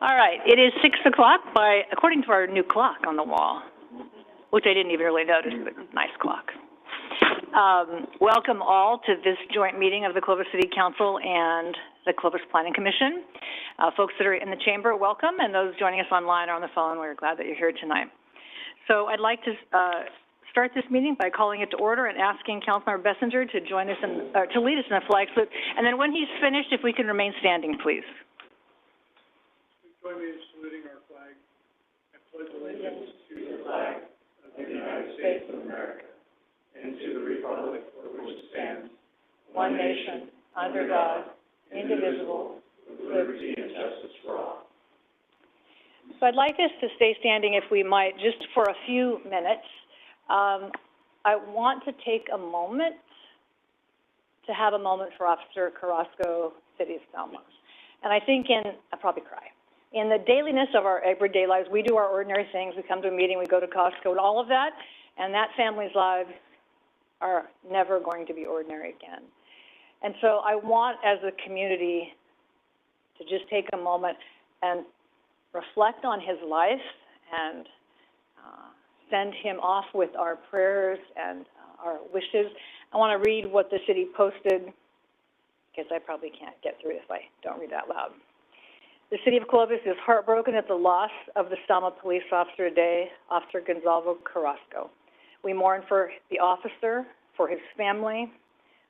All right, it is 6 o'clock according to our new clock on the wall, which I didn't even really notice, but nice clock. Welcome all to this joint meeting of the Clovis City Council and the Clovis Planning Commission. Folks that are in the chamber, welcome, and those joining us online or on the phone, we're glad that you're here tonight. So I'd like to start this meeting by calling it to order and asking Councilmember Bessinger to join us to lead us in a flag salute. And then when he's finished, if we can remain standing, please. Join me in saluting our flag. I pledge allegiance to the flag of the United States of America and to the republic for which it stands, one nation, under God, indivisible, with liberty and justice for all. So I'd like us to stay standing, if we might, just for a few minutes. I want to take a moment to have a moment for Officer Carrasco, City of Selma. And I think I'll probably cry. In the dailiness of our everyday lives, we do our ordinary things. We come to a meeting, we go to Costco, and all of that, and that family's lives are never going to be ordinary again. And so I want, as a community, to just take a moment and reflect on his life and send him off with our prayers and our wishes. I want to read what the city posted, because I probably can't get through it if I don't read out loud. The City of Clovis is heartbroken at the loss of the Selma police officer today, Officer Gonzalo Carrasco. We mourn for the officer, for his family,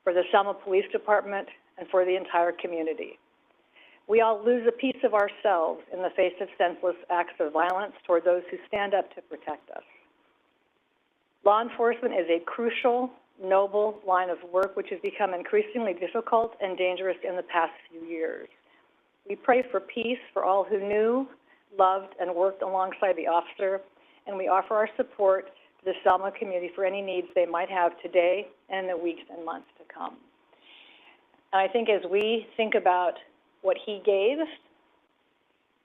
for the Selma Police Department, and for the entire community. We all lose a piece of ourselves in the face of senseless acts of violence toward those who stand up to protect us. Law enforcement is a crucial, noble line of work which has become increasingly difficult and dangerous in the past few years. We pray for peace for all who knew, loved, and worked alongside the officer, and we offer our support to the Selma community for any needs they might have today and in the weeks and months to come. And I think as we think about what he gave,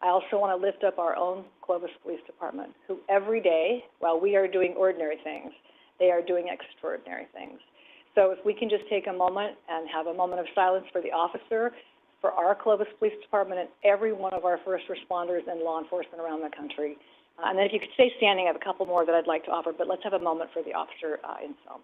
I also want to lift up our own Clovis Police Department, who every day, while we are doing ordinary things, they are doing extraordinary things. So if we can just take a moment and have a moment of silence for the officer, for our Clovis Police Department, and every one of our first responders and law enforcement around the country. And then if you could stay standing, I have a couple more that I'd like to offer, but let's have a moment for the officer in Selma.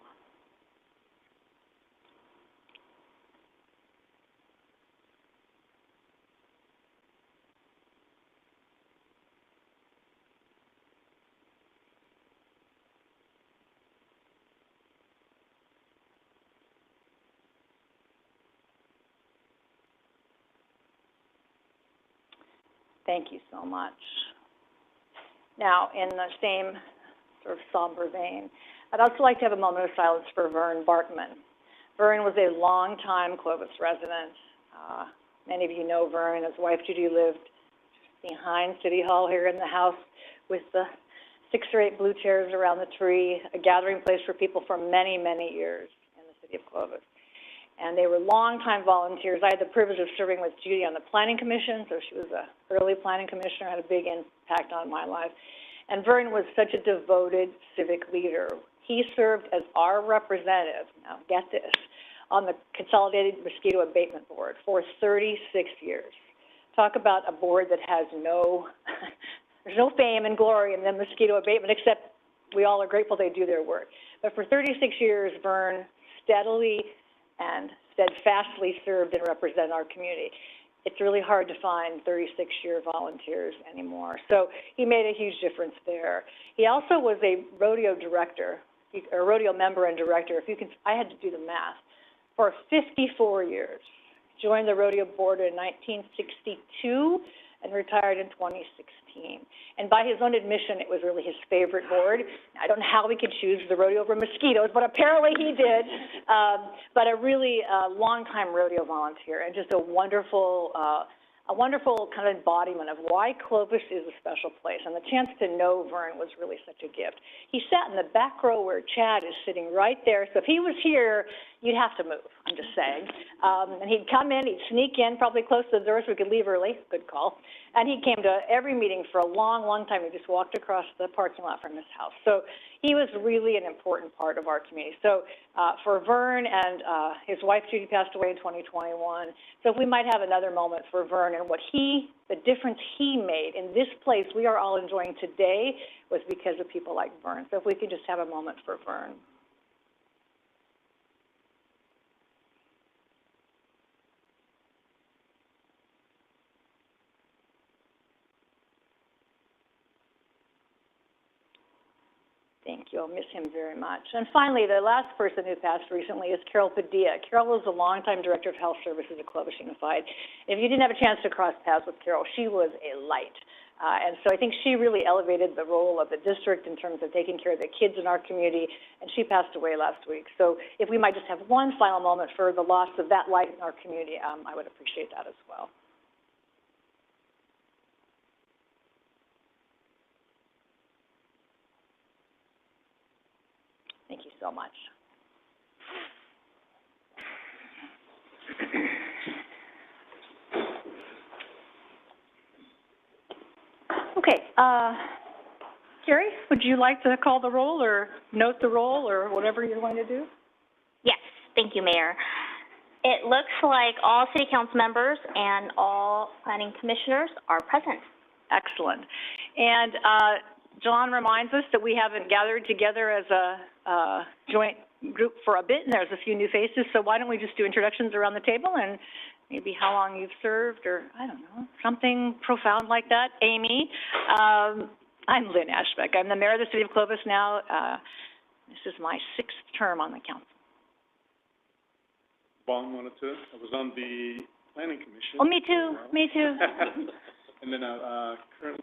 Thank you so much. Now, in the same sort of somber vein, I'd also like to have a moment of silence for Vern Barkman. Vern was a longtime Clovis resident. Many of you know Vern. His wife, Judy, lived behind City Hall here in the house with the 6 or 8 blue chairs around the tree, a gathering place for people for many, many years in the city of Clovis. And they were longtime volunteers. I had the privilege of serving with Judy on the Planning Commission, so she was an early Planning Commissioner, had a big impact on my life. And Vern was such a devoted civic leader. He served as our representative, now get this, on the Consolidated Mosquito Abatement Board for 36 years. Talk about a board that has there's no fame and glory in the mosquito abatement, except we all are grateful they do their work. But for 36 years, Vern steadily and steadfastly served and represented our community. It's really hard to find 36-year volunteers anymore. So he made a huge difference there. He also was a rodeo director, a rodeo member and director. I had to do the math, for 54 years. Joined the rodeo board in 1962 and retired in 2016. And by his own admission, it was really his favorite board. I don't know how we could choose the rodeo over mosquitoes, but apparently he did. But a really long-time rodeo volunteer and just a wonderful kind of embodiment of why Clovis is a special place. And the chance to know Vern was really such a gift. He sat in the back row where Chad is sitting right there. So if he was here, you'd have to move, I'm just saying. And he'd come in, he'd sneak in, probably close to the door so we could leave early. Good call. And he came to every meeting for a long, long time. He just walked across the parking lot from his house. So he was really an important part of our community. So for Vern, and his wife Judy passed away in 2021, so if we might have another moment for Vern and what the difference he made in this place we are all enjoying today was because of people like Vern. So if we could just have a moment for Vern. Thank you. I'll miss him very much. And finally, the last person who passed recently is Carol Padilla. Carol was a longtime director of health services at Clovis Unified. If you didn't have a chance to cross paths with Carol, she was a light. And so I think she really elevated the role of the district in terms of taking care of the kids in our community, and she passed away last week. So if we might just have one final moment for the loss of that light in our community, I would appreciate that as well. Thank you so much. Okay, Carrie, would you like to call the roll or note the roll or whatever you're going to do? Yes, thank you, Mayor. It looks like all City Council members and all planning commissioners are present. Excellent. And John reminds us that we haven't gathered together as a joint group for a bit, and there's a few new faces, so why don't we just do introductions around the table and maybe how long you've served, or I don't know, something profound like that. Amy, I'm Lynn Ashbeck. I'm the mayor of the city of Clovis now. This is my 6th term on the council. Vaughn wanted to. I was on the planning commission. Oh, me too, me too. And then currently.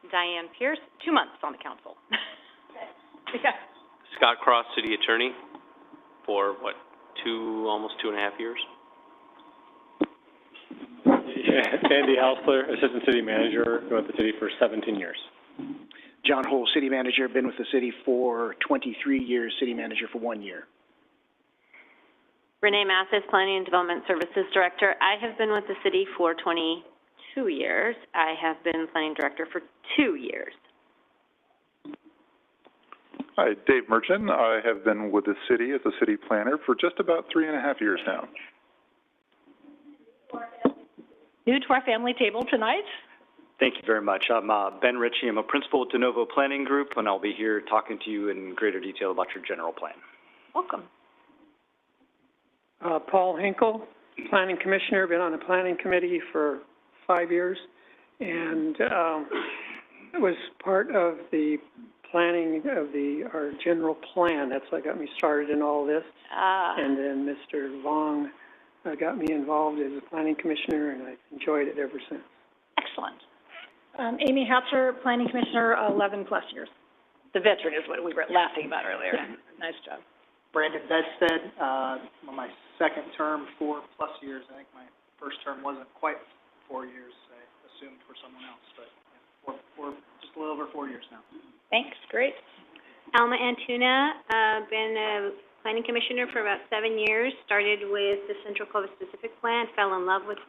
Diane Pierce, 2 months on the council. Yeah. Scott Cross, City Attorney, for what, almost 2.5 years? Andy Hausler, Assistant City Manager, been with the city for 17 years. John Hull, City Manager, been with the city for 23 years, City Manager for 1 year. Renee Mathis, Planning and Development Services Director. I have been with the city for 22 years. I have been Planning Director for 2 years. Hi, Dave Merchant. I have been with the city as a city planner for just about 3.5 years now. New to our family table tonight. Thank you very much. I'm Ben Ritchie. I'm a principal at De Novo Planning Group, and I'll be here talking to you in greater detail about your general plan. Welcome. Paul Hinkle, Planning Commissioner, been on the Planning Committee for 5 years, and was part of the planning of our general plan. That's what got me started in all this. And then Mr. Long got me involved as a Planning Commissioner, and I've enjoyed it ever since. Excellent. Amy Hatcher, Planning Commissioner, 11+ years. The veteran is what we were laughing about earlier. Nice job. Brandon Bedstead, my 2nd term, 4+ years. I think my 1st term wasn't quite 4 years. I assumed for someone else, but for just a little over 4 years now. Thanks. Great. Alma Antuna, been a Planning Commissioner for about 7 years. Started with the Central Clovis Pacific Plan. Fell in love with,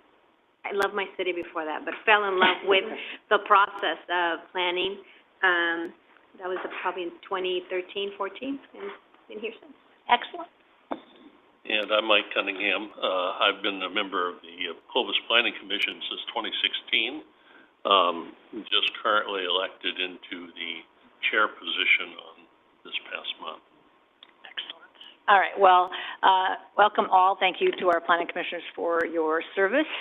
I loved my city before that, but fell in love with the process of planning. That was probably in 2013, 14, and been here since. Excellent. And I'm Mike Cunningham. I've been a member of the Clovis Planning Commission since 2016. Just currently elected into the chair position on this past month. Excellent. All right. Well, welcome all. Thank you to our planning commissioners for your service.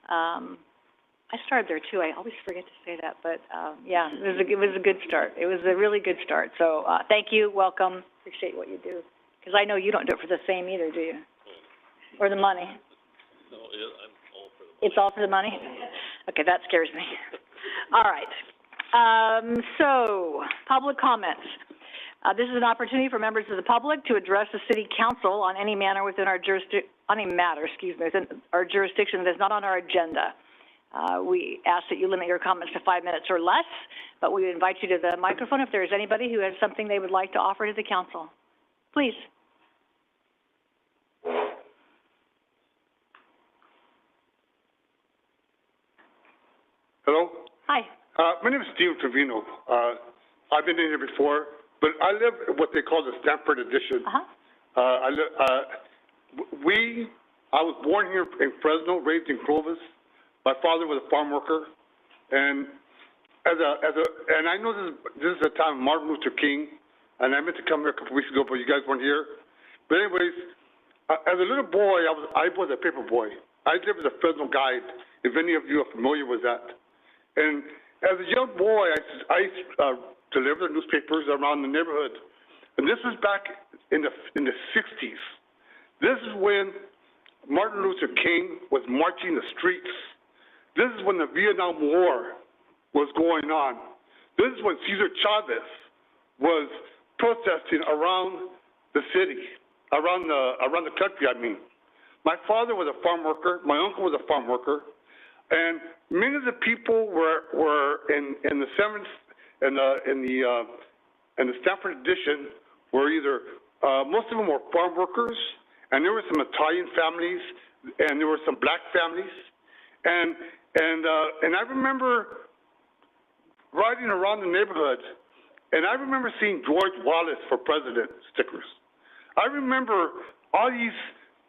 I started there too. I always forget to say that, but yeah, it was a good start. It was a really good start. So thank you. Welcome. Appreciate what you do. Because I know you don't do it for the same either, do you? Or the money? No, I'm all for the money. It's all for the money? Okay, that scares me. All right. So, public comments. This is an opportunity for members of the public to address the City Council on any matter within our jurisdiction, within our jurisdiction that is not on our agenda. We ask that you limit your comments to 5 minutes or less, but we invite you to the microphone if there's anybody who has something they would like to offer to the council. Please. Hello? Hi. My name is Steve Trevino. I've been in here before, but I live in what they call the Stanford Edition. I was born here in Fresno, raised in Clovis. My father was a farm worker, and and I know this is the time of Martin Luther King, and I meant to come here a couple weeks ago, but you guys weren't here. But anyways, as a little boy, I was a paper boy. I lived as a Fresno guide, if any of you are familiar with that. And as a young boy, I used to deliver the newspapers around the neighborhood. And this was back in the 60s. This is when Martin Luther King was marching the streets. This is when the Vietnam War was going on. This is when Cesar Chavez was protesting around the city, around the country, I mean. My father was a farm worker. My uncle was a farm worker. And many of the people were in the Stanford Edition were either most of them were farm workers, and there were some Italian families, and there were some black families, and I remember riding around the neighborhood, and I remember seeing George Wallace for president stickers. I remember all these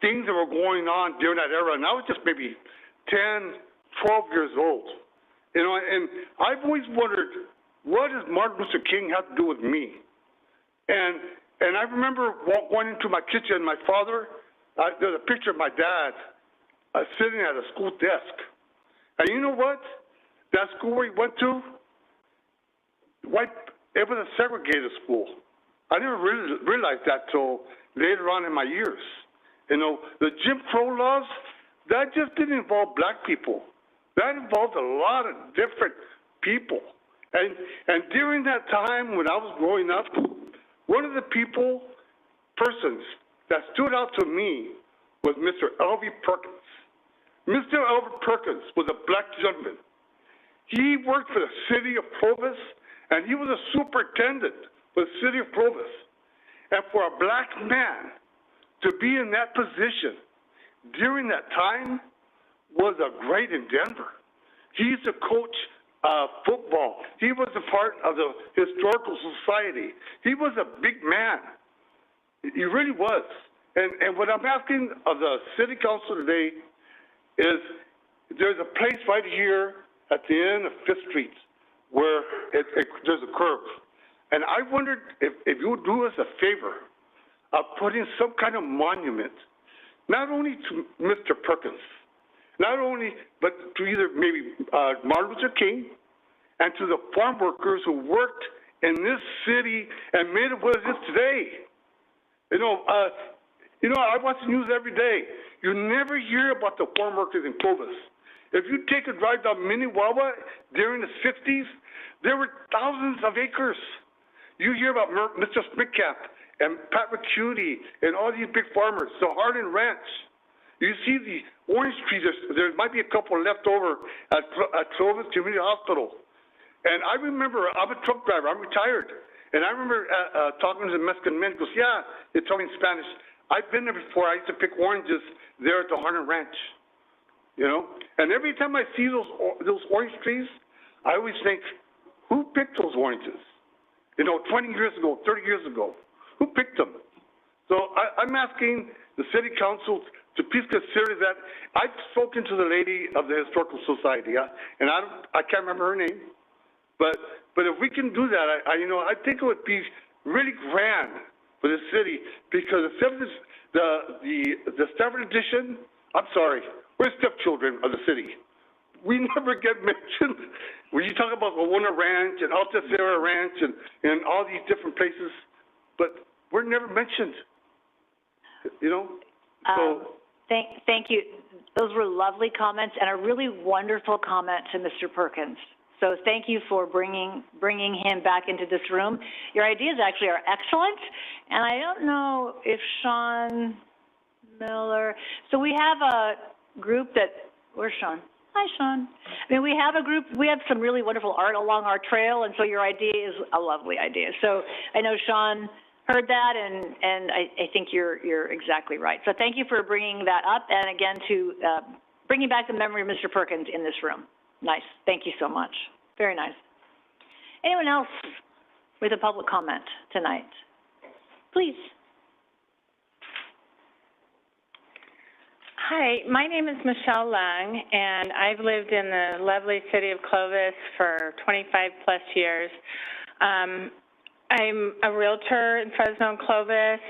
things that were going on during that era, and I was just maybe 10, 12 years old, you know, and I've always wondered, what does Martin Luther King have to do with me? And I remember going into my kitchen, my father, there's a picture of my dad sitting at a school desk. And you know what? That school where he went to, it was a segregated school. I never really realized that till later on in my years. You know, the Jim Crow laws, that just didn't involve black people. That involved a lot of different people. And during that time when I was growing up, one of the persons that stood out to me was Mr. L.V. Perkins. Mr. L.V. Perkins was a black gentleman. He worked for the city of Clovis, and he was a superintendent for the city of Clovis. And for a black man to be in that position during that time was a great endeavor. He used to coach football. He was a part of the Historical Society. He was a big man. He really was. And what I'm asking of the City Council today is there's a place right here at the end of Fifth Street where there's a curve. And I wondered if you would do us a favor of putting some kind of monument, not only to Mr. Perkins, but to either maybe Martin Luther King and to the farm workers who worked in this city and made it what it is today. You know, I watch the news every day. You never hear about the farm workers in Clovis. If you take a drive down Minnewawa during the 60s, there were thousands of acres. You hear about Mr. Smithcap and Pat McCuty and all these big farmers, the Hardin Ranch. You see the orange trees, there might be a couple left over at Clovis Community Hospital. And I remember, I'm a truck driver, I'm retired. And I remember talking to the Mexican men, he goes, yeah, they told me in Spanish, I've been there before, I used to pick oranges there at the Hardin Ranch. You know? And every time I see those orange trees, I always think, who picked those oranges? You know, 20 years ago, 30 years ago, who picked them? So I'm asking the City Council to please consider that. I've spoken to the lady of the Historical Society, and I can't remember her name, but if we can do that, I think it would be really grand for the city, because the Stanford Edition, I'm sorry, we're stepchildren of the city. We never get mentioned. When you talk about Wawona Ranch and Alta Sierra Ranch and all these different places, but we're never mentioned, you know? So. Thank you. Those were lovely comments and a really wonderful comment to Mr. Perkins. So thank you for bringing him back into this room. Your ideas actually are excellent, and I don't know if Sean Miller. So we have a group that. Where's Sean? Hi, Sean. I mean, we have some really wonderful art along our trail, and so your idea is a lovely idea. So I know Sean heard that, and I think you're exactly right. So thank you for bringing that up, and again, to bringing back the memory of Mr. Perkins in this room. Nice. Thank you so much. Very nice. Anyone else with a public comment tonight? Please. Hi, my name is Michelle Lung, and I've lived in the lovely city of Clovis for 25-plus years. I'm a realtor in Fresno and Clovis,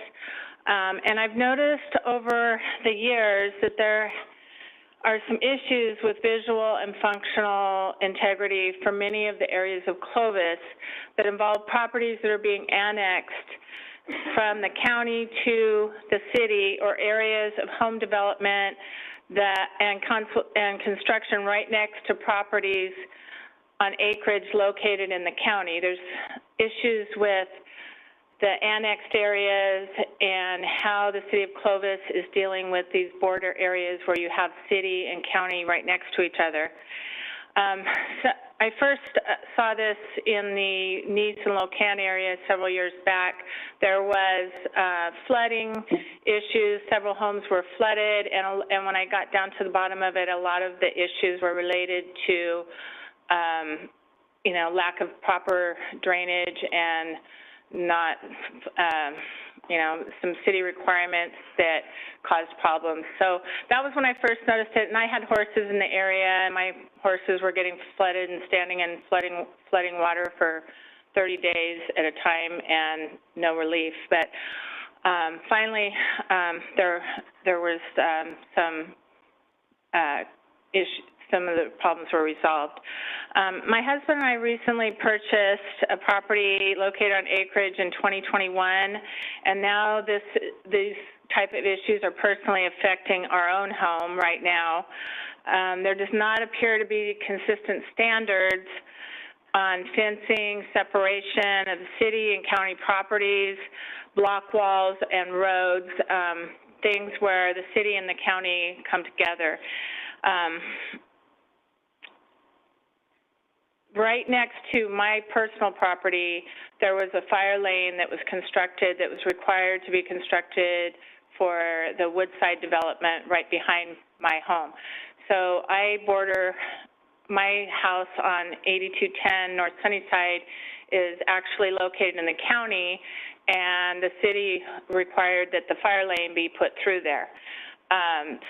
and I've noticed over the years that there are some issues with visual and functional integrity for many of the areas of Clovis that involve properties that are being annexed from the county to the city, or areas of home development and construction right next to properties on acreage located in the county. There's issues with the annexed areas and how the city of Clovis is dealing with these border areas where you have city and county right next to each other. So I first saw this in the Needs and Locan area several years back. There was flooding issues. Several homes were flooded, and when I got down to the bottom of it, a lot of the issues were related to, lack of proper drainage and not, some city requirements that caused problems. So that was when I first noticed it, and I had horses in the area, and my horses were getting flooded and standing in flooding water for 30 days at a time and no relief. But finally, there was some of the problems were resolved. My husband and I recently purchased a property located on acreage in 2021, and now these type of issues are personally affecting our own home right now. There does not appear to be consistent standards on fencing, separation of city and county properties, block walls and roads, things where the city and the county come together. Right next to my personal property, there was a fire lane that was constructed, that was required to be constructed for the Woodside development right behind my home. So I border my house on 8210 North Sunnyside is actually located in the county, and the city required that the fire lane be put through there,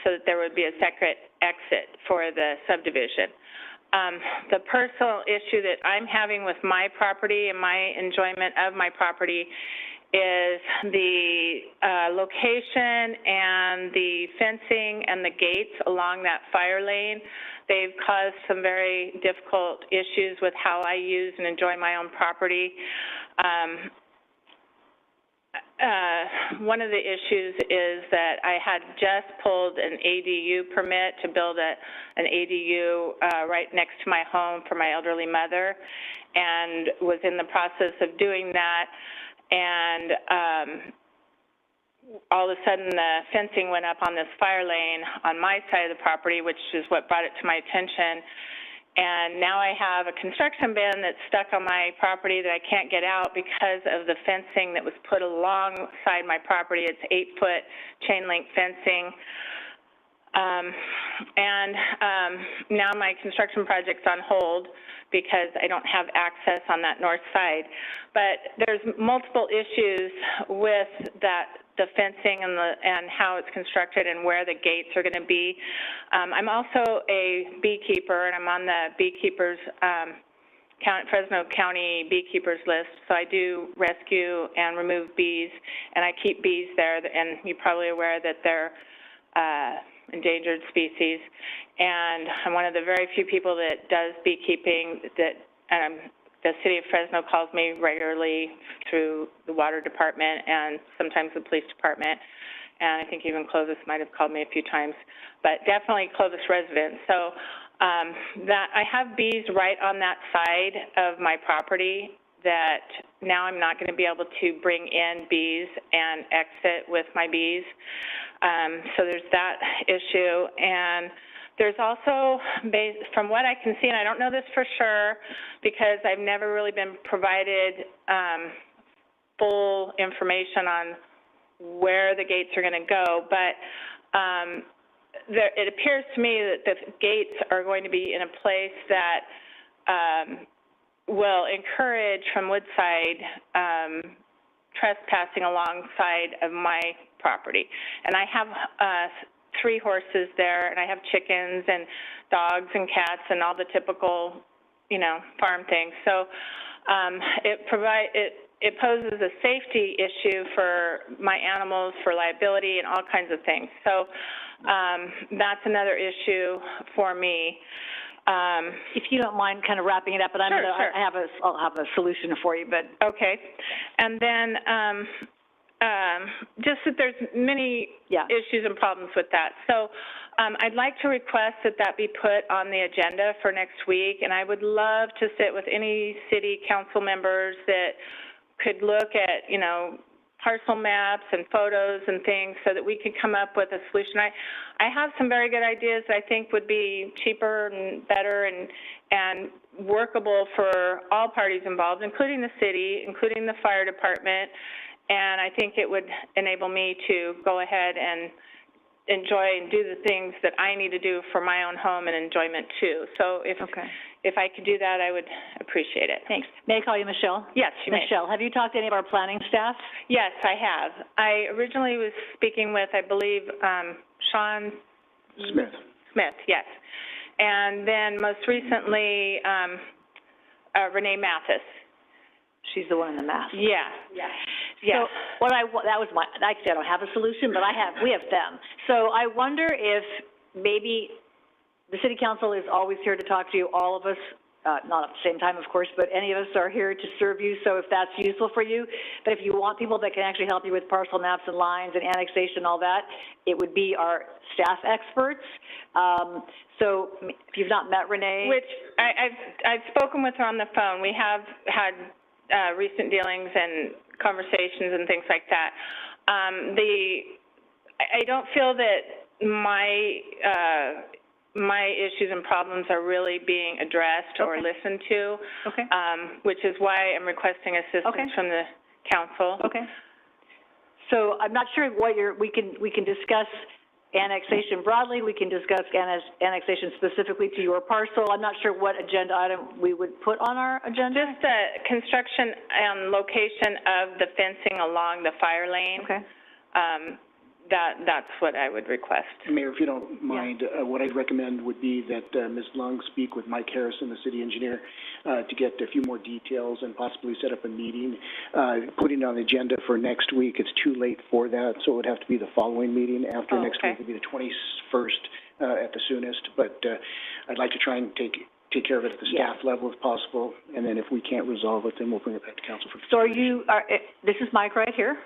so that there would be a separate exit for the subdivision. The personal issue that I'm having with my property and my enjoyment of my property is the location and the fencing and the gates along that fire lane. They've caused some very difficult issues with how I use and enjoy my own property. One of the issues is that I had just pulled an ADU permit to build an ADU right next to my home for my elderly mother, and was in the process of doing that, and all of a sudden the fencing went up on this fire lane on my side of the property, which is what brought it to my attention. And now I have a construction bin that's stuck on my property that I can't get out because of the fencing that was put alongside my property. It's 8-foot chain link fencing. Now my construction project's on hold because I don't have access on that north side. But there's multiple issues with the fencing and how it's constructed and where the gates are going to be. I'm also a beekeeper, and I'm on the beekeepers Fresno County beekeepers list, so I do rescue and remove bees, and I keep bees there, and you're probably aware that they're endangered species. And I'm one of the very few people that does beekeeping that the city of Fresno calls me regularly through the water department and sometimes the police department. And I think even Clovis might have called me a few times, but definitely Clovis residents. So that I have bees right on that side of my property that now I'm not going to be able to bring in bees and exit with my bees. So there's that issue. And There's also, from what I can see, and I don't know this for sure because I've never really been provided full information on where the gates are going to go, but it appears to me that the gates are going to be in a place that will encourage from Woodside trespassing alongside of my property. And I have 3 horses there, and I have chickens and dogs and cats and all the typical, farm things. So it poses a safety issue for my animals, for liability and all kinds of things. So that's another issue for me. If you don't mind kind of wrapping it up, and Sure. I'll have a solution for you, but. Okay. And then, just that there's many issues and problems with that. So, I'd like to request that be put on the agenda for next week, and I would love to sit with any city council members that could look at, parcel maps and photos and things so that we could come up with a solution. I have some very good ideas that I think would be cheaper and better and workable for all parties involved, including the city, including the fire department, and I think it would enable me to go ahead and enjoy and do the things that I need to do for my own home and enjoyment too. So if I could do that, I would appreciate it. Thanks. May I call you Michelle? Yes, you may. Michelle, have you talked to any of our planning staff? Yes, I have. I originally was speaking with, I believe, Sean Smith, yes. And then most recently, Renee Mathis. She's the one in the mask. Yeah. So actually I don't have a solution, but we have them. So I wonder if maybe the city council is always here to talk to you, all of us, not at the same time, of course, but any of us are here to serve you, so if that's useful for you. But if you want people that can actually help you with parcel maps and lines and annexation and all that, it would be our staff experts. So if you've not met Renee. Which I've spoken with her on the phone. We have had recent dealings and conversations and things like that. I don't feel that my issues and problems are really being addressed or listened to. Okay. Which is why I'm requesting assistance from the council. Okay. So I'm not sure what we can discuss annexation broadly. We can discuss annexation specifically to your parcel. I'm not sure what agenda item we would put on our agenda. Just the construction and location of the fencing along the fire lane. Okay. That's what I would request. Mayor, if you don't mind, what I'd recommend would be that Ms. Lung speak with Mike Harrison, the city engineer, to get a few more details and possibly set up a meeting. Putting it on the agenda for next week, it's too late for that, so it would have to be the following meeting. After next week would be the 21st at the soonest, but I'd like to try and take care of it at the staff level if possible, and then if we can't resolve it, then we'll bring it back to council for. So this is Mike right here.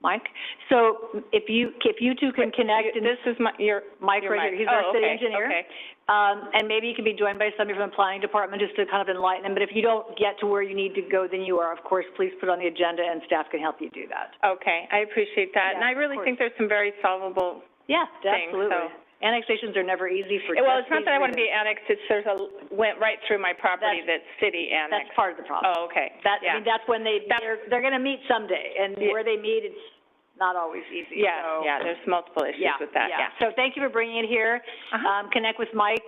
Mike. So if you two can connect, and this is Mike right here. He's our city engineer. Okay. And maybe you can be joined by somebody from the planning department just to kind of enlighten him. But if you don't get to where you need to go, then you are, of course, please put it on the agenda, and staff can help you do that. Okay, I appreciate that, and I really think there's some very solvable things. Absolutely. So. Annexations are never easy for. Well, it's not that I want to be annexed. It's went right through my property that's city annexed. That's part of the problem. Oh, okay. I mean, that's when they're going to meet someday, and where they meet, it's not always easy. There's multiple issues with that. So thank you for bringing it here. Connect with Mike.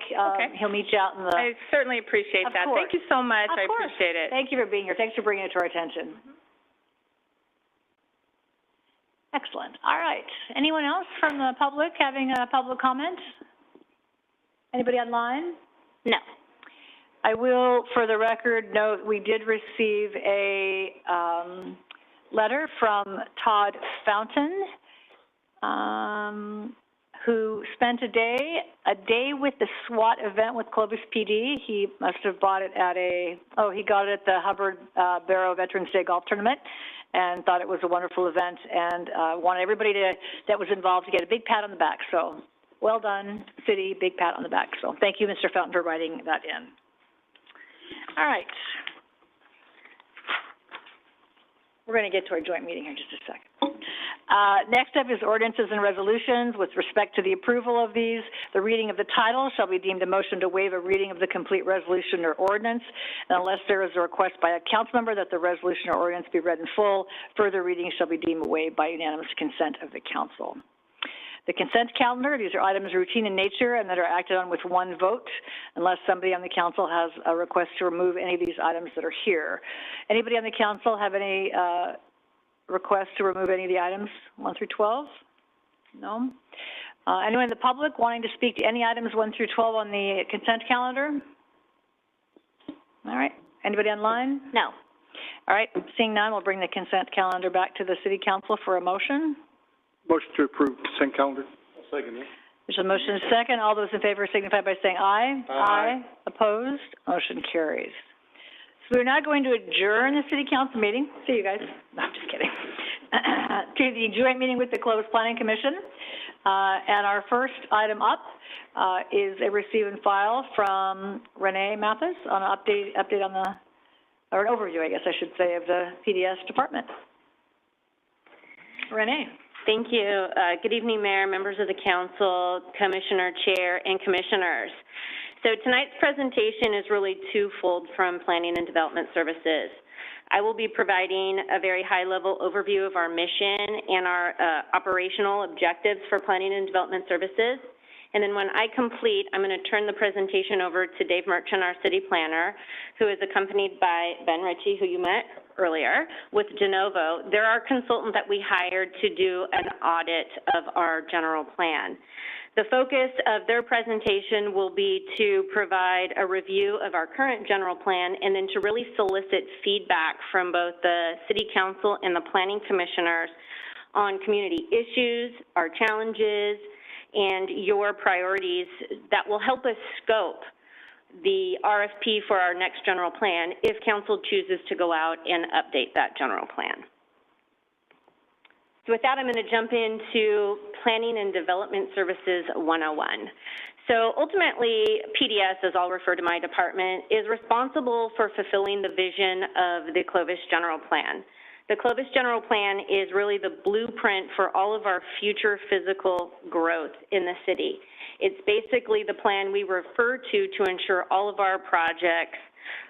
He'll meet you out in the. I certainly appreciate that. Course. Thank you so much. I appreciate it. Thank you for being here. Thanks for bringing it to our attention. Excellent. All right. Anyone else from the public having a public comment? Anybody online? No. I will, for the record, note we did receive a letter from Todd Fountain, who spent a day with the SWAT event with Clovis PD. He must have bought it at he got it at the Hubbard Barrow Veterans Day Golf Tournament, and thought it was a wonderful event, and wanted everybody that was involved to get a big pat on the back. So, well done, city, big pat on the back. So, thank you, Mr. Fountain, for writing that in. All right. We're going to get to our joint meeting here in just a second. Next up is ordinances and resolutions. With respect to the approval of these, the reading of the title shall be deemed a motion to waive a reading of the complete resolution or ordinance, and unless there is a request by a council member that the resolution or ordinance be read in full, further reading shall be deemed waived by unanimous consent of the council. The consent calendar, these are items routine in nature and that are acted on with one vote, unless somebody on the council has a request to remove any of these items that are here. Anybody on the council have any requests to remove any of the items, 1 through 12? No? Anyone in the public wanting to speak to any items 1 through 12 on the consent calendar? All right. Anybody online? No. All right. Seeing none, we'll bring the consent calendar back to the city council for a motion. Motion to approve consent calendar. I'll second it. There's a motion and a second. All those in favor signify by saying aye. Aye. Opposed? Motion carries. So we're now going to adjourn the city council meeting. See you guys. No, I'm just kidding. To the joint meeting with the Clovis Planning Commission. And our first item up is a receive and file from Renee Mathis on an update on the, or an overview, I guess I should say, of the PDS department. Renee. Thank you. Good evening, Mayor, members of the council, Commissioner, Chair, and Commissioners. So tonight's presentation is really twofold from Planning and Development Services. I will be providing a very high-level overview of our mission and our operational objectives for Planning and Development Services. And then when I complete, I'm going to turn the presentation over to Dave Merchant, our city planner, who is accompanied by Ben Ritchie, who you met earlier, with De Novo. They're our consultant that we hired to do an audit of our general plan. The focus of their presentation will be to provide a review of our current general plan and then to really solicit feedback from both the city council and the planning commissioners on community issues, our challenges, and your priorities that will help us scope the RFP for our next general plan if council chooses to go out and update that general plan. So with that, I'm going to jump into Planning and Development Services 101. So ultimately, PDS, as I'll refer to my department, is responsible for fulfilling the vision of the Clovis General Plan. The Clovis General Plan is really the blueprint for all of our future physical growth in the city. It's basically the plan we refer to ensure all of our projects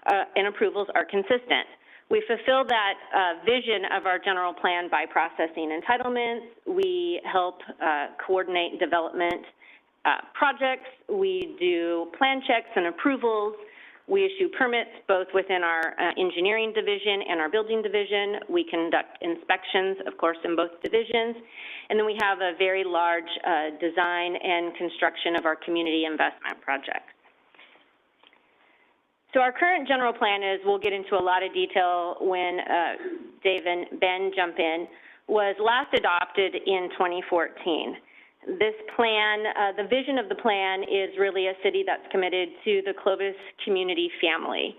and approvals are consistent. We fulfill that vision of our general plan by processing entitlements. We help coordinate development projects. We do plan checks and approvals. We issue permits both within our engineering division and our building division. We conduct inspections, of course, in both divisions. And then we have a very large design and construction of our community investment projects. So our current general plan is, we'll get into a lot of detail when Dave and Ben jump in, was last adopted in 2014. This plan, the vision of the plan is really a city that's committed to the Clovis community family,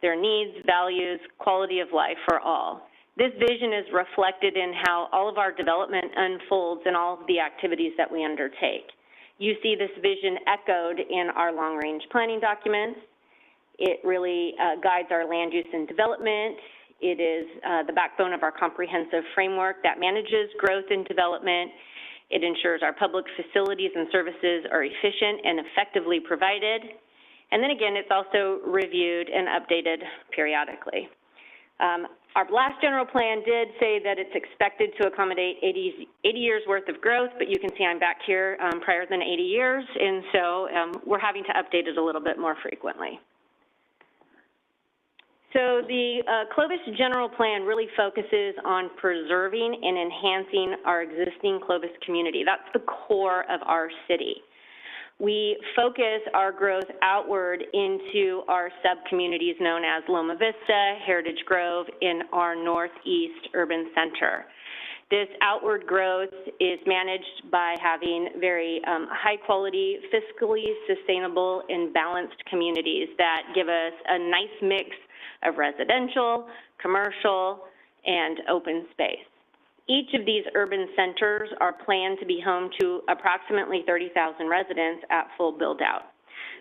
their needs, values, quality of life for all. This vision is reflected in how all of our development unfolds and all of the activities that we undertake. You see this vision echoed in our long-range planning documents. It really guides our land use and development. It is the backbone of our comprehensive framework that manages growth and development. It ensures our public facilities and services are efficient and effectively provided. And then again, it's also reviewed and updated periodically. Our last general plan did say that it's expected to accommodate 80 years worth of growth, but you can see I'm back here prior than 80 years, and so we're having to update it a little bit more frequently. So the Clovis General Plan really focuses on preserving and enhancing our existing Clovis community. That's the core of our city. We focus our growth outward into our sub-communities known as Loma Vista, Heritage Grove, in our northeast urban center. This outward growth is managed by having very high-quality, fiscally sustainable, and balanced communities that give us a nice mix of residential, commercial, and open space. Each of these urban centers are planned to be home to approximately 30,000 residents at full build-out.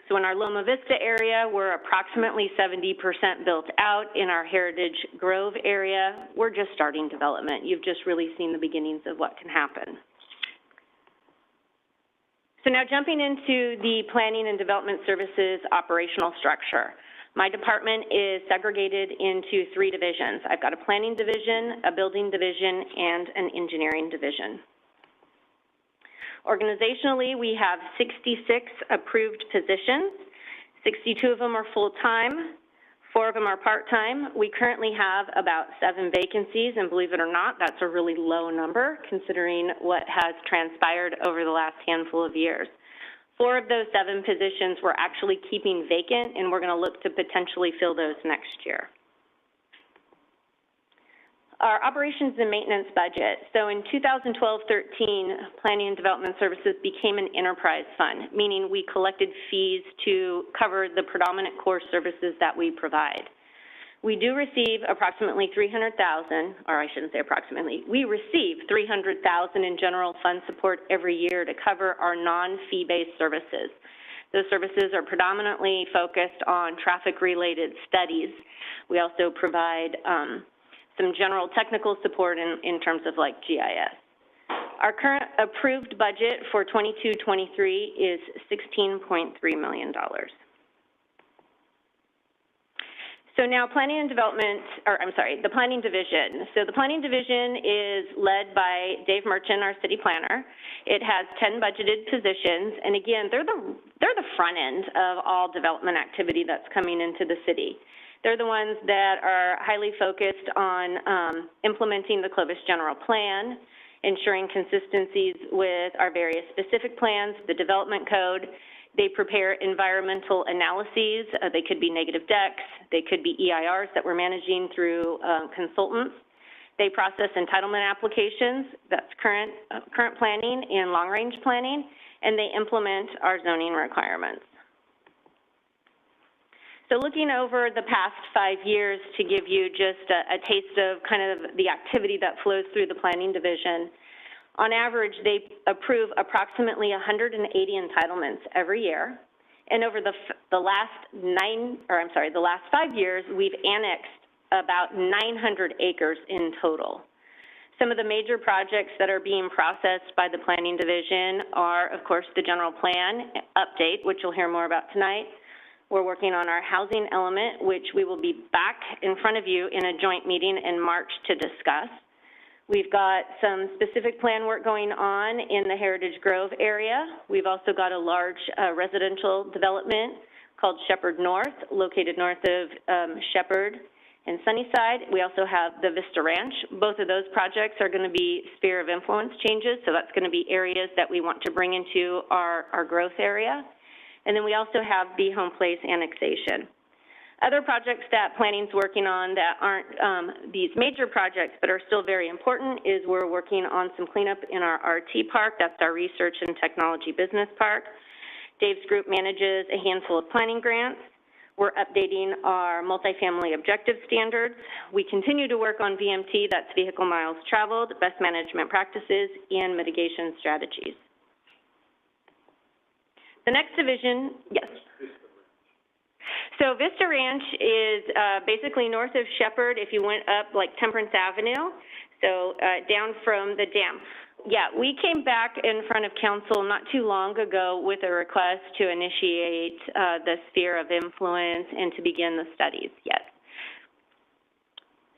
So in our Loma Vista area, we're approximately 70% built out. In our Heritage Grove area, we're just starting development. You've just really seen the beginnings of what can happen. So now jumping into the Planning and Development Services operational structure. My department is segregated into 3 divisions. I've got a planning division, a building division, and an engineering division. Organizationally, we have 66 approved positions. 62 of them are full-time, 4 of them are part-time. We currently have about 7 vacancies, and believe it or not, that's a really low number considering what has transpired over the last handful of years. 4 of those 7 positions we're actually keeping vacant, and we're going to look to potentially fill those next year. Our operations and maintenance budget. So in 2012-13, Planning and Development Services became an enterprise fund, meaning we collected fees to cover the predominant core services that we provide. We do receive approximately $300,000, or I shouldn't say approximately, we receive $300,000 in general fund support every year to cover our non-fee-based services. Those services are predominantly focused on traffic-related studies. We also provide some general technical support in terms of like GIS. Our current approved budget for 22-23 is $16.3 million. So now planning and development, or I'm sorry, the planning division. So the planning division is led by Dave Merchant, our city planner. It has 10 budgeted positions, and again, they're the front end of all development activity that's coming into the city. They're the ones that are highly focused on implementing the Clovis General Plan, ensuring consistencies with our various specific plans, the development code. They prepare environmental analyses. They could be negative decks. They could be EIRs that we're managing through consultants. They process entitlement applications. That's current planning and long-range planning. And they implement our zoning requirements. So looking over the past 5 years to give you just a taste of kind of the activity that flows through the planning division, on average, they approve approximately 180 entitlements every year. And over the last 5 years, we've annexed about 900 acres in total. Some of the major projects that are being processed by the planning division are, of course, the general plan update, which you'll hear more about tonight. We're working on our housing element, which we will be back in front of you in a joint meeting in March to discuss. We've got some specific plan work going on in the Heritage Grove area. We've also got a large residential development called Shepherd North, located north of Shepherd and Sunnyside. We also have the Vista Ranch. Both of those projects are going to be sphere of influence changes, so that's going to be areas that we want to bring into our growth area. And then we also have the Home Place annexation. Other projects that planning's working on that aren't these major projects but are still very important is we're working on some cleanup in our RT park. That's our Research and Technology Business Park. Dave's group manages a handful of planning grants. We're updating our multifamily objective standards. We continue to work on VMT, that's vehicle miles traveled, best management practices, and mitigation strategies. The next division, yes. So Vista Ranch is basically north of Shepherd if you went up like Temperance Avenue, so down from the dam. Yeah, we came back in front of council not too long ago with a request to initiate the sphere of influence and to begin the studies, yes.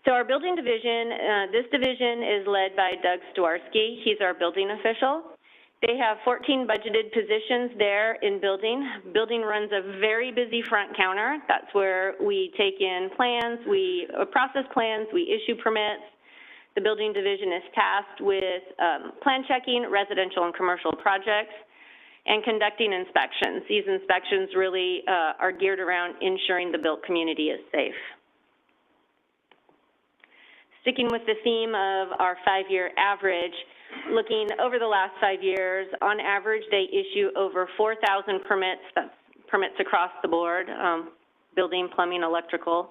So our building division, this division is led by Doug Stewarski. He's our building official. They have 14 budgeted positions there in building. Building runs a very busy front counter. That's where we take in plans, we process plans, we issue permits. The building division is tasked with plan checking, residential and commercial projects, and conducting inspections. These inspections really are geared around ensuring the built community is safe. Sticking with the theme of our 5-year average, looking over the last 5 years, on average, they issue over 4,000 permits, that's permits across the board, building, plumbing, electrical,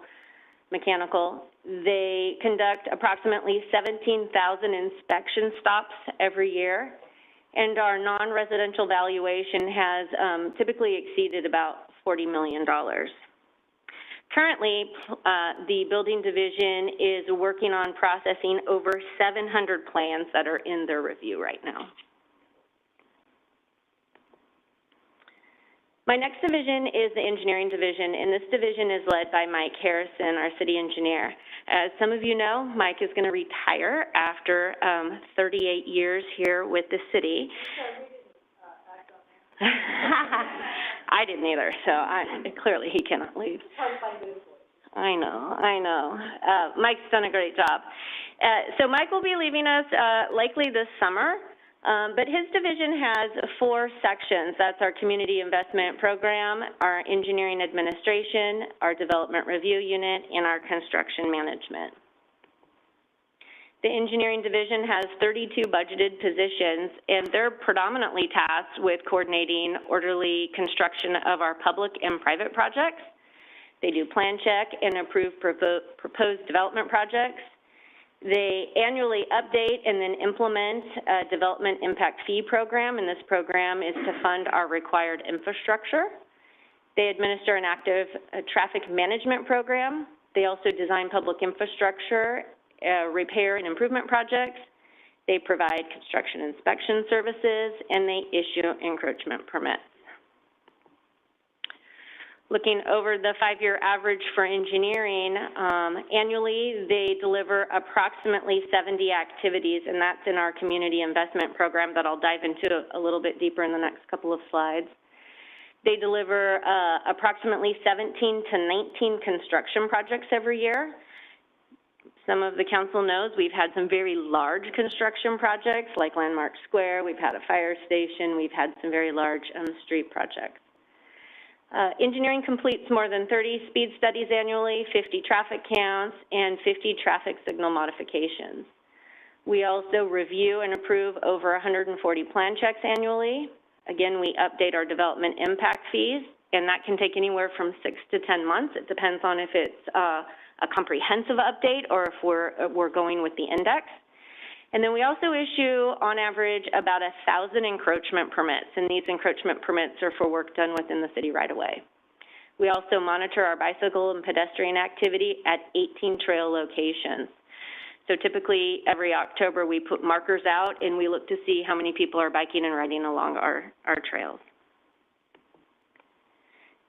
mechanical. They conduct approximately 17,000 inspection stops every year, and our non-residential valuation has typically exceeded about $40 million. Currently, the building division is working on processing over 700 plans that are in their review right now. My next division is the engineering division, and this division is led by Mike Harrison, our city engineer. As some of you know, Mike is going to retire after 38 years here with the city. I didn't either, so clearly he cannot leave. I know. Mike's done a great job. So Mike will be leaving us likely this summer. But his division has 4 sections. That's our community investment program, our engineering administration, our development review unit, and our construction management. The engineering division has 32 budgeted positions, and they're predominantly tasked with coordinating orderly construction of our public and private projects. They do plan check and approve proposed development projects. They annually update and then implement a development impact fee program, and this program is to fund our required infrastructure. They administer an active traffic management program. They also design public infrastructure, repair and improvement projects. They provide construction inspection services, and they issue encroachment permits. Looking over the 5-year average for engineering, annually they deliver approximately 70 activities, and that's in our community investment program that I'll dive into a little bit deeper in the next couple of slides. They deliver approximately 17 to 19 construction projects every year. Some of the council knows we've had some very large construction projects like Landmark Square, we've had a fire station, we've had some very large street projects. Engineering completes more than 30 speed studies annually, 50 traffic counts, and 50 traffic signal modifications. We also review and approve over 140 plan checks annually. Again, we update our development impact fees, and that can take anywhere from 6 to 10 months. It depends on if it's a comprehensive update or if we're going with the index. And then we also issue, on average, about 1,000 encroachment permits, and these encroachment permits are for work done within the city right away. We also monitor our bicycle and pedestrian activity at 18 trail locations. So typically, every October, we put markers out, and we look to see how many people are biking and riding along our trails.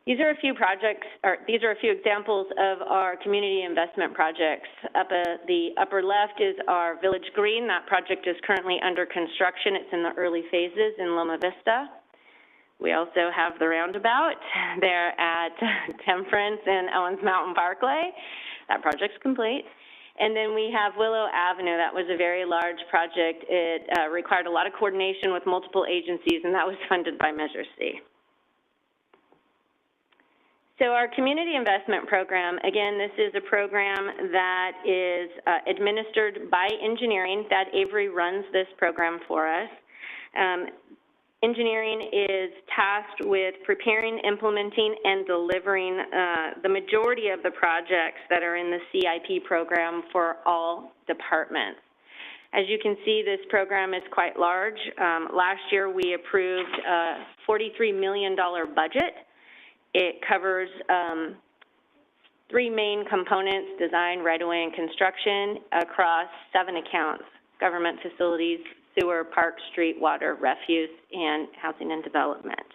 These are a few projects, or these are a few examples of our community investment projects. The upper left is our Village Green. That project is currently under construction. It's in the early phases in Loma Vista. We also have the roundabout there at Temperance and Owens Mountain Parkway. That project's complete. And then we have Willow Avenue. That was a very large project. It required a lot of coordination with multiple agencies, and that was funded by Measure C. So our community investment program, again, this is a program that is administered by engineering. Thad Avery runs this program for us. Engineering is tasked with preparing, implementing, and delivering the majority of the projects that are in the CIP program for all departments. As you can see, this program is quite large. Last year, we approved a $43 million budget. It covers 3 main components: design, right-of-way, and construction across 7 accounts: government facilities, sewer, park, street, water, refuse, and housing and development.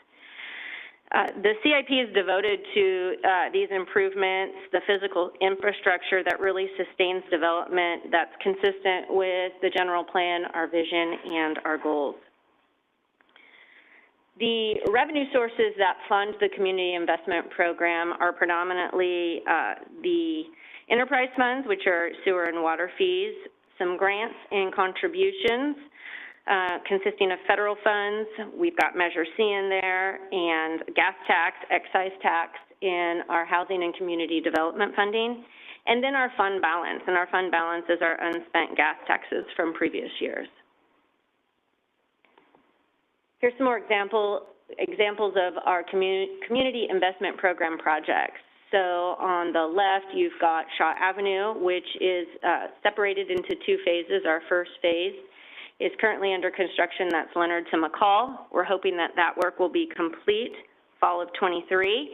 The CIP is devoted to these improvements, the physical infrastructure that really sustains development that's consistent with the general plan, our vision, and our goals. The revenue sources that fund the community investment program are predominantly the enterprise funds, which are sewer and water fees, some grants and contributions consisting of federal funds. We've got Measure C in there, and gas tax, excise tax in our housing and community development funding, and then our fund balance. And our fund balance is our unspent gas taxes from previous years. Here's some more examples of our community investment program projects. So on the left, you've got Shaw Avenue, which is separated into 2 phases. Our first phase is currently under construction. That's Leonard to McCall. We're hoping that that work will be complete fall of '23.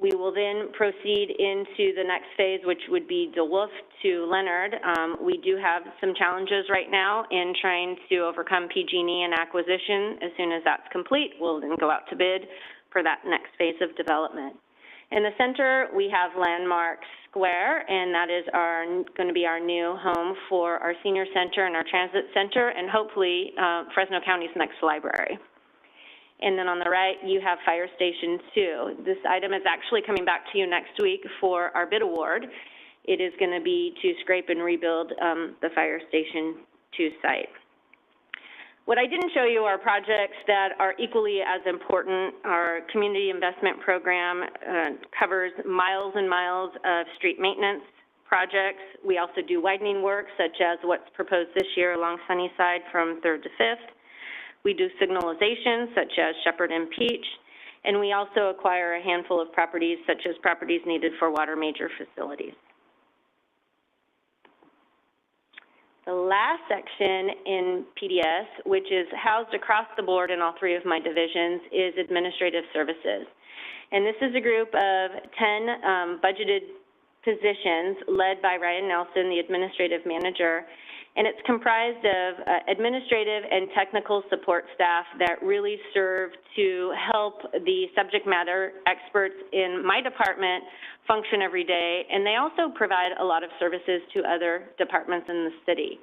We will then proceed into the next phase, which would be DeWolf to Leonard. We do have some challenges right now in trying to overcome PG&E and acquisition. As soon as that's complete, we'll then go out to bid for that next phase of development. In the center, we have Landmark Square, and that is going to be our new home for our senior center and our transit center, and hopefully Fresno County's next library. And then on the right, you have Fire Station 2. This item is actually coming back to you next week for our bid award. It is going to be to scrape and rebuild the Fire Station 2 site. What I didn't show you are projects that are equally as important. Our community investment program covers miles and miles of street maintenance projects. We also do widening work, such as what's proposed this year along Sunnyside from 3rd to 5th. We do signalization, such as Shepherd and Peach, and we also acquire a handful of properties, such as properties needed for water major facilities. The last section in PDS, which is housed across the board in all 3 of my divisions, is administrative services. And this is a group of 10 budgeted positions led by Ryan Nelson, the administrative manager, and it's comprised of administrative and technical support staff that really serve to help the subject matter experts in my department function every day, and they also provide a lot of services to other departments in the city.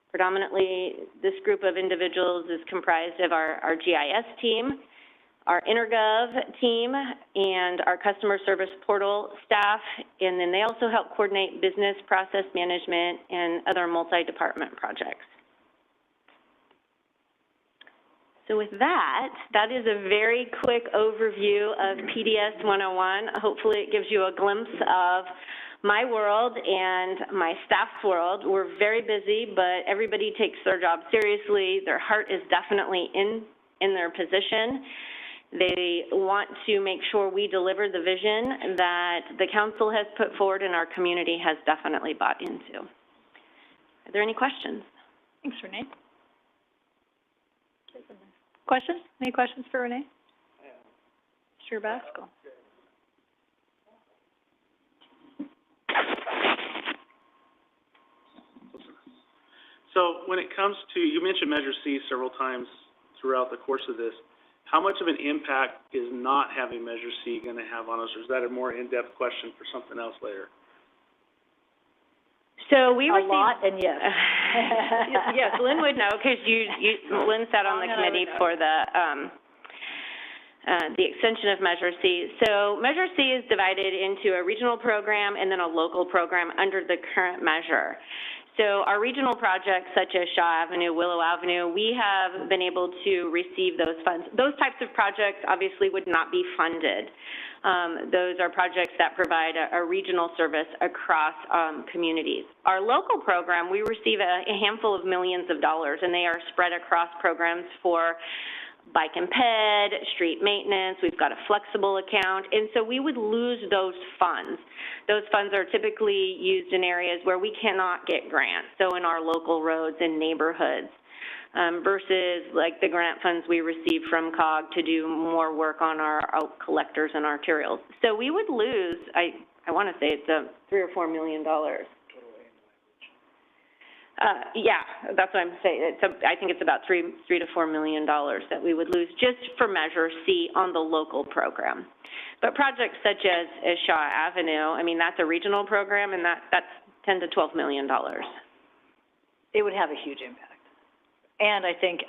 Predominantly, this group of individuals is comprised of our GIS team, our InterGov team, and our customer service portal staff, and then they also help coordinate business process management and other multi-department projects. So with that, that is a very quick overview of PDS 101. Hopefully it gives you a glimpse of my world and my staff's world. We're very busy, but everybody takes their job seriously. Their heart is definitely in their position. They want to make sure we deliver the vision that the council has put forward and our community has definitely bought into. Are there any questions? Thanks, Renee. Questions? Any questions for Renee? Mr. Basco. So when it comes to, you mentioned Measure C several times throughout the course of this. How much of an impact is not having Measure C going to have on us, or is that a more in-depth question for something else later? So we received... A lot, and yes. Yes, Lynn would know, because Lynn sat on the committee for the extension of Measure C. So Measure C is divided into a regional program and then a local program under the current measure. So our regional projects, such as Shaw Avenue, Willow Avenue, we have been able to receive those funds. Those types of projects obviously would not be funded. Those are projects that provide a regional service across communities. Our local program, we receive a handful of millions of dollars, and they are spread across programs for bike and ped, street maintenance. We've got a flexible account, and so we would lose those funds. Those funds are typically used in areas where we cannot get grants, so in our local roads and neighborhoods, versus like the grant funds we receive from COG to do more work on our collectors and arterials. So we would lose, I want to say it's $3 or $4 million. Yeah, that's what I'm saying. I think it's about $3 to $4 million that we would lose just for Measure C on the local program. But projects such as Shaw Avenue, I mean, that's a regional program, and that's $10 to $12 million. It would have a huge impact. And I think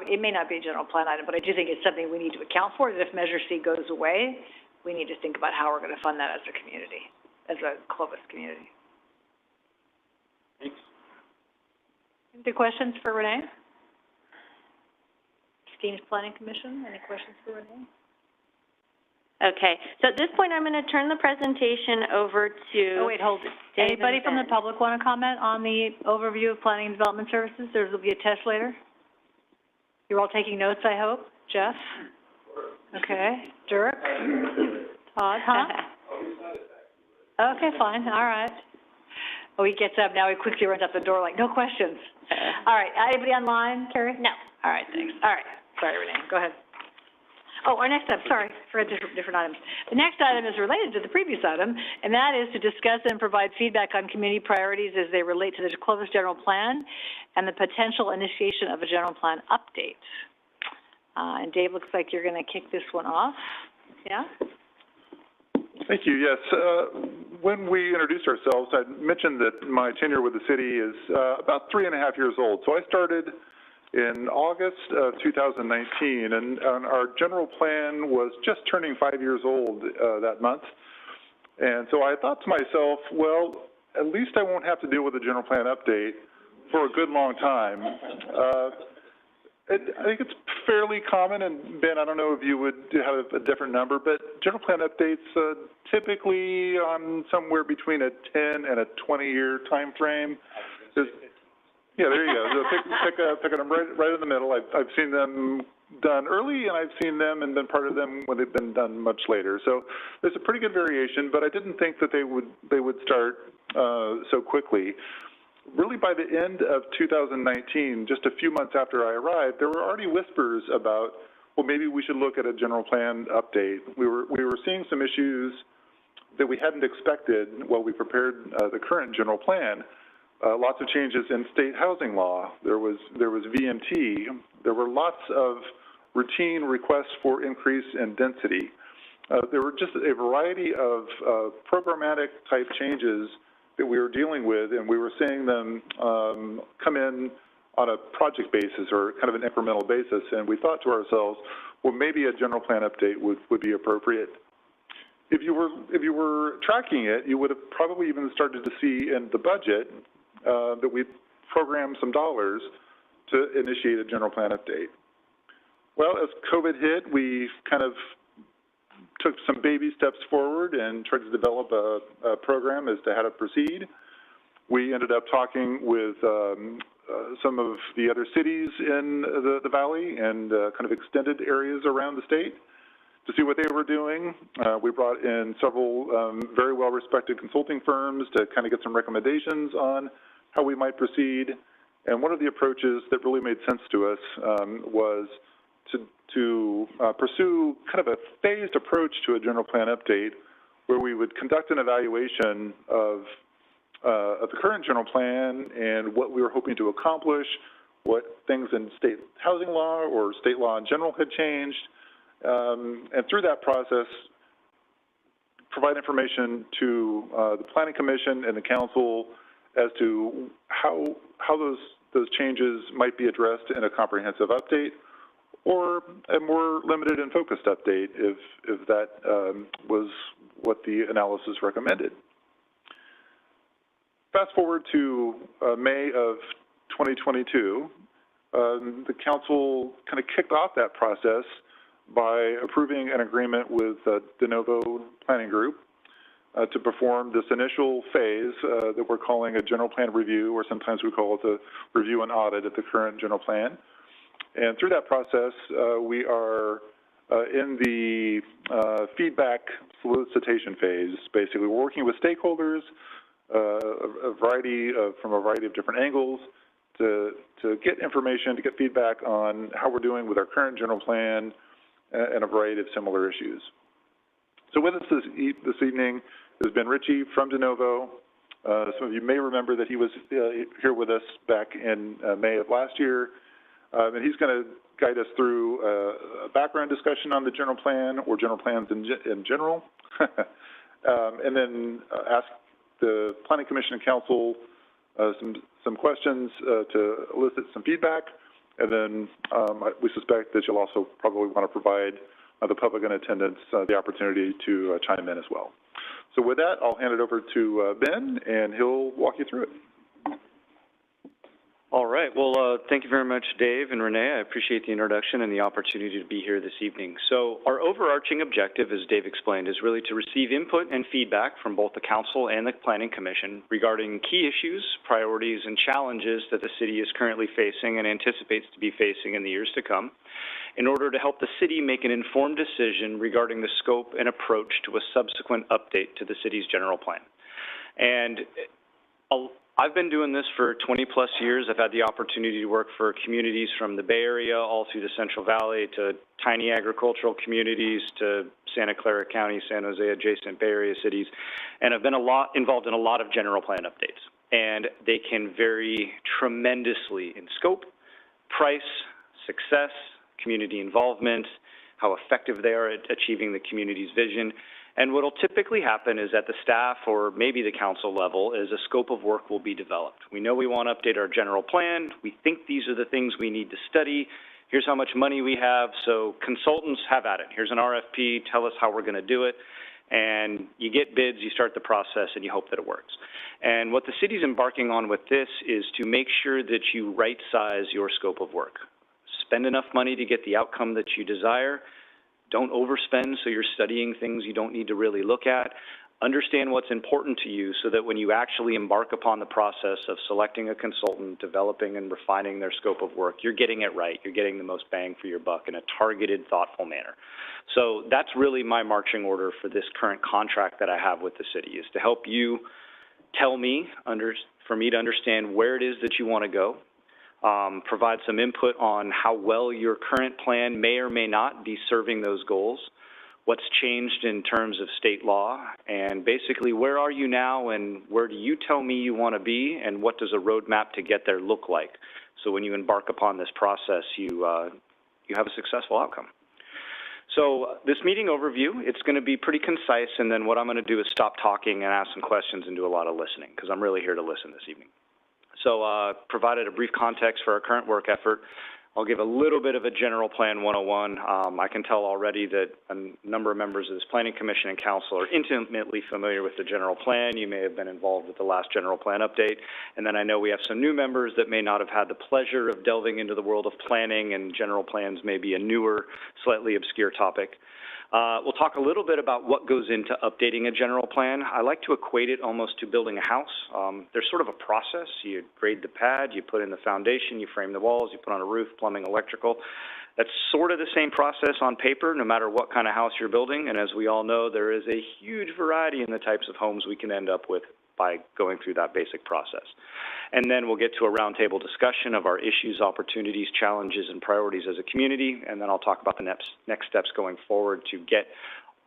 it may not be a general plan item, but I do think it's something we need to account for, that if Measure C goes away, we need to think about how we're going to fund that as a community, as a Clovis community. Thanks. Any questions for Renee? Esteemed Planning Commission, any questions for Renee? Okay, so at this point, I'm going to turn the presentation over to... Oh, wait, hold it. Anybody from the public want to comment on the overview of planning and development services? There will be a test later. You're all taking notes, I hope. Jeff? Okay. Dirk? Todd? Huh? Okay, fine. All right. Oh, he gets up now. He quickly runs out the door like, no questions. All right. Anybody online, Carrie? No. All right, thanks. All right. Sorry, Renee. Go ahead. Oh, our next item, sorry, for different items. The next item is related to the previous item, and that is to discuss and provide feedback on community priorities as they relate to the Clovis General Plan and the potential initiation of a general plan update. And Dave, looks like you're going to kick this one off. Yeah? Thank you. Yes. When we introduced ourselves, I mentioned that my tenure with the city is about 3.5 years old. So I started in August of 2019, and our general plan was just turning 5 years old that month. And so I thought to myself, well, at least I won't have to deal with a general plan update for a good long time. I think it's fairly common, and Ben, I don't know if you would have a different number, but general plan updates typically on somewhere between a 10 and a 20-year time frame. Yeah, there you go. So pick them right in the middle. I've seen them done early, and I've seen them and been part of them when they've been done much later. So there's a pretty good variation, but I didn't think that they would start so quickly. Really, by the end of 2019, just a few months after I arrived, there were already whispers about, well, maybe we should look at a general plan update. We were seeing some issues that we hadn't expected while we prepared the current general plan. Lots of changes in state housing law. There was VMT. There were lots of routine requests for increase in density. There were just a variety of programmatic type changes that we were dealing with, and we were seeing them come in on a project basis or kind of an incremental basis. And we thought to ourselves, well, maybe a general plan update would be appropriate. If you were tracking it, you would have probably even started to see in the budget that we programmed some dollars to initiate a general plan update. Well, as COVID hit, we kind of took some baby steps forward and tried to develop a program as to how to proceed. We ended up talking with some of the other cities in the valley and kind of extended areas around the state to see what they were doing. We brought in several very well-respected consulting firms to kind of get some recommendations on how we might proceed. And one of the approaches that really made sense to us was to pursue kind of a phased approach to a general plan update where we would conduct an evaluation of the current general plan and what we were hoping to accomplish, what things in state housing law or state law in general had changed, and through that process, provide information to the Planning Commission and the Council as to how those changes might be addressed in a comprehensive update, or a more limited and focused update if that was what the analysis recommended. Fast forward to May of 2022, the Council kind of kicked off that process by approving an agreement with De Novo Planning Group to perform this initial phase that we're calling a general plan review, or sometimes we call it the review and audit of the current general plan. And through that process, we are in the feedback solicitation phase. Basically, we're working with stakeholders from a variety of different angles to get information, to get feedback on how we're doing with our current general plan and a variety of similar issues. So with us this evening is Ben Ritchie from De Novo. Some of you may remember that he was here with us back in May of last year. And he's going to guide us through a background discussion on the general plan or general plans in general, and then ask the Planning Commission and Council some questions to elicit some feedback. And then we suspect that you'll also probably want to provide the public in attendance the opportunity to chime in as well. So with that, I'll hand it over to Ben, and he'll walk you through it. All right. Well, thank you very much, Dave and Renee. I appreciate the introduction and the opportunity to be here this evening. So our overarching objective, as Dave explained, is really to receive input and feedback from both the Council and the Planning Commission regarding key issues, priorities, and challenges that the city is currently facing and anticipates to be facing in the years to come, in order to help the city make an informed decision regarding the scope and approach to a subsequent update to the city's general plan. And I've been doing this for 20-plus years. I've had the opportunity to work for communities from the Bay Area all through the Central Valley to tiny agricultural communities to Santa Clara County, San Jose adjacent Bay Area cities, and I've been involved in a lot of general plan updates. And they can vary tremendously in scope, price, success, community involvement, how effective they are at achieving the community's vision. And what will typically happen is at the staff or maybe the council level is a scope of work will be developed. We know we want to update our general plan. We think these are the things we need to study. Here's how much money we have. So consultants, have at it. Here's an RFP. Tell us how we're going to do it. And you get bids, you start the process, and you hope that it works. And what the city's embarking on with this is to make sure that you right-size your scope of work. Spend enough money to get the outcome that you desire. Don't overspend so you're studying things you don't need to really look at. Understand what's important to you so that when you actually embark upon the process of selecting a consultant, developing and refining their scope of work, you're getting it right. You're getting the most bang for your buck in a targeted, thoughtful manner. So that's really my marching order for this current contract that I have with the city, is to help you tell me, for me to understand where it is that you want to go, provide some input on how well your current plan may or may not be serving those goals, what's changed in terms of state law, and basically where are you now and where do you tell me you want to be, and what does a roadmap to get there look like? So when you embark upon this process, you have a successful outcome. So this meeting overview, it's going to be pretty concise, and then what I'm going to do is stop talking and ask some questions and do a lot of listening, because I'm really here to listen this evening. So provided a brief context for our current work effort, I'll give a little bit of a general plan 101. I can tell already that a number of members of this Planning Commission and Council are intimately familiar with the general plan. You may have been involved with the last general plan update. And then I know we have some new members that may not have had the pleasure of delving into the world of planning, and general plans may be a newer, slightly obscure topic. We'll talk a little bit about what goes into updating a general plan. I like to equate it almost to building a house. There's sort of a process. You grade the pad, you put in the foundation, you frame the walls, you put on a roof, plumbing, electrical. That's sort of the same process on paper, no matter what kind of house you're building. And as we all know, there is a huge variety in the types of homes we can end up with by going through that basic process. And then we'll get to a roundtable discussion of our issues, opportunities, challenges, and priorities as a community. And then I'll talk about the next steps going forward to get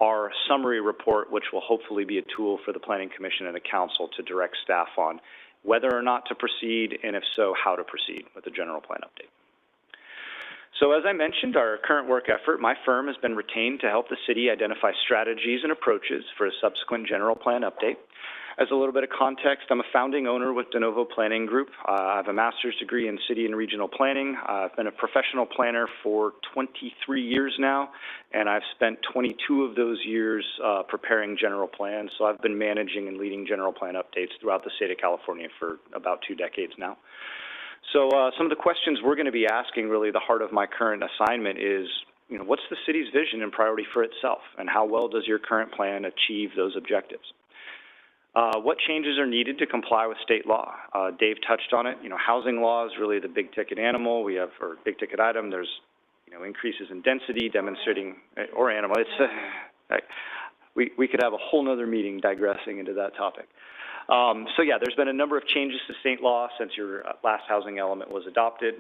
our summary report, which will hopefully be a tool for the Planning Commission and the Council to direct staff on whether or not to proceed, and if so, how to proceed with the general plan update. So as I mentioned, our current work effort, my firm has been retained to help the city identify strategies and approaches for a subsequent general plan update. As a little bit of context, I'm a founding owner with De Novo Planning Group. I have a master's degree in city and regional planning. I've been a professional planner for 23 years now, and I've spent 22 of those years preparing general plans. So I've been managing and leading general plan updates throughout the state of California for about 2 decades now. So some of the questions we're going to be asking, really the heart of my current assignment is, what's the city's vision and priority for itself, and how well does your current plan achieve those objectives? What changes are needed to comply with state law? Dave touched on it. Housing law is really the big ticket animal. Or big ticket item. There's, increases in density demonstrating, or animal. It's, we could have a whole nother meeting digressing into that topic. So yeah, there's been a number of changes to state law since your last housing element was adopted.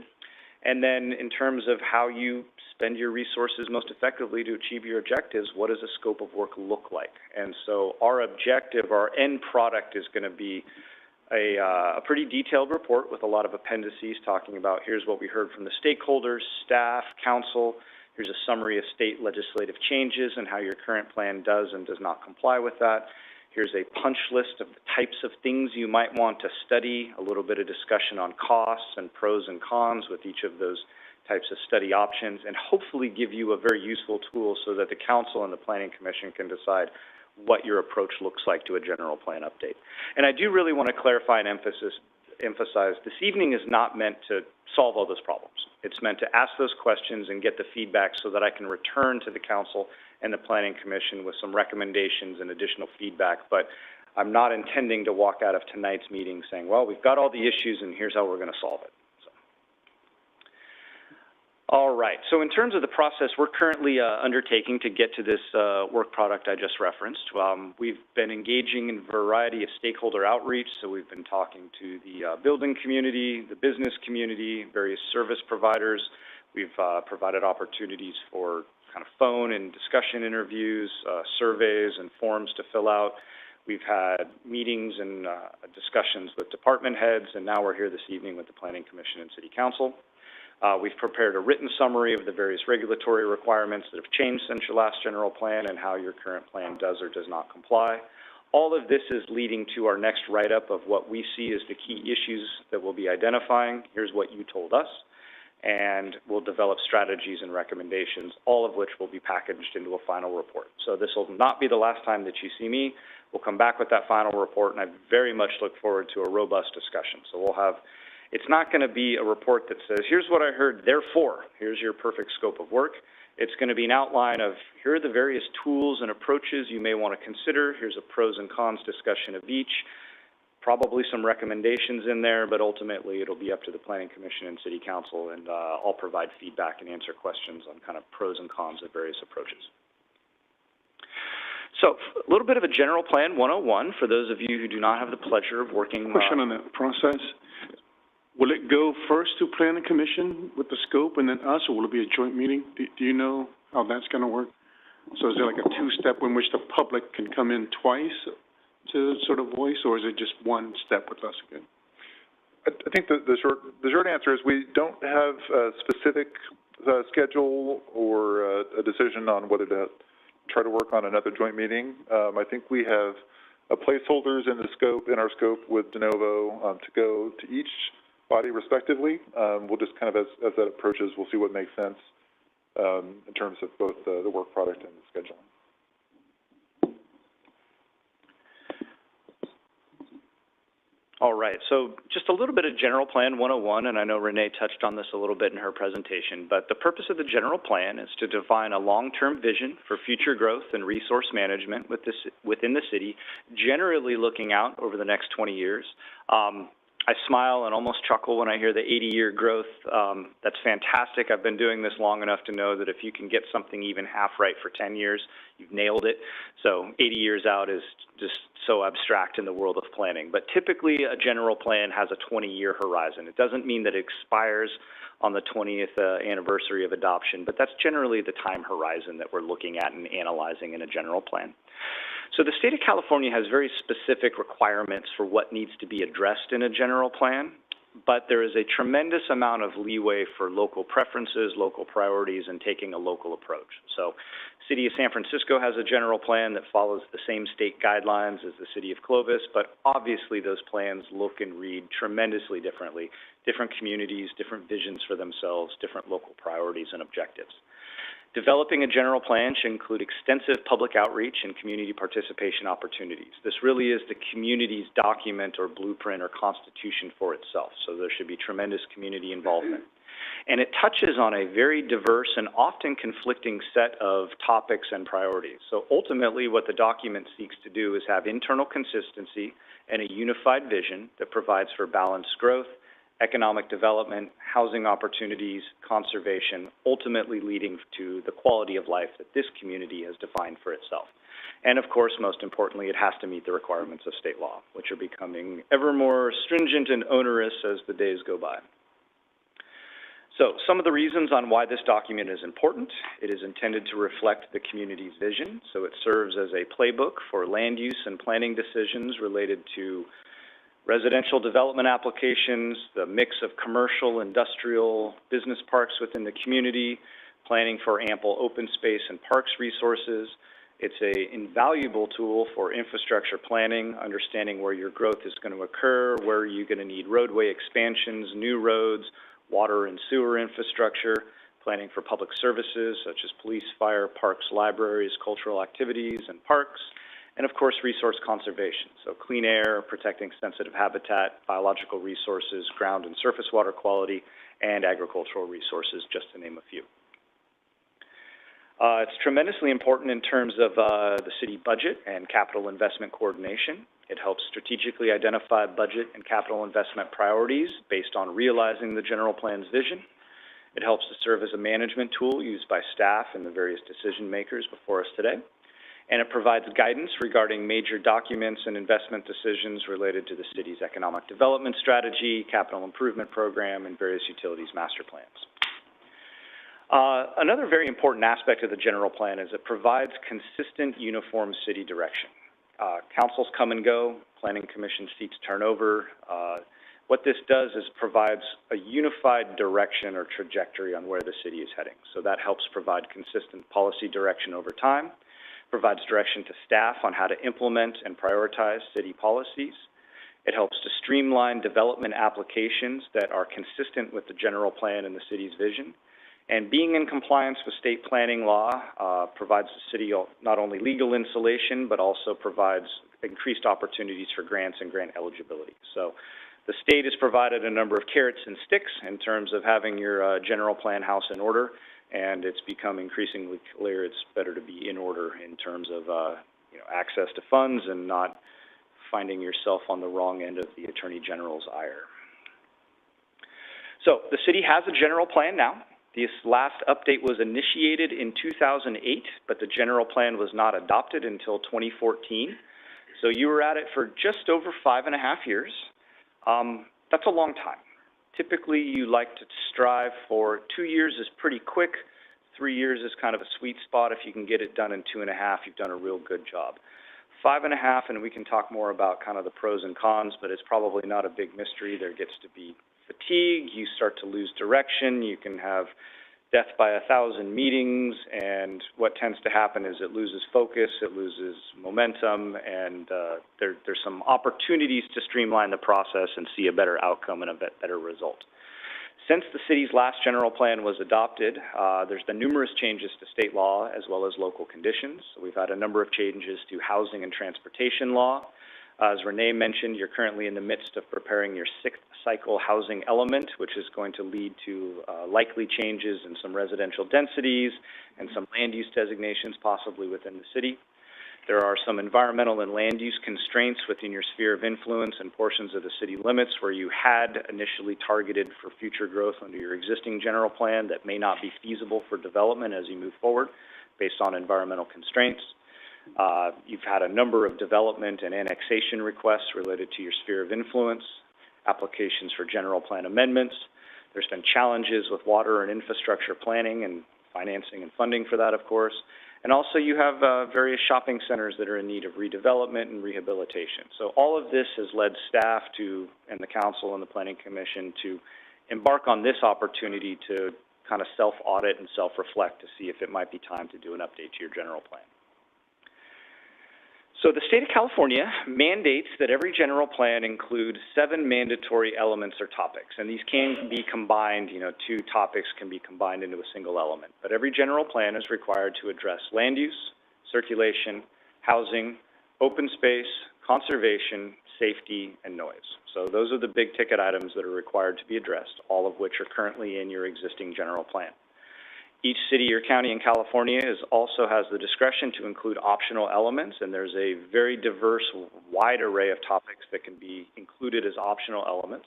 And then in terms of how you spend your resources most effectively to achieve your objectives, what does a scope of work look like? And so our objective, our end product is going to be a pretty detailed report with a lot of appendices talking about here's what we heard from the stakeholders, staff, council. Here's a summary of state legislative changes and how your current plan does and does not comply with that. Here's a punch list of the types of things you might want to study, a little bit of discussion on costs and pros and cons with each of those types of study options, and hopefully give you a very useful tool so that the Council and the Planning Commission can decide what your approach looks like to a general plan update. And I do really want to clarify and emphasize this evening is not meant to solve all those problems. It's meant to ask those questions and get the feedback so that I can return to the Council and the Planning Commission with some recommendations and additional feedback. But I'm not intending to walk out of tonight's meeting saying, well, we've got all the issues and here's how we're going to solve it. So All right, so in terms of the process we're currently undertaking to get to this work product I just referenced, we've been engaging in a variety of stakeholder outreach, so we've been talking to the building community, the business community, various service providers. We've provided opportunities for kind of phone and discussion interviews, surveys and forms to fill out. We've had meetings and discussions with department heads, and now we're here this evening with the Planning Commission and City Council. We've prepared a written summary of the various regulatory requirements that have changed since your last general plan and how your current plan does or does not comply. All of this is leading to our next write-up of what we see as the key issues that we'll be identifying. Here's what you told us, and we'll develop strategies and recommendations, all of which will be packaged into a final report. So this will not be the last time that you see me. We'll come back with that final report, and I very much look forward to a robust discussion. So we'll have, it's not going to be a report that says, here's what I heard, therefore, here's your perfect scope of work. It's going to be an outline of, here are the various tools and approaches you may want to consider. Here's a pros and cons discussion of each. Probably some recommendations in there, but ultimately it'll be up to the Planning Commission and City Council, and I'll provide feedback and answer questions on kind of pros and cons of various approaches. So, a little bit of a general plan 101 for those of you who do not have the pleasure of working. Question on that process. Will it go first to Planning Commission with the scope and then us, or will it be a joint meeting? Do you know how that's going to work? So is there like a two-step in which the public can come in twice to sort of voice, or is it just one step with us again? I think the short answer is we don't have a specific schedule or a decision on whether to try to work on another joint meeting. I think we have placeholders in our scope with de novo to go to each body respectively. We'll just kind of, as that approaches, we'll see what makes sense in terms of both the work product and the scheduling. All right, so just a little bit of General Plan 101, and I know Renee touched on this a little bit in her presentation, but the purpose of the General Plan is to define a long-term vision for future growth and resource management within the city, generally looking out over the next 20 years. I smile and almost chuckle when I hear the 80-year growth. That's fantastic. I've been doing this long enough to know that if you can get something even half right for 10 years, you've nailed it. So 80 years out is just so abstract in the world of planning. But typically, a general plan has a 20-year horizon. It doesn't mean that it expires on the 20th anniversary of adoption, but that's generally the time horizon that we're looking at and analyzing in a general plan. So the state of California has very specific requirements for what needs to be addressed in a general plan, but there is a tremendous amount of leeway for local preferences, local priorities, and taking a local approach. So City of San Francisco has a general plan that follows the same state guidelines as the City of Clovis, but obviously those plans look and read tremendously differently. Different communities, different visions for themselves, different local priorities and objectives. Developing a general plan should include extensive public outreach and community participation opportunities. This really is the community's document or blueprint or constitution for itself, so there should be tremendous community involvement. And it touches on a very diverse and often conflicting set of topics and priorities. So ultimately, what the document seeks to do is have internal consistency and a unified vision that provides for balanced growth, economic development, housing opportunities, conservation, ultimately leading to the quality of life that this community has defined for itself. And of course, most importantly, it has to meet the requirements of state law, which are becoming ever more stringent and onerous as the days go by. So, some of the reasons on why this document is important: it is intended to reflect the community's vision, so it serves as a playbook for land use and planning decisions related to residential development applications, the mix of commercial, industrial, business parks within the community, planning for ample open space and parks resources. It's an invaluable tool for infrastructure planning, understanding where your growth is going to occur, where you're going to need roadway expansions, new roads, water and sewer infrastructure, planning for public services such as police, fire, parks, libraries, cultural activities, and parks. And of course, resource conservation, so clean air, protecting sensitive habitat, biological resources, ground and surface water quality, and agricultural resources, just to name a few. It's tremendously important in terms of the city budget and capital investment coordination. It helps strategically identify budget and capital investment priorities based on realizing the general plan's vision. It helps to serve as a management tool used by staff and the various decision makers before us today. And it provides guidance regarding major documents and investment decisions related to the city's economic development strategy, capital improvement program, and various utilities master plans. Another very important aspect of the general plan is it provides consistent, uniform city direction. Councils come and go, planning commission seats turn over. What this does is provides a unified direction or trajectory on where the city is heading. So that helps provide consistent policy direction over time, provides direction to staff on how to implement and prioritize city policies. It helps to streamline development applications that are consistent with the general plan and the city's vision. And being in compliance with state planning law provides the city not only legal insulation, but also provides increased opportunities for grants and grant eligibility. So the state has provided a number of carrots and sticks in terms of having your general plan house in order, and it's become increasingly clear it's better to be in order in terms of access to funds and not finding yourself on the wrong end of the Attorney General's ire. So the city has a general plan now. This last update was initiated in 2008, but the general plan was not adopted until 2014. So you were at it for just over 5.5 years. That's a long time. Typically, you like to strive for 2 years is pretty quick. 3 years is kind of a sweet spot. If you can get it done in 2.5, you've done a real good job. 5.5, and we can talk more about kind of the pros and cons, but it's probably not a big mystery. There gets to be fatigue. You start to lose direction. You can have death by 1,000 meetings, and what tends to happen is it loses focus, it loses momentum, and there's some opportunities to streamline the process and see a better outcome and a better result. Since the city's last general plan was adopted, there's been numerous changes to state law as well as local conditions. So we've had a number of changes to housing and transportation law. As Renee mentioned, you're currently in the midst of preparing your 6th cycle housing element, which is going to lead to likely changes in some residential densities and some land use designations possibly within the city. There are some environmental and land use constraints within your sphere of influence and portions of the city limits where you had initially targeted for future growth under your existing general plan that may not be feasible for development as you move forward based on environmental constraints. You've had a number of development and annexation requests related to your sphere of influence, applications for general plan amendments. There's been challenges with water and infrastructure planning and financing and funding for that, of course. And also you have various shopping centers that are in need of redevelopment and rehabilitation. So all of this has led staff to, and the council and the planning commission to embark on this opportunity to kind of self-audit and self-reflect to see if it might be time to do an update to your general plan. So the state of California mandates that every general plan include 7 mandatory elements or topics, and these can be combined, 2 topics can be combined into a single element. But every general plan is required to address land use, circulation, housing, open space, conservation, safety, and noise. So those are the big ticket items that are required to be addressed, all of which are currently in your existing general plan. Each city or county in California also has the discretion to include optional elements, and there's a very diverse, wide array of topics that can be included as optional elements.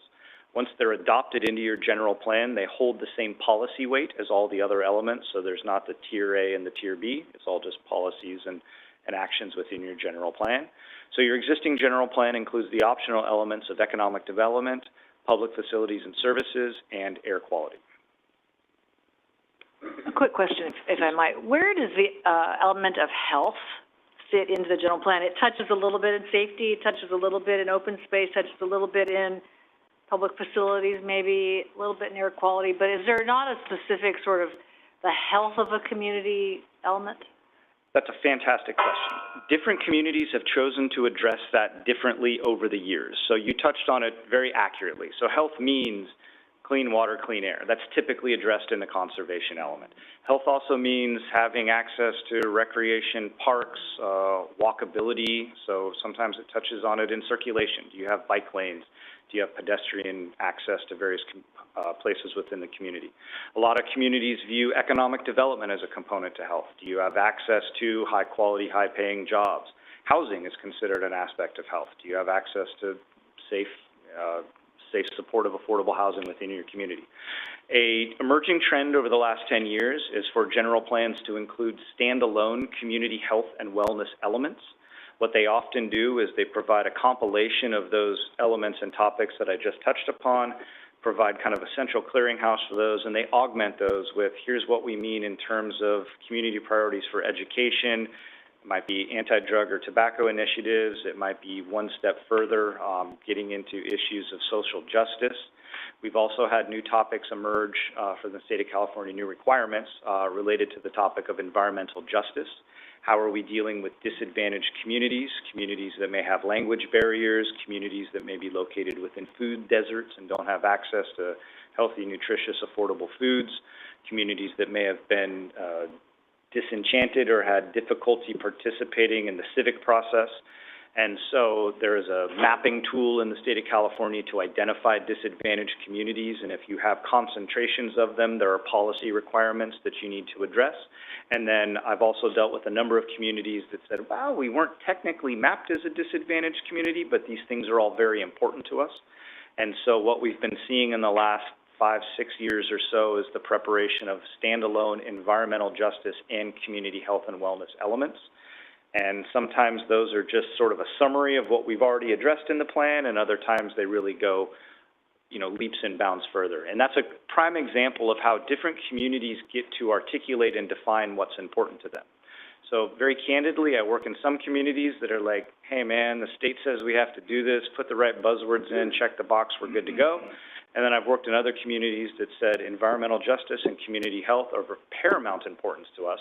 Once they're adopted into your general plan, they hold the same policy weight as all the other elements, so there's not the Tier A and the Tier B. It's all just policies and actions within your general plan. So your existing general plan includes the optional elements of economic development, public facilities and services, and air quality. A quick question, if I might. Where does the element of health fit into the general plan? It touches a little bit in safety, it touches a little bit in open space, touches a little bit in public facilities, maybe a little bit in air quality, but is there not a specific sort of the health of a community element? That's a fantastic question. Different communities have chosen to address that differently over the years. So you touched on it very accurately. So health means clean water, clean air. That's typically addressed in the conservation element. Health also means having access to recreation parks, walkability, so sometimes it touches on it in circulation. Do you have bike lanes? Do you have pedestrian access to various places within the community? A lot of communities view economic development as a component to health. Do you have access to high quality, high paying jobs? Housing is considered an aspect of health. Do you have access to safe safe, supportive, affordable housing within your community. A emerging trend over the last 10 years is for general plans to include standalone community health and wellness elements. What they often do is they provide a compilation of those elements and topics that I just touched upon, provide kind of a central clearinghouse for those, and they augment those with, here's what we mean in terms of community priorities for education. It might be anti-drug or tobacco initiatives. It might be one step further, getting into issues of social justice. We've also had new topics emerge for the state of California, new requirements related to the topic of environmental justice. How are we dealing with disadvantaged communities, communities that may have language barriers, communities that may be located within food deserts and don't have access to healthy, nutritious, affordable foods, communities that may have been disenchanted or had difficulty participating in the civic process. And so there is a mapping tool in the state of California to identify disadvantaged communities, and if you have concentrations of them, there are policy requirements that you need to address. And then I've also dealt with a number of communities that said, wow, we weren't technically mapped as a disadvantaged community, but these things are all very important to us. And so what we've been seeing in the last 5-6 years or so is the preparation of standalone environmental justice and community health and wellness elements. And sometimes those are just sort of a summary of what we've already addressed in the plan, and other times they really go, you know, leaps and bounds further. And that's a prime example of how different communities get to articulate and define what's important to them. So very candidly, I work in some communities that are like, hey man, the state says we have to do this, put the right buzzwords in, check the box, we're good to go. And then I've worked in other communities that said environmental justice and community health are of paramount importance to us.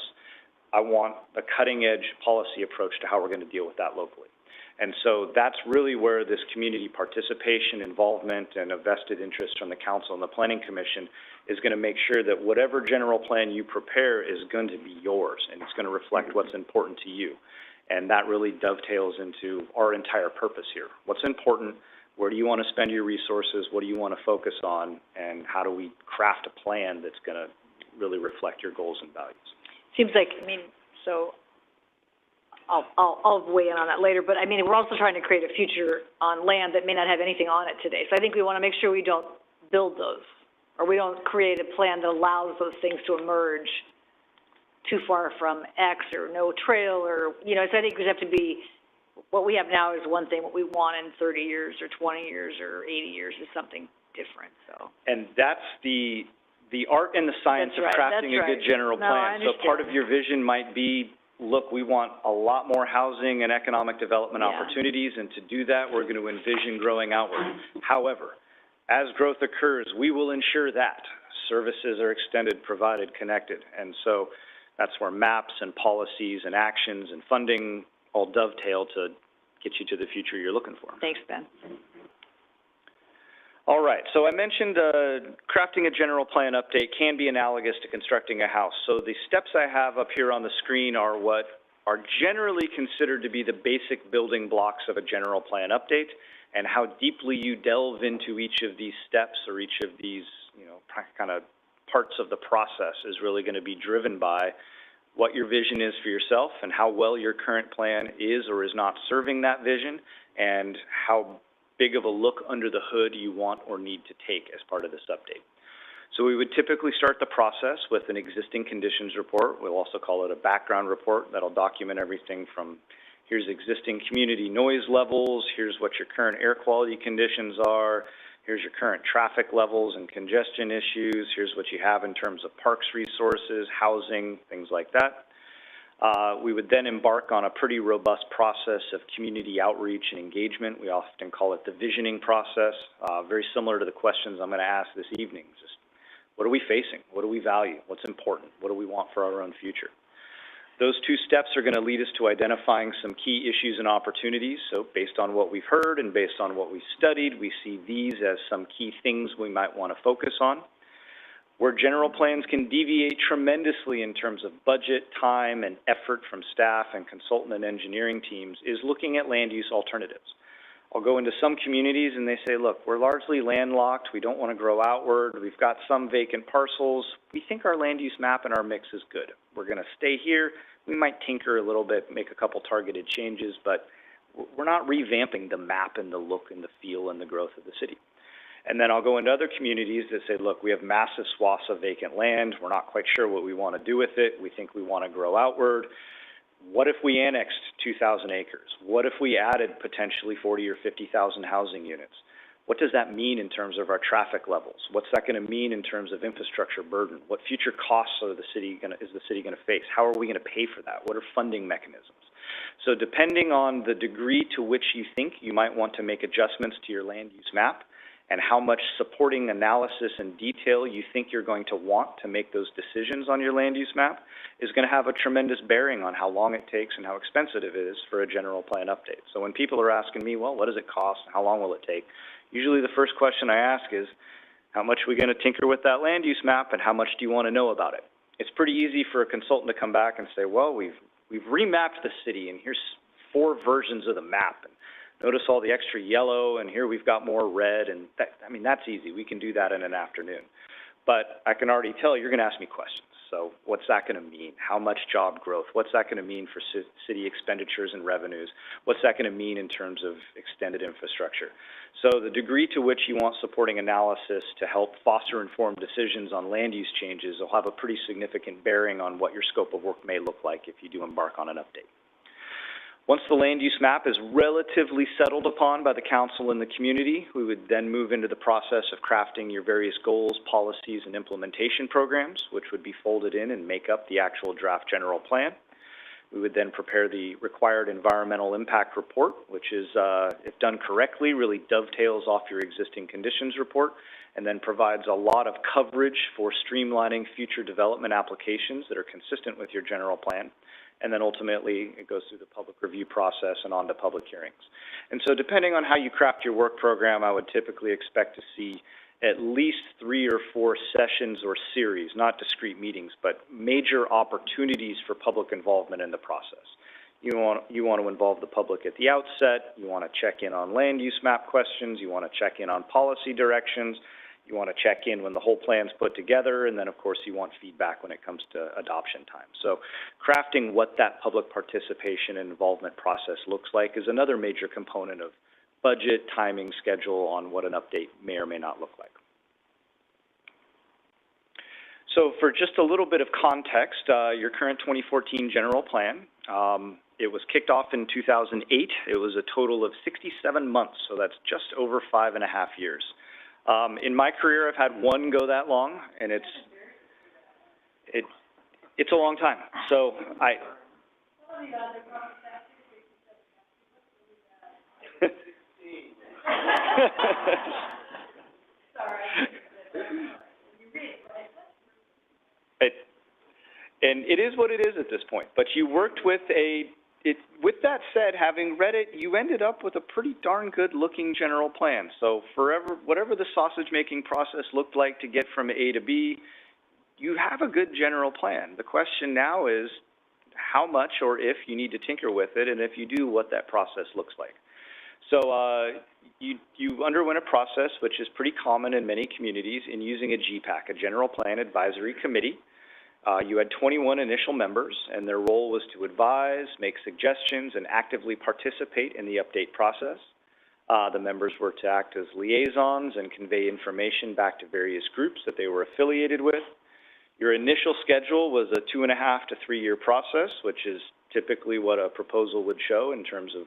I want a cutting-edge policy approach to how we're going to deal with that locally. And so that's really where this community participation, involvement, and a vested interest from the council and the planning commission is going to make sure that whatever general plan you prepare is going to be yours, and it's going to reflect what's important to you. And that really dovetails into our entire purpose here. What's important? Where do you want to spend your resources? What do you want to focus on? And how do we craft a plan that's going to really reflect your goals and values? Seems like, I mean, so I'll weigh in on that later, but I mean, we're also trying to create a future on land that may not have anything on it today. So I think we want to make sure we don't build those, or we don't create a plan that allows those things to emerge too far from X or no trail, or, you know, so I think we have to be, what we have now is one thing, what we want in 30 years or 20 years or 80 years is something different, so. And that's the art and the science of crafting a good general plan. So part of your vision might be, look, we want a lot more housing and economic development opportunities, and to do that, we're going to envision growing outward. However, as growth occurs, we will ensure that services are extended, provided, connected. And so that's where maps and policies and actions and funding all dovetail to get you to the future you're looking for. Thanks, Ben. All right, so I mentioned crafting a general plan update can be analogous to constructing a house. So the steps I have up here on the screen are what are generally considered to be the basic building blocks of a general plan update, and how deeply you delve into each of these steps or each of these, you know, kind of parts of the process is really going to be driven by what your vision is for yourself and how well your current plan is or is not serving that vision, and how big of a look under the hood you want or need to take as part of this update. So we would typically start the process with an existing conditions report. We'll also call it a background report that'll document everything from here's existing community noise levels, here's what your current air quality conditions are, here's your current traffic levels and congestion issues, here's what you have in terms of parks resources, housing, things like that. We would then embark on a pretty robust process of community outreach and engagement. We often call it the visioning process, very similar to the questions I'm going to ask this evening. Just what are we facing? What do we value? What's important? What do we want for our own future? Those two steps are going to lead us to identifying some key issues and opportunities. So based on what we've heard and based on what we've studied, we see these as some key things we might want to focus on. Where general plans can deviate tremendously in terms of budget, time, and effort from staff and consultant and engineering teams is looking at land use alternatives. I'll go into some communities and they say, look, we're largely landlocked, we don't want to grow outward, we've got some vacant parcels, we think our land use map and our mix is good. We're going to stay here, we might tinker a little bit, make a couple targeted changes, but we're not revamping the map and the look and the feel and the growth of the city. And then I'll go into other communities that say, look, we have massive swaths of vacant land. We're not quite sure what we want to do with it. We think we want to grow outward. What if we annexed 2,000 acres? What if we added potentially 40 or 50,000 housing units? What does that mean in terms of our traffic levels? What's that going to mean in terms of infrastructure burden? What future costs is the city going to face? How are we going to pay for that? What are funding mechanisms? So depending on the degree to which you think you might want to make adjustments to your land use map and how much supporting analysis and detail you think you're going to want to make those decisions on your land use map is going to have a tremendous bearing on how long it takes and how expensive it is for a general plan update. So when people are asking me, well, what does it cost? How long will it take? Usually the first question I ask is, how much are we going to tinker with that land use map and how much do you want to know about it? It's pretty easy for a consultant to come back and say, well, we've remapped the city and here's 4 versions of the map. And notice all the extra yellow and here we've got more red and that's easy. We can do that in an afternoon. But I can already tell you're going to ask me questions. So what's that going to mean? How much job growth? What's that going to mean for city expenditures and revenues? What's that going to mean in terms of extended infrastructure? So the degree to which you want supporting analysis to help foster informed decisions on land use changes will have a pretty significant bearing on what your scope of work may look like if you do embark on an update. Once the land use map is relatively settled upon by the council and the community, we would then move into the process of crafting your various goals, policies, and implementation programs, which would be folded in and make up the actual draft general plan. We would then prepare the required environmental impact report, which is, if done correctly, really dovetails off your existing conditions report and then provides a lot of coverage for streamlining future development applications that are consistent with your general plan. And then ultimately, it goes through the public review process and on to public hearings. And so depending on how you craft your work program, I would typically expect to see at least 3 or 4 sessions or series, not discrete meetings, but major opportunities for public involvement in the process. You want to involve the public at the outset. You want to check in on land use map questions. You want to check in on policy directions. You want to check in when the whole plan's put together, and then, of course, you want feedback when it comes to adoption time. So crafting what that public participation and involvement process looks like is another major component of budget, timing, schedule on what an update may or may not look like. So for just a little bit of context, your current 2014 general plan, it was kicked off in 2008. It was a total of 67 months, so that's just over 5.5 years. In my career, I've had one go that long, and it's a long time. So and it is what it is at this point. But you worked with with that said, having read it, you ended up with a pretty darn good-looking general plan. So whatever the sausage-making process looked like to get from A to B, you have a good general plan. The question now is how much or if you need to tinker with it, and if you do, what that process looks like. So you underwent a process which is pretty common in many communities in using a GPAC, a General Plan Advisory Committee. You had 21 initial members, and their role was to advise, make suggestions, and actively participate in the update process. The members were to act as liaisons and convey information back to various groups that they were affiliated with. Your initial schedule was a 2.5 to 3 year process, which is typically what a proposal would show in terms of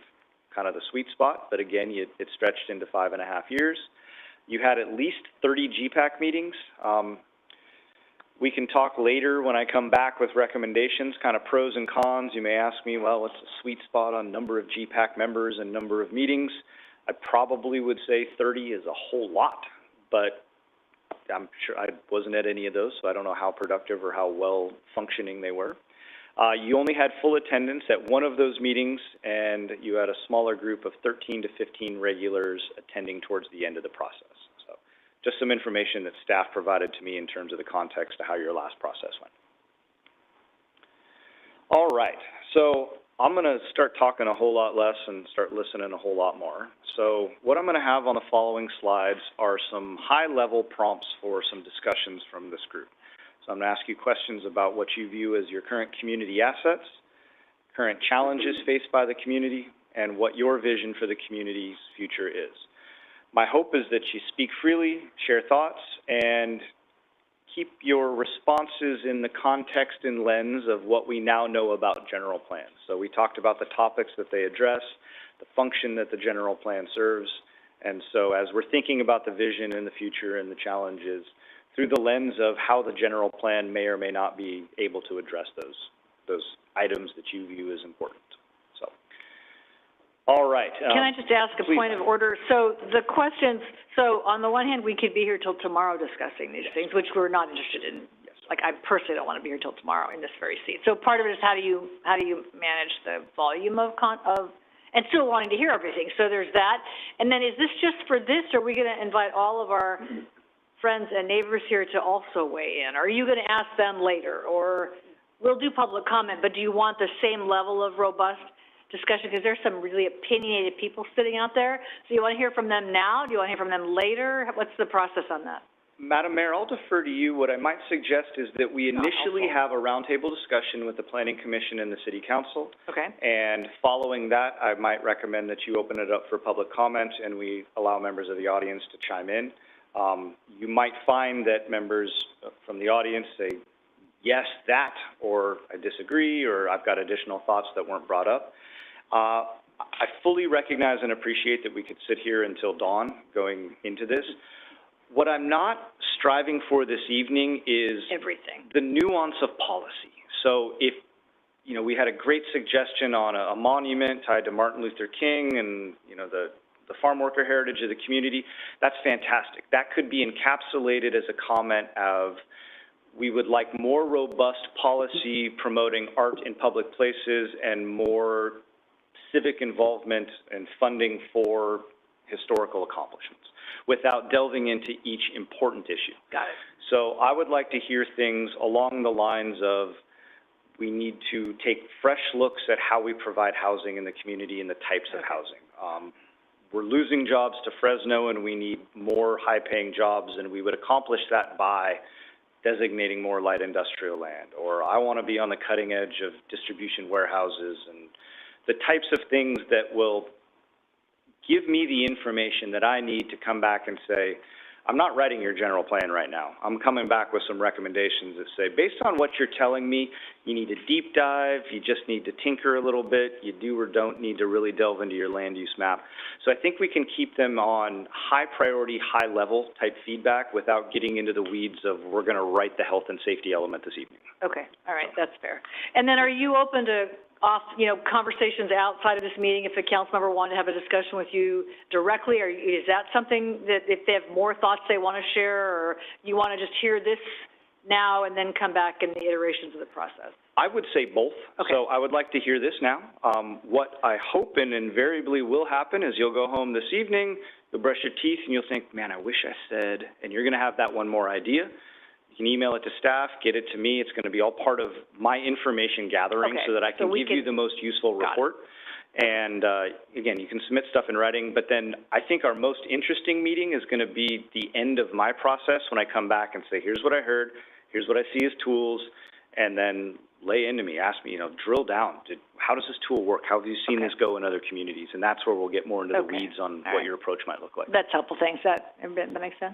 kind of the sweet spot, but again, it stretched into 5.5 years. You had at least 30 GPAC meetings. We can talk later when I come back with recommendations, kind of pros and cons. You may ask me, well, what's the sweet spot on number of GPAC members and number of meetings? I probably would say 30 is a whole lot, but I'm sure I wasn't at any of those, so I don't know how productive or how well functioning they were. You only had full attendance at one of those meetings, and you had a smaller group of 13 to 15 regulars attending towards the end of the process. So just some information that staff provided to me in terms of the context of how your last process went. All right, so I'm going to start talking a whole lot less and start listening a whole lot more. So what I'm going to have on the following slides are some high-level prompts for some discussions from this group. So I'm going to ask you questions about what you view as your current community assets, current challenges faced by the community, and what your vision for the community's future is. My hope is that you speak freely, share thoughts, and keep your responses in the context and lens of what we now know about general plans. So we talked about the topics that they address, the function that the general plan serves, and so as we're thinking about the vision in the future and the challenges, through the lens of how the general plan may or may not be able to address those items that you view as important. So, all right. Can I just ask a point of order? So the questions, so on the one hand, we could be here till tomorrow discussing these things, which we're not interested in. Like, I personally don't want to be here till tomorrow in this very seat. So part of it is how do you manage the volume of and still wanting to hear everything. So there's that. And then is this just for this, or are we going to invite all of our friends and neighbors here to also weigh in? Are you going to ask them later? Or we'll do public comment, but do you want the same level of robust discussion? Because there's some really opinionated people sitting out there. So you want to hear from them now? Do you want to hear from them later? What's the process on that? Madam Mayor, I'll defer to you. What I might suggest is that we initially have a roundtable discussion with the Planning Commission and the City Council. Okay. And following that, I might recommend that you open it up for public comment and we allow members of the audience to chime in. You might find that members from the audience say, yes, that, or I disagree, or I've got additional thoughts that weren't brought up. I fully recognize and appreciate that we could sit here until dawn going into this. What I'm not striving for this evening is everything, the nuance of policy. So if, you know, we had a great suggestion on a monument tied to Martin Luther King and, you know, the farm worker heritage of the community, that's fantastic. That could be encapsulated as a comment of, we would like more robust policy promoting art in public places and more civic involvement and funding for historical accomplishments, without delving into each important issue. Got it. So I would like to hear things along the lines of, we need to take fresh looks at how we provide housing in the community and the types of housing. We're losing jobs to Fresno and we need more high-paying jobs, and we would accomplish that by designating more light industrial land. Or I want to be on the cutting edge of distribution warehouses, and the types of things that will give me the information that I need to come back and say, I'm not writing your general plan right now. I'm coming back with some recommendations that say, based on what you're telling me, you need a deep dive, you just need to tinker a little bit, you do or don't need to really delve into your land use map. So I think we can keep them on high priority, high level type feedback without getting into the weeds of, we're going to write the health and safety element this evening. Okay, all right, that's fair. And then are you open to conversations outside of this meeting if a council member wanted to have a discussion with you directly? Or is that something that if they have more thoughts they want to share, or you want to just hear this now and then come back in the iterations of the process? I would say both. Okay. So I would like to hear this now. What I hope and invariably will happen is you'll go home this evening, you'll brush your teeth, and you'll think, man, I wish I said, and you're going to have that one more idea. You can email it to staff, get it to me. It's going to be all part of my information gathering so that I can give you the most useful report. And again, you can submit stuff in writing, but then I think our most interesting meeting is going to be the end of my process when I come back and say, here's what I heard, here's what I see as tools, and then lay into me, ask me, drill down. How does this tool work? How have you seen this go in other communities? And that's where we'll get more into the weeds on what your approach might look like. That's helpful. Thanks. That makes sense?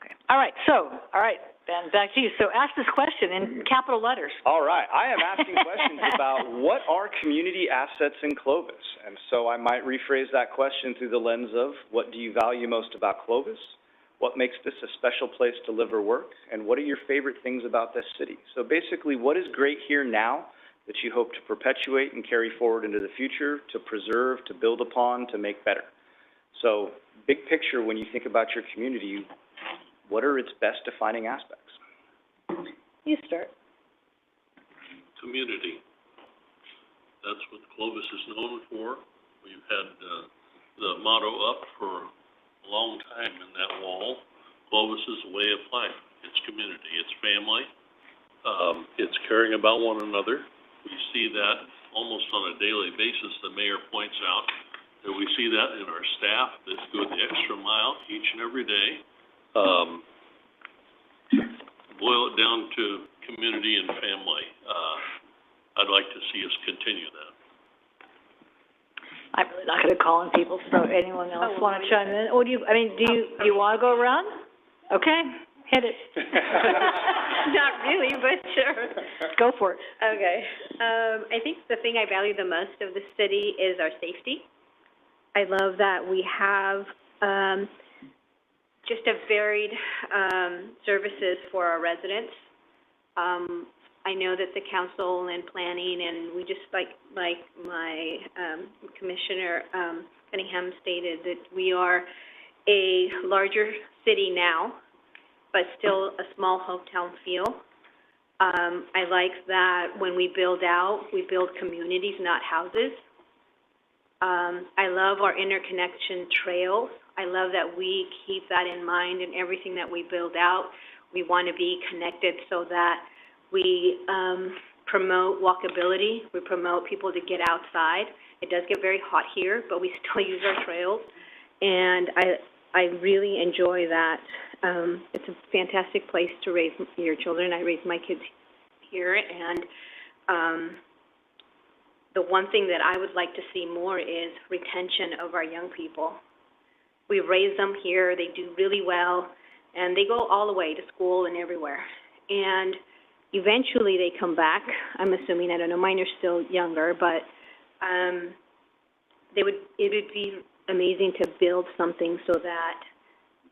Okay. All right, Ben, back to you. So ask this question in capital letters. All right. I am asking questions about what are community assets in Clovis? And so I might rephrase that question through the lens of, what do you value most about Clovis? What makes this a special place to live or work? And what are your favorite things about this city? So basically, what is great here now that you hope to perpetuate and carry forward into the future, to preserve, to build upon, to make better? So big picture, when you think about your community, what are its best defining aspects? You start. Community. That's what Clovis is known for. We've had the motto up for a long time in that wall. Clovis is a way of life. It's community. It's family. It's caring about one another. We see that almost on a daily basis. The mayor points out that we see that in our staff that go the extra mile each and every day. Boil it down to community and family. I'd like to see us continue that. I'm really not gonna call on people, so anyone else wanna chime in? Or do you wanna go around? Okay, hit it. Not really, but sure. Go for it. Okay. I think the thing I value the most of the city is our safety. I love that we have, just a varied, services for our residents. I know that the council and planning, and we just like my, Commissioner, Cunningham stated, that we are a larger city now, but still a small hometown feel. I like that when we build out, we build communities, not houses. I love our interconnection trails. I love that we keep that in mind in everything that we build out. We want to be connected so that we promote walkability. We promote people to get outside. It does get very hot here, but we still use our trails. And I really enjoy that. It's a fantastic place to raise your children. I raise my kids here, and the one thing that I would like to see more is retention of our young people. We raise them here, they do really well, and they go all the way to school and everywhere. And eventually they come back, I'm assuming, I don't know, mine are still younger, but it would be amazing to build something so that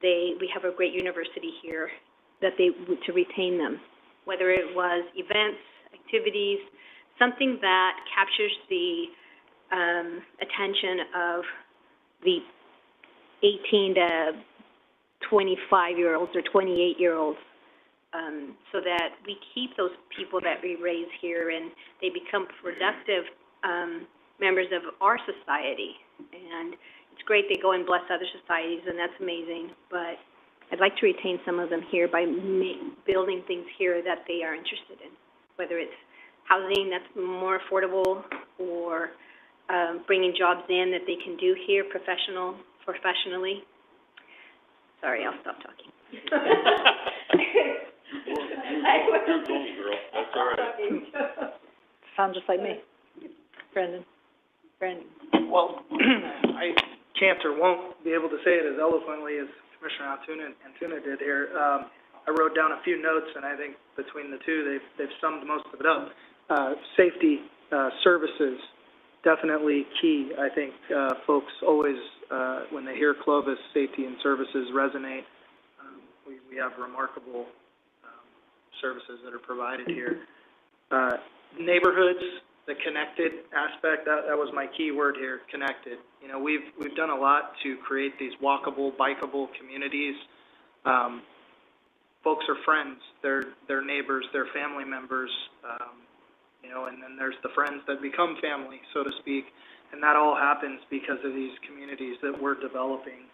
we have a great university here, to retain them, whether it was events, activities, something that captures the attention of the 18 to 25-year-olds or 28-year-olds, so that we keep those people that we raise here and they become productive members of our society. And it's great they go and bless other societies, and that's amazing, but I'd like to retain some of them here by building things here that they are interested in, whether it's housing that's more affordable or bringing jobs in that they can do here professionally. Sorry, I'll stop talking. You're going, girl. That's all right. Sounds just like me. Brandon. Well, I can't or won't be able to say it as eloquently as Commissioner Antuna did here. I wrote down a few notes, and I think between the two, they've summed most of it up. Safety, services, definitely key. I think, folks always, when they hear Clovis, safety and services resonate. We have remarkable, services that are provided here. Neighborhoods, the connected aspect, that was my key word here, connected. You know, we've done a lot to create these walkable, bikeable communities. Folks are friends, they're neighbors, they're family members, you know, and then there's the friends that become family, so to speak, and that all happens because of these communities that we're developing,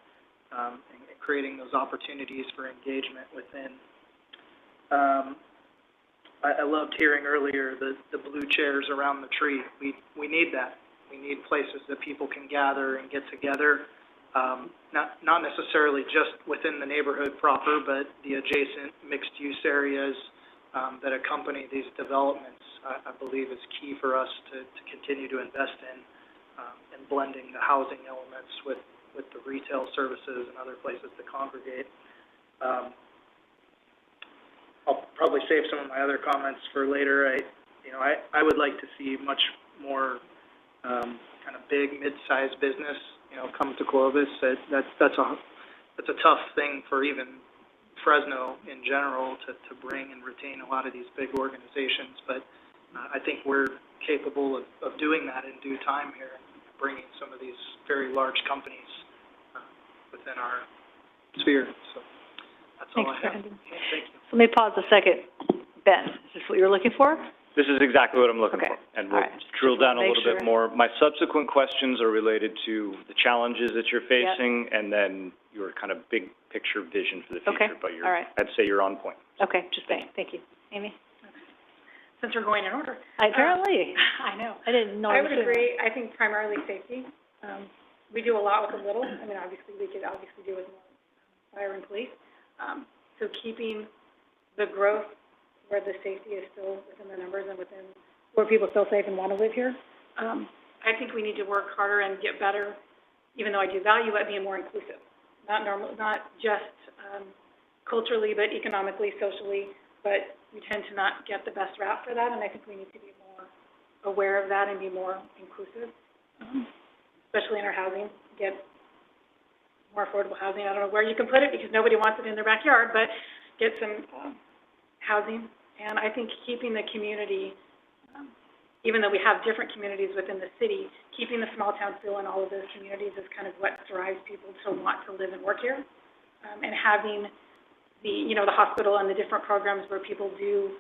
and creating those opportunities for engagement within. I loved hearing earlier the blue chairs around the tree. We need that. We need places that people can gather and get together, not necessarily just within the neighborhood proper, but the adjacent mixed-use areas that accompany these developments, I believe is key for us to continue to invest in blending the housing elements with the retail services and other places to congregate. I'll probably save some of my other comments for later. I would like to see much more kind of big, mid-sized business, you know, come to Clovis. That's a tough thing for even Fresno in general to bring and retain a lot of these big organizations. But I think we're capable of doing that in due time here, bringing some of these very large companies within our sphere. So that's all I have. Thanks, Brandon. Thank you. Let me pause a second. Ben, is this what you're looking for? This is exactly what I'm looking Okay. for. And we'll All right. drill down a Make little sure. bit more. My subsequent questions are related to the challenges that you're facing and then your kind of big picture vision for the future. Okay. But All right. I'd say you're on point. Okay, just saying. Thank you. Amy? Since we're going in order. Apparently. I know. I didn't know. I would agree. I think primarily safety. We do a lot with a little. I mean, obviously, we could obviously do with more fire and police. So keeping the growth where the safety is still within the numbers and within where people feel safe and want to live here. I think we need to work harder and get better, even though I do value it, being more inclusive. Not just, culturally, but economically, socially, but we tend to not get the best rap for that, and I think we need to be more aware of that and be more inclusive, especially in our housing, get more affordable housing. I don't know where you can put it because nobody wants it in their backyard, but get some, housing. And I think keeping the community, even though we have different communities within the city, keeping the small town feel in all of those communities is kind of what drives people to want to live and work here. And having the hospital and the different programs where people do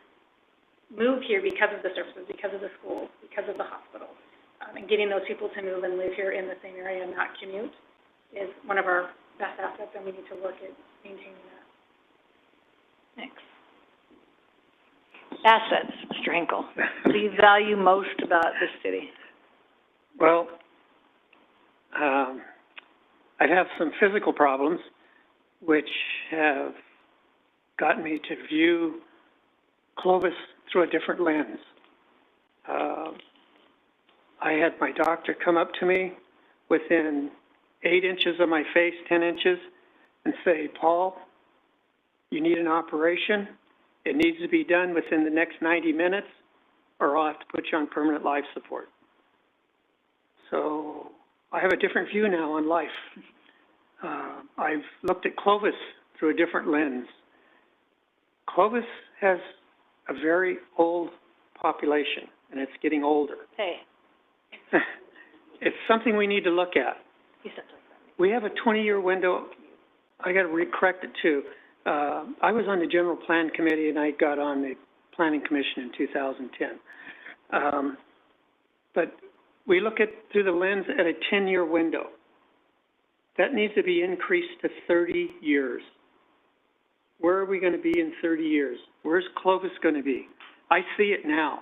move here because of the services, because of the schools, because of the hospital, and getting those people to move and live here in the same area and not commute is one of our best assets, and we need to work at maintaining that. Thanks. Assets, Mr. Hinkle. What do you value most about this city? Well, I have some physical problems which have gotten me to view Clovis through a different lens. I had my doctor come up to me within 8 inches of my face, 10 inches, and say, Paul, you need an operation. It needs to be done within the next 90 minutes, or I'll have to put you on permanent life support. So I have a different view now on life. I've looked at Clovis through a different lens. Clovis has a very old population, and it's getting older. Hey. It's something we need to look at. You said like that. We have a 20-year window. I got to correct it, too. I was on the General Plan Committee, and I got on the Planning Commission in 2010. But we look at through the lens at a 10-year window. That needs to be increased to 30 years. Where are we going to be in 30 years? Where's Clovis going to be? I see it now.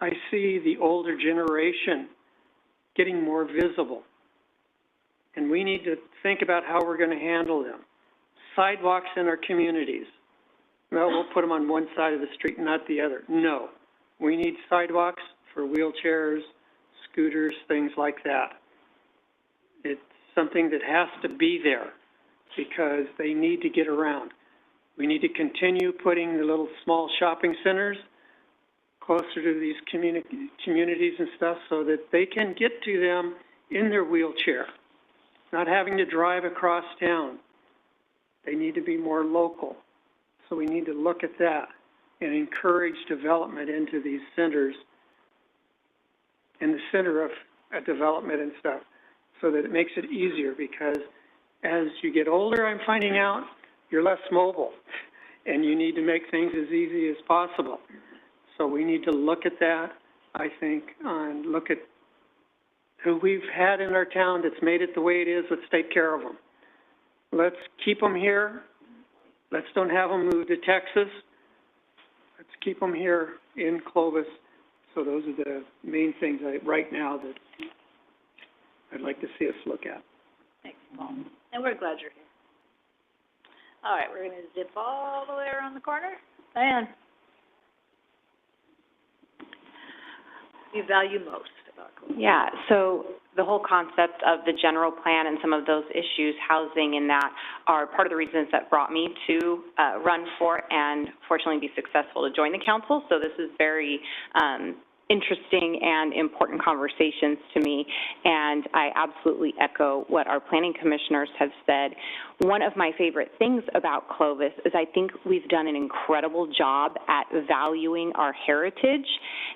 I see the older generation getting more visible. And we need to think about how we're going to handle them. Sidewalks in our communities. Well, we'll put them on one side of the street and not the other. No. We need sidewalks for wheelchairs, scooters, things like that. It's something that has to be there because they need to get around. We need to continue putting the little small shopping centers closer to these communities and stuff so that they can get to them in their wheelchair, not having to drive across town. They need to be more local. So we need to look at that and encourage development into these centers in the center of development and stuff so that it makes it easier because as you get older, I'm finding out, you're less mobile and you need to make things as easy as possible. So we need to look at that, I think, and look at who we've had in our town that's made it the way it is. Let's take care of them. Let's keep them here. Let's don't have them move to Texas. Let's keep them here in Clovis. So those are the main things right now that I'd like to see us look at. Thanks, Paul. And we're glad you're here. All right, we're going to zip all the way around the corner. Diane. You value most about Clovis? Yeah, so the whole concept of the general plan and some of those issues, housing and that, are part of the reasons that brought me to run for and fortunately be successful to join the council. So this is very interesting and important conversations to me, and I absolutely echo what our planning commissioners have said. One of my favorite things about Clovis is I think we've done an incredible job at valuing our heritage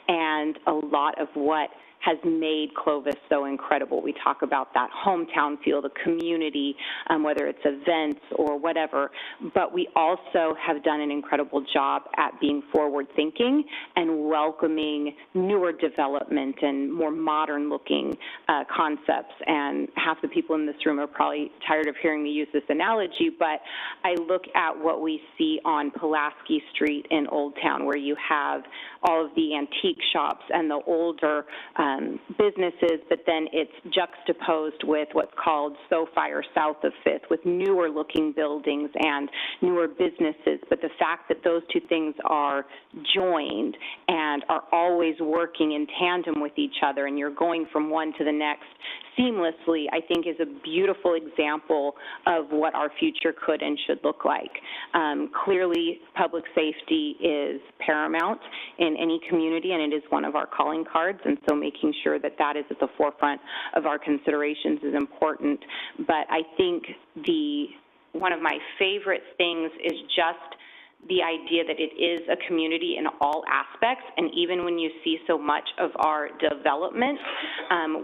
and a lot of what has made Clovis so incredible. We talk about that hometown feel, the community, whether it's events or whatever, but we also have done an incredible job at being forward-thinking and welcoming newer development and more modern-looking concepts. And half the people in this room are probably tired of hearing me use this analogy, but I look at what we see on Pulaski Street in Old Town, where you have all of the antique shops and the older businesses, but then it's juxtaposed with what's called SoFi or South of Fifth, with newer looking buildings and newer businesses. But the fact that those two things are joined and are always working in tandem with each other, and you're going from one to the next seamlessly, I think is a beautiful example of what our future could and should look like. Clearly, public safety is paramount in any community, and it is one of our calling cards, and so making sure that that is at the forefront of our considerations is important. But I think one of my favorite things is just the idea that it is a community in all aspects, and even when you see so much of our development,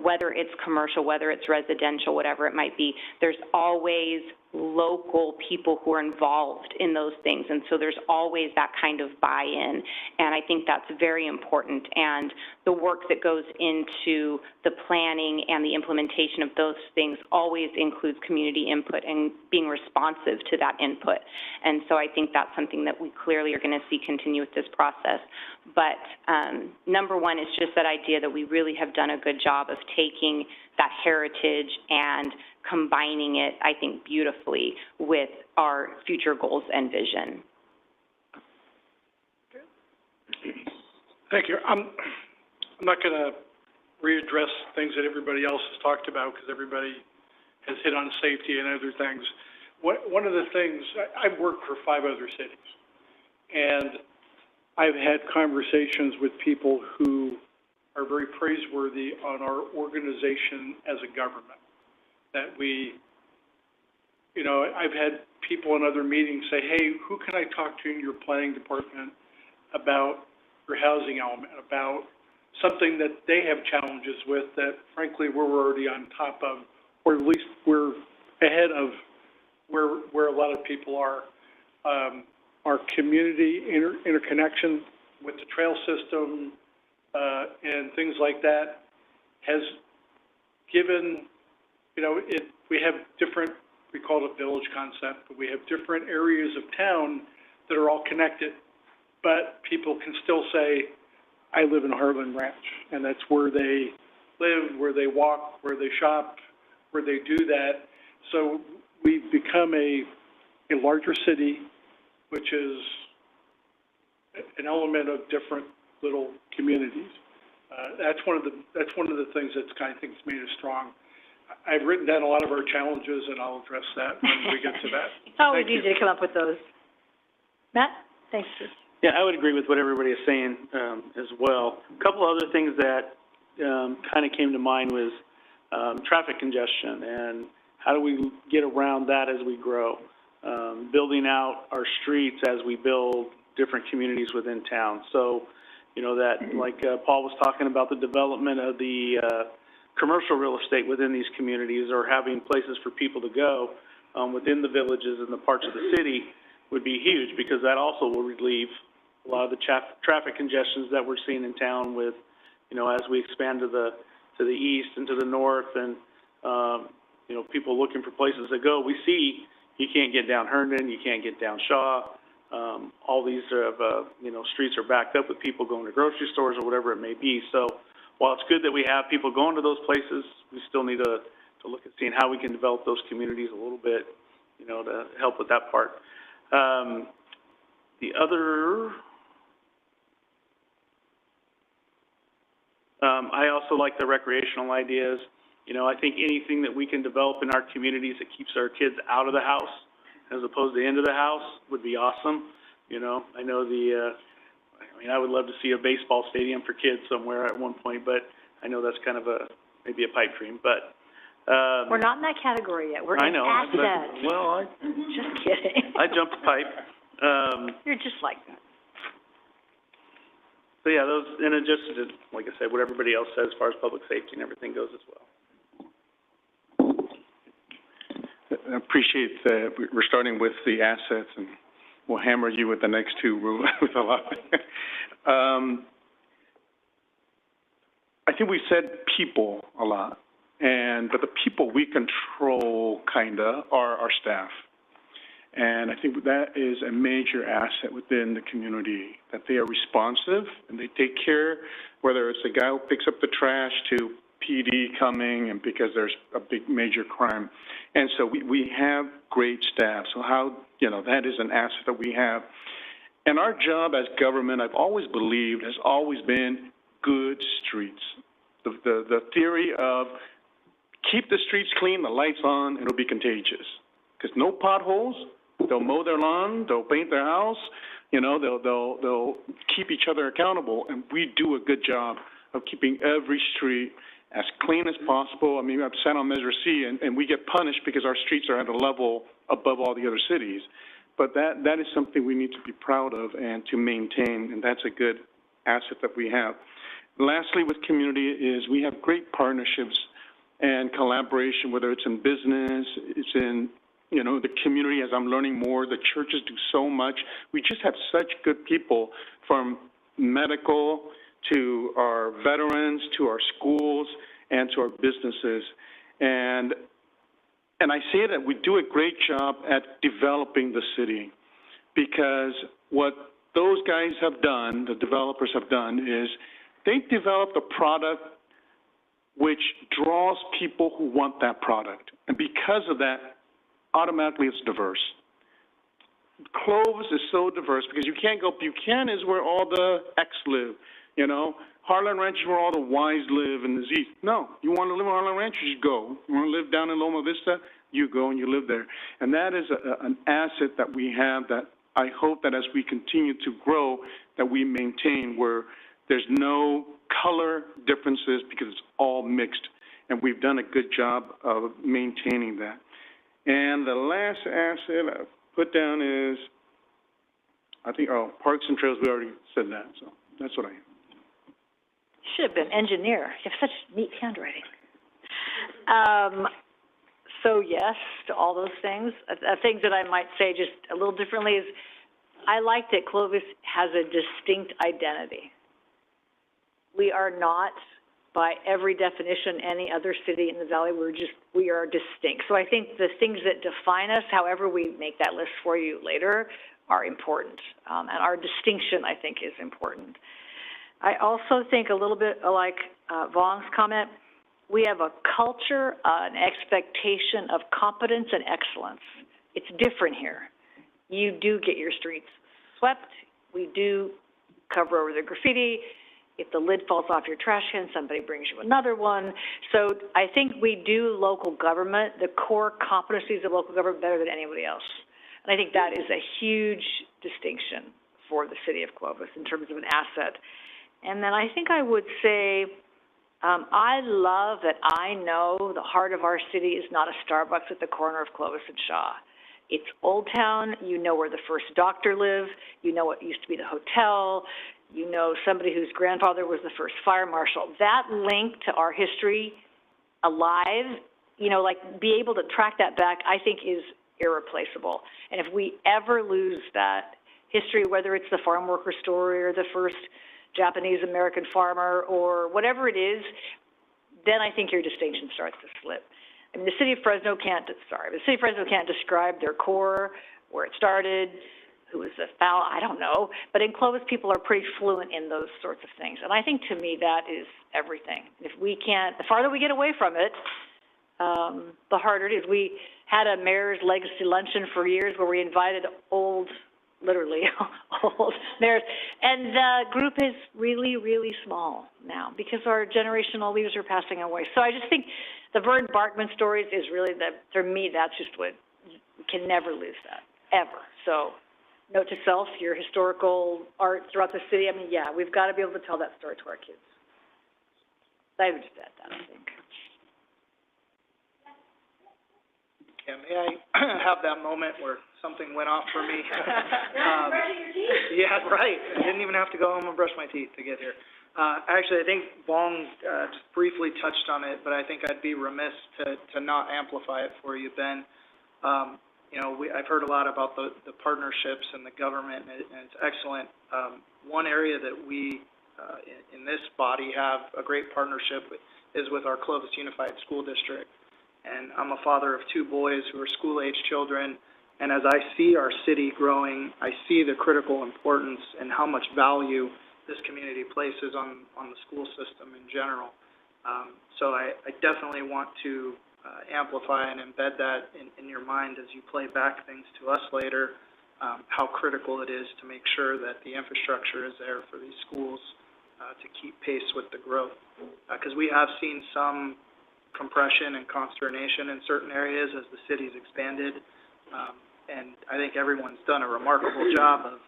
whether it's commercial, whether it's residential, whatever it might be, there's always local people who are involved in those things, and so there's always that kind of buy-in, and I think that's very important. And the work that goes into the planning and the implementation of those things always includes community input and being responsive to that input. And so I think that's something that we clearly are going to see continue with this process. But number one is just that idea that we really have done a good job of taking that heritage and combining it, I think, beautifully with our future goals and vision. Thank you. I'm not going to readdress things that everybody else has talked about because everybody has hit on safety and other things. One of the things, I've worked for 5 other cities, and I've had conversations with people who are very praiseworthy on our organization as a government. That we, you know, I've had people in other meetings say, hey, who can I talk to in your planning department about your housing element, about something that they have challenges with that, frankly, we're already on top of, or at least we're ahead of where a lot of people are. Our community interconnection with the trail system and things like that has given, you know, we have different, we call it a village concept, but we have different areas of town that are all connected, but people can still say, I live in Harlan Ranch, and that's where they live, where they walk, where they shop, where they do that. So we've become a larger city, which is an element of different little communities. That's one of the things that's kind of made us strong. I've written down a lot of our challenges, and I'll address that when we get to that. It's always easy to come up with those. Matt? Thanks, Bruce. Yeah, I would agree with what everybody is saying as well. A couple other things that kind of came to mind was traffic congestion and how do we get around that as we grow. Building out our streets as we build different communities within town. So, you know, that, like Paul was talking about, the development of the commercial real estate within these communities, or having places for people to go within the villages and the parts of the city would be huge, because that also will relieve a lot of the traffic congestions that we're seeing in town with, you know, as we expand to the east and to the north, and you know, people looking for places to go. We see you can't get down Herndon, you can't get down Shaw. All these you know, streets are backed up with people going to grocery stores or whatever it may be. So while it's good that we have people going to those places, we still need to look at seeing how we can develop those communities a little bit, you know, to help with that part. The other, I also like the recreational ideas. You know, I think anything that we can develop in our communities that keeps our kids out of the house as opposed to into the house would be awesome. You know, I know I would love to see a baseball stadium for kids somewhere at one point, but I know that's kind of maybe a pipe dream, but. We're not in that category yet. We're I in know. assets. Well, Just kidding. I jumped the pipe. You're just like that. So yeah, those, and it just, like I said, what everybody else says as far as public safety and everything goes as well. I appreciate that we're starting with the assets, and we'll hammer you with the next two with a lot. I think we said people a lot, but the people we control kinda are our staff. And I think that is a major asset within the community, that they are responsive and they take care, whether it's the guy who picks up the trash to PD coming and because there's a big major crime. And so we have great staff. So how, that is an asset that we have. And our job as government, I've always believed, has always been good streets. The theory of keep the streets clean, the lights on, it'll be contagious. Because no potholes, they'll mow their lawn, they'll paint their house, they'll keep each other accountable. And we do a good job of keeping every street as clean as possible. I mean, I've sat on Measure C, and we get punished because our streets are at a level above all the other cities. But that is something we need to be proud of and to maintain, and that's a good asset that we have. Lastly, with community is we have great partnerships and collaboration, whether it's in business, it's in, the community. As I'm learning more, the churches do so much. We just have such good people, from medical to our veterans, to our schools, and to our businesses. And I say that we do a great job at developing the city, because what those guys have done, the developers have done, is they've developed a product which draws people who want that product. And because of that, automatically it's diverse. Clovis is so diverse because you can't go, Buchanan is where all the X live, Harlan Ranch is where all the Ys live and the Zs. No, you want to live in Harlan Ranch, you just go. You want to live down in Loma Vista, you go and you live there. And that is an asset that we have that I hope that as we continue to grow, that we maintain, where there's no color differences because it's all mixed. And we've done a good job of maintaining that. And the last asset I put down is, parks and trails, we already said that, so that's what I am. Should have been engineer. You have such neat handwriting. So yes, to all those things. Things that I might say just a little differently is, I like that Clovis has a distinct identity. We are not, by every definition, any other city in the valley. We are distinct. So I think the things that define us, however we make that list for you later, are important. And our distinction, I think, is important. I also think a little bit like Vong's comment, we have a culture, an expectation of competence and excellence. It's different here. You do get your streets swept. We do cover over the graffiti. If the lid falls off your trash can, somebody brings you another one. So I think we do local government, the core competencies of local government, better than anybody else. And I think that is a huge distinction for the city of Clovis in terms of an asset. And then I think I would say, I love that I know the heart of our city is not a Starbucks at the corner of Clovis and Shaw. It's Old Town. You know where the first doctor lived. You know what used to be the hotel. You know somebody whose grandfather was the first fire marshal. That link to our history alive, be able to track that back, I think is irreplaceable. And if we ever lose that history, whether it's the farm worker story or the first Japanese-American farmer or whatever it is, then I think your distinction starts to slip. I mean, the city of Fresno can't describe their core, where it started, who was the founder, I don't know. But in Clovis, people are pretty fluent in those sorts of things. And I think, to me, that is everything. If we can't, the farther we get away from it, the harder it is. We had a mayor's legacy luncheon for years where we invited literally old mayors. And the group is really, really small now because our generational leaders are passing away. So I just think the Vern Barkman stories is really, for me, that's just what, we can never lose that, ever. So note to self, your historical art throughout the city, we've got to be able to tell that story to our kids. I would just add that, I think. Yeah, may I have that moment where something went off for me? Brushing your teeth? Yeah, right. I didn't even have to go home and brush my teeth to get here. Actually, I think Vong just briefly touched on it, but I think I'd be remiss to not amplify it for you, Ben. I've heard a lot about the partnerships and the government, and it's excellent. One area that we in this body have a great partnership with is with our Clovis Unified School District. And I'm a father of two boys who are school-age children, And as I see our city growing, I see the critical importance and how much value this community places on the school system in general. So I definitely want to amplify and embed that in your mind as you play back things to us later, how critical it is to make sure that the infrastructure is there for these schools to keep pace with the growth. Because we have seen some compression and consternation in certain areas as the city's expanded. And I think everyone's done a remarkable job of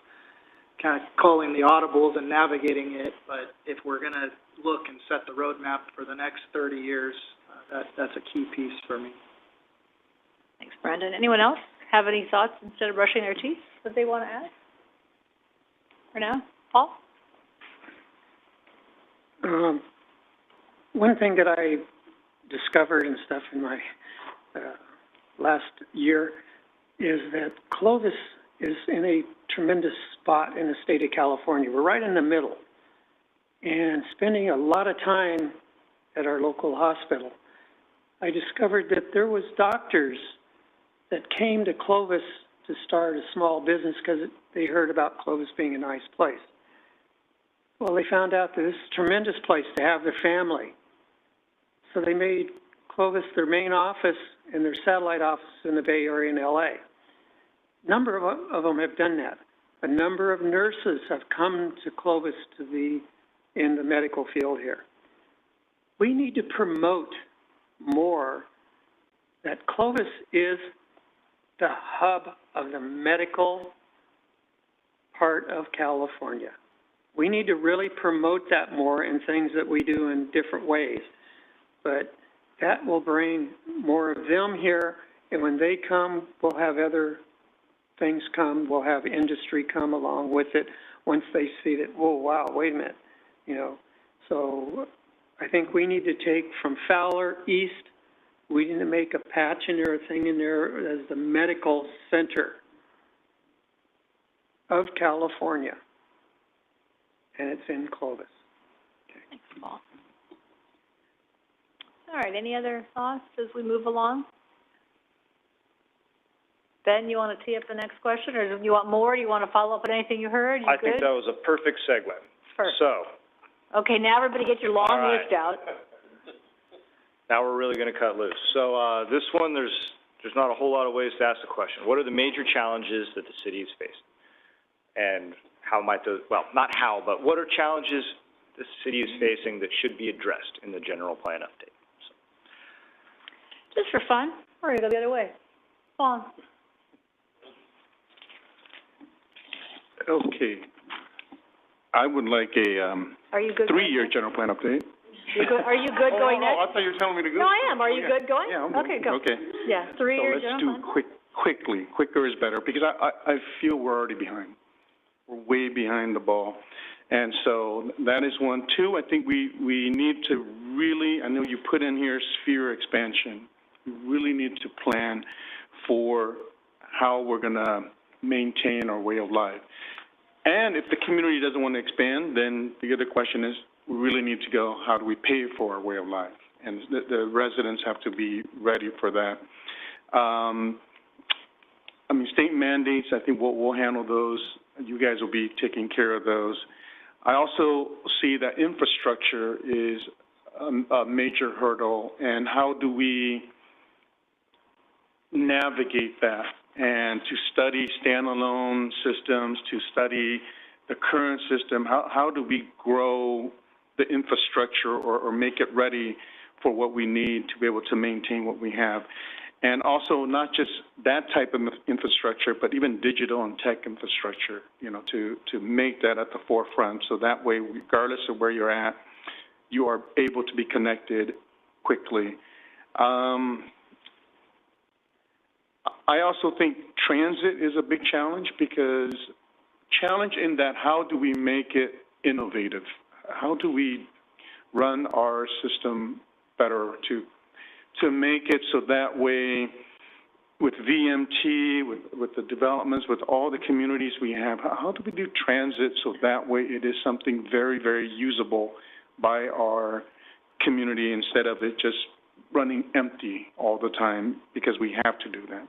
kind of calling the audibles and navigating it. But if we're going to look and set the roadmap for the next 30 years, that's a key piece for me. Thanks, Brandon. Anyone else have any thoughts instead of brushing their teeth that they want to add? For now? Paul? One thing that I discovered and stuff in my last year is that Clovis is in a tremendous spot in the state of California. We're right in the middle. And spending a lot of time at our local hospital, I discovered that there was doctors that came to Clovis to start a small business because they heard about Clovis being a nice place. Well, they found out that this is a tremendous place to have their family. So they made Clovis their main office and their satellite office in the Bay Area in LA. A number of them have done that. A number of nurses have come to Clovis to be in the medical field here. We need to promote more that Clovis is the hub of the medical part of California. We need to really promote that more in things that we do in different ways. But that will bring more of them here, and when they come, we'll have other things come. We'll have industry come along with it once they see that, whoa, wow, wait a minute, you know. So I think we need to take from Fowler east, we need to make a patch in there, a thing in there as the medical center of California, and it's in Clovis. Okay. Thanks, Paul. All right, any other thoughts as we move along? Ben, you want to tee up the next question, or do you want more? Do you want to follow up on anything you heard? You I good? think that was a perfect segue. Perfect. So, Okay, now everybody get your long All right. list out. now we're really going to cut loose. So, this one, there's not a whole lot of ways to ask the question. What are the major challenges that the city is facing? And how might those, well, not how, but what are challenges the city is facing that should be addressed in the general plan update? Just for fun, we're going to go the other way. Go on. Okay. I would like a, Are you good? three-year general plan update. Are you good going next? I thought you were telling me to go. No, I am. Are you Okay. good going? Yeah, I'm good. Okay, go. Okay. Yeah, 3-year So general let's plan. do quickly. Quicker is better, because I feel we're already behind. We're way behind the ball. And so that is one. Two, I think we need to really, I know you put in here sphere expansion. We really need to plan for how we're going to maintain our way of life. And if the community doesn't want to expand, then the other question is, we really need to go, how do we pay for our way of life? And the residents have to be ready for that. I mean, state mandates, I think we'll handle those. You guys will be taking care of those. I also see that infrastructure is a major hurdle, and how do we navigate that? And to study standalone systems, to study the current system, how do we grow the infrastructure or make it ready for what we need to be able to maintain what we have? And also not just that type of infrastructure, but even digital and tech infrastructure, you know, to make that at the forefront. So that way, regardless of where you're at, you are able to be connected quickly. I also think transit is a big challenge, because challenge in that, how do we make it innovative? How do we run our system better to make it so that way, with VMT, with the developments, with all the communities we have, how do we do transit so that way it is something very, very usable by our community, instead of it just running empty all the time, because we have to do that.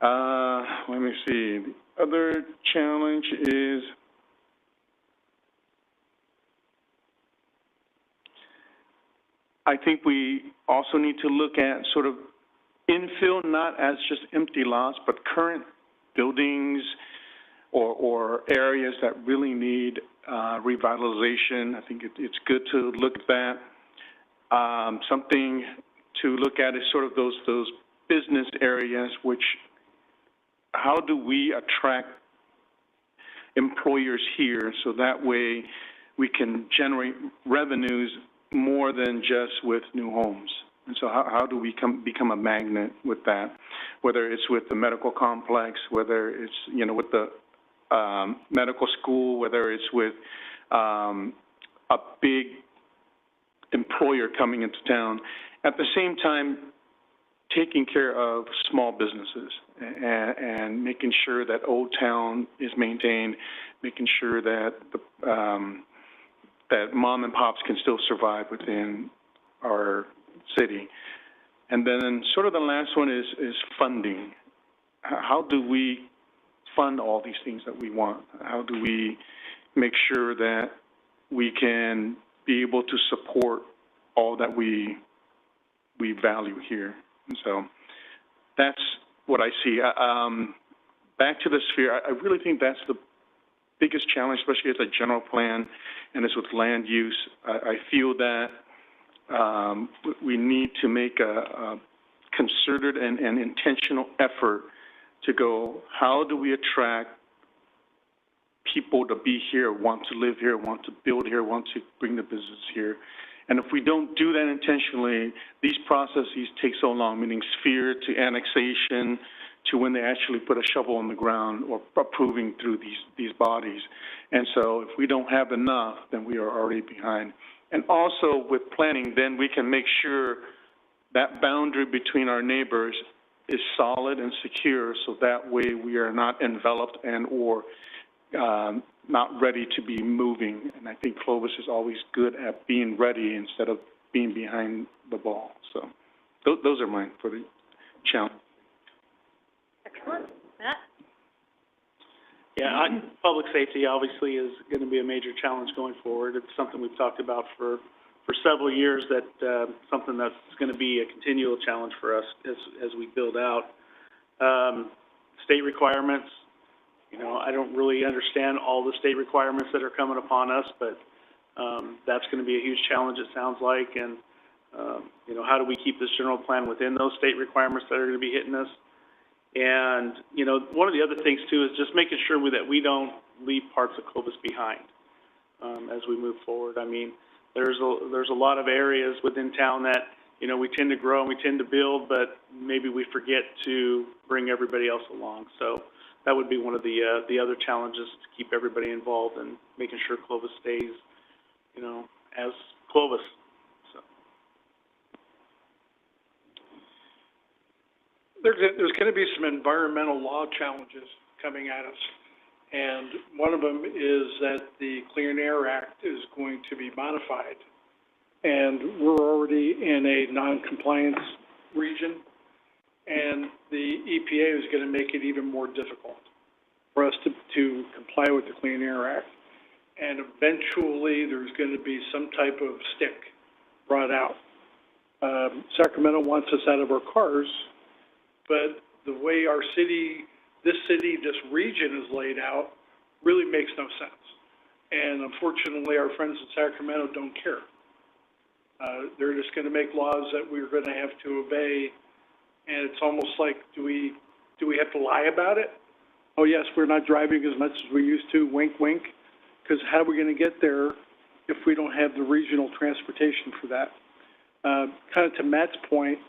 Let me see. The other challenge is I think we also need to look at sort of infill, not as just empty lots, but current buildings or areas that really need revitalization. I think it's good to look at that. Something to look at is sort of those business areas, which how do we attract employers here so that way we can generate revenues more than just with new homes. And so how do we become a magnet with that, whether it's with the medical complex, whether it's, you know, with the medical school, whether it's with a big employer coming into town. At the same time, taking care of small businesses and making sure that Old Town is maintained, making sure that that mom and pops can still survive within our city. And then sort of the last one is funding. How do we fund all these things that we want? How do we make sure that we can be able to support all that we value here? And so that's what I see. Back to the sphere, I really think that's the biggest challenge, especially as a general plan and as with land use. I feel that we need to make a concerted and intentional effort to go, how do we attract people to be here, want to live here, want to build here, want to bring the business here? And if we don't do that intentionally, these processes take so long, meaning sphere to annexation to when they actually put a shovel on the ground or approving through these bodies. And so if we don't have enough, then we are already behind. And also with planning, then we can make sure that boundary between our neighbors is solid and secure, so that way we are not enveloped and or not ready to be moving. And I think Clovis is always good at being ready instead of being behind the ball. So those are mine for the challenge. Excellent. Matt? Yeah, public safety obviously is going to be a major challenge going forward. It's something we've talked about for several years, that something that's going to be a continual challenge for us as we build out. State requirements, you know, I don't really understand all the state requirements that are coming upon us, but that's going to be a huge challenge, it sounds like. And, you know, how do we keep this general plan within those state requirements that are going to be hitting us? And, you know, one of the other things, too, is just making sure that we don't leave parts of Clovis behind as we move forward. I mean, there's a lot of areas within town that, you know, we tend to grow and we tend to build, but maybe we forget to bring everybody else along. So that would be one of the other challenges, to keep everybody involved and making sure Clovis stays, you know, as Clovis. There's going to be some environmental law challenges coming at us. And one of them is that the Clean Air Act is going to be modified. And we're already in a non-compliance region. And the EPA is going to make it even more difficult for us to comply with the Clean Air Act. And eventually there's going to be some type of stick brought out. Sacramento wants us out of our cars, but the way our city, this region is laid out really makes no sense. And unfortunately, our friends in Sacramento don't care. They're just going to make laws that we're going to have to obey. And it's almost like, do we have to lie about it? Oh yes, we're not driving as much as we used to, wink, wink. Because how are we going to get there if we don't have the regional transportation for that? Kind of to Matt's point,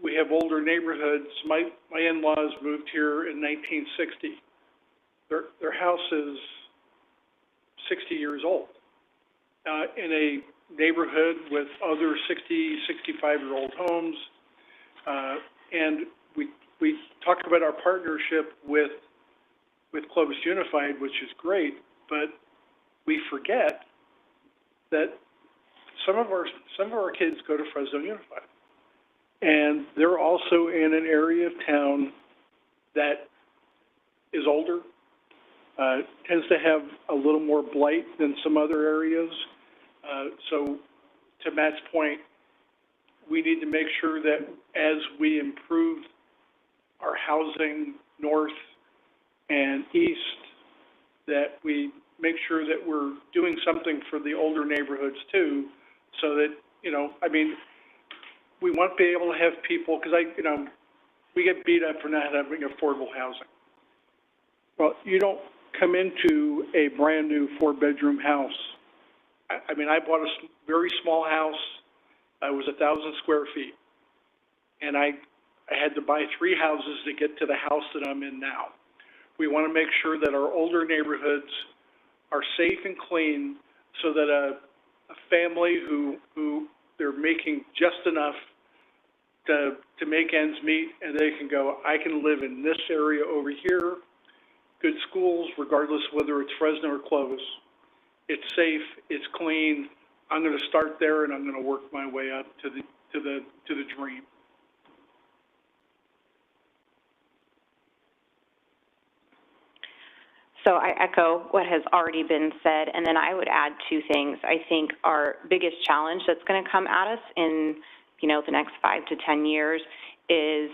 we have older neighborhoods. My in-laws moved here in 1960. Their house is 60 years old, in a neighborhood with other 60, 65-year-old homes. And we talk about our partnership with Clovis Unified, which is great, but we forget that some of our kids go to Fresno Unified. And they're also in an area of town that is older, tends to have a little more blight than some other areas. So to Matt's point, we need to make sure that as we improve our housing north and east, that we make sure that we're doing something for the older neighborhoods too, so that, you know, I mean, we want to be able to have people, because we get beat up for not having affordable housing. Well, you don't come into a brand-new 4-bedroom house. I mean, I bought a very small house. It was 1,000 square feet. And I had to buy 3 houses to get to the house that I'm in now. We want to make sure that our older neighborhoods are safe and clean, so that a family who they're making just enough to make ends meet, and they can go, I can live in this area over here, good schools, regardless whether it's Fresno or Clovis. It's safe, it's clean. I'm going to start there, and I'm going to work my way up to the dream. So I echo what has already been said, and then I would add 2 things. I think our biggest challenge that's going to come at us in, the next 5 to 10 years is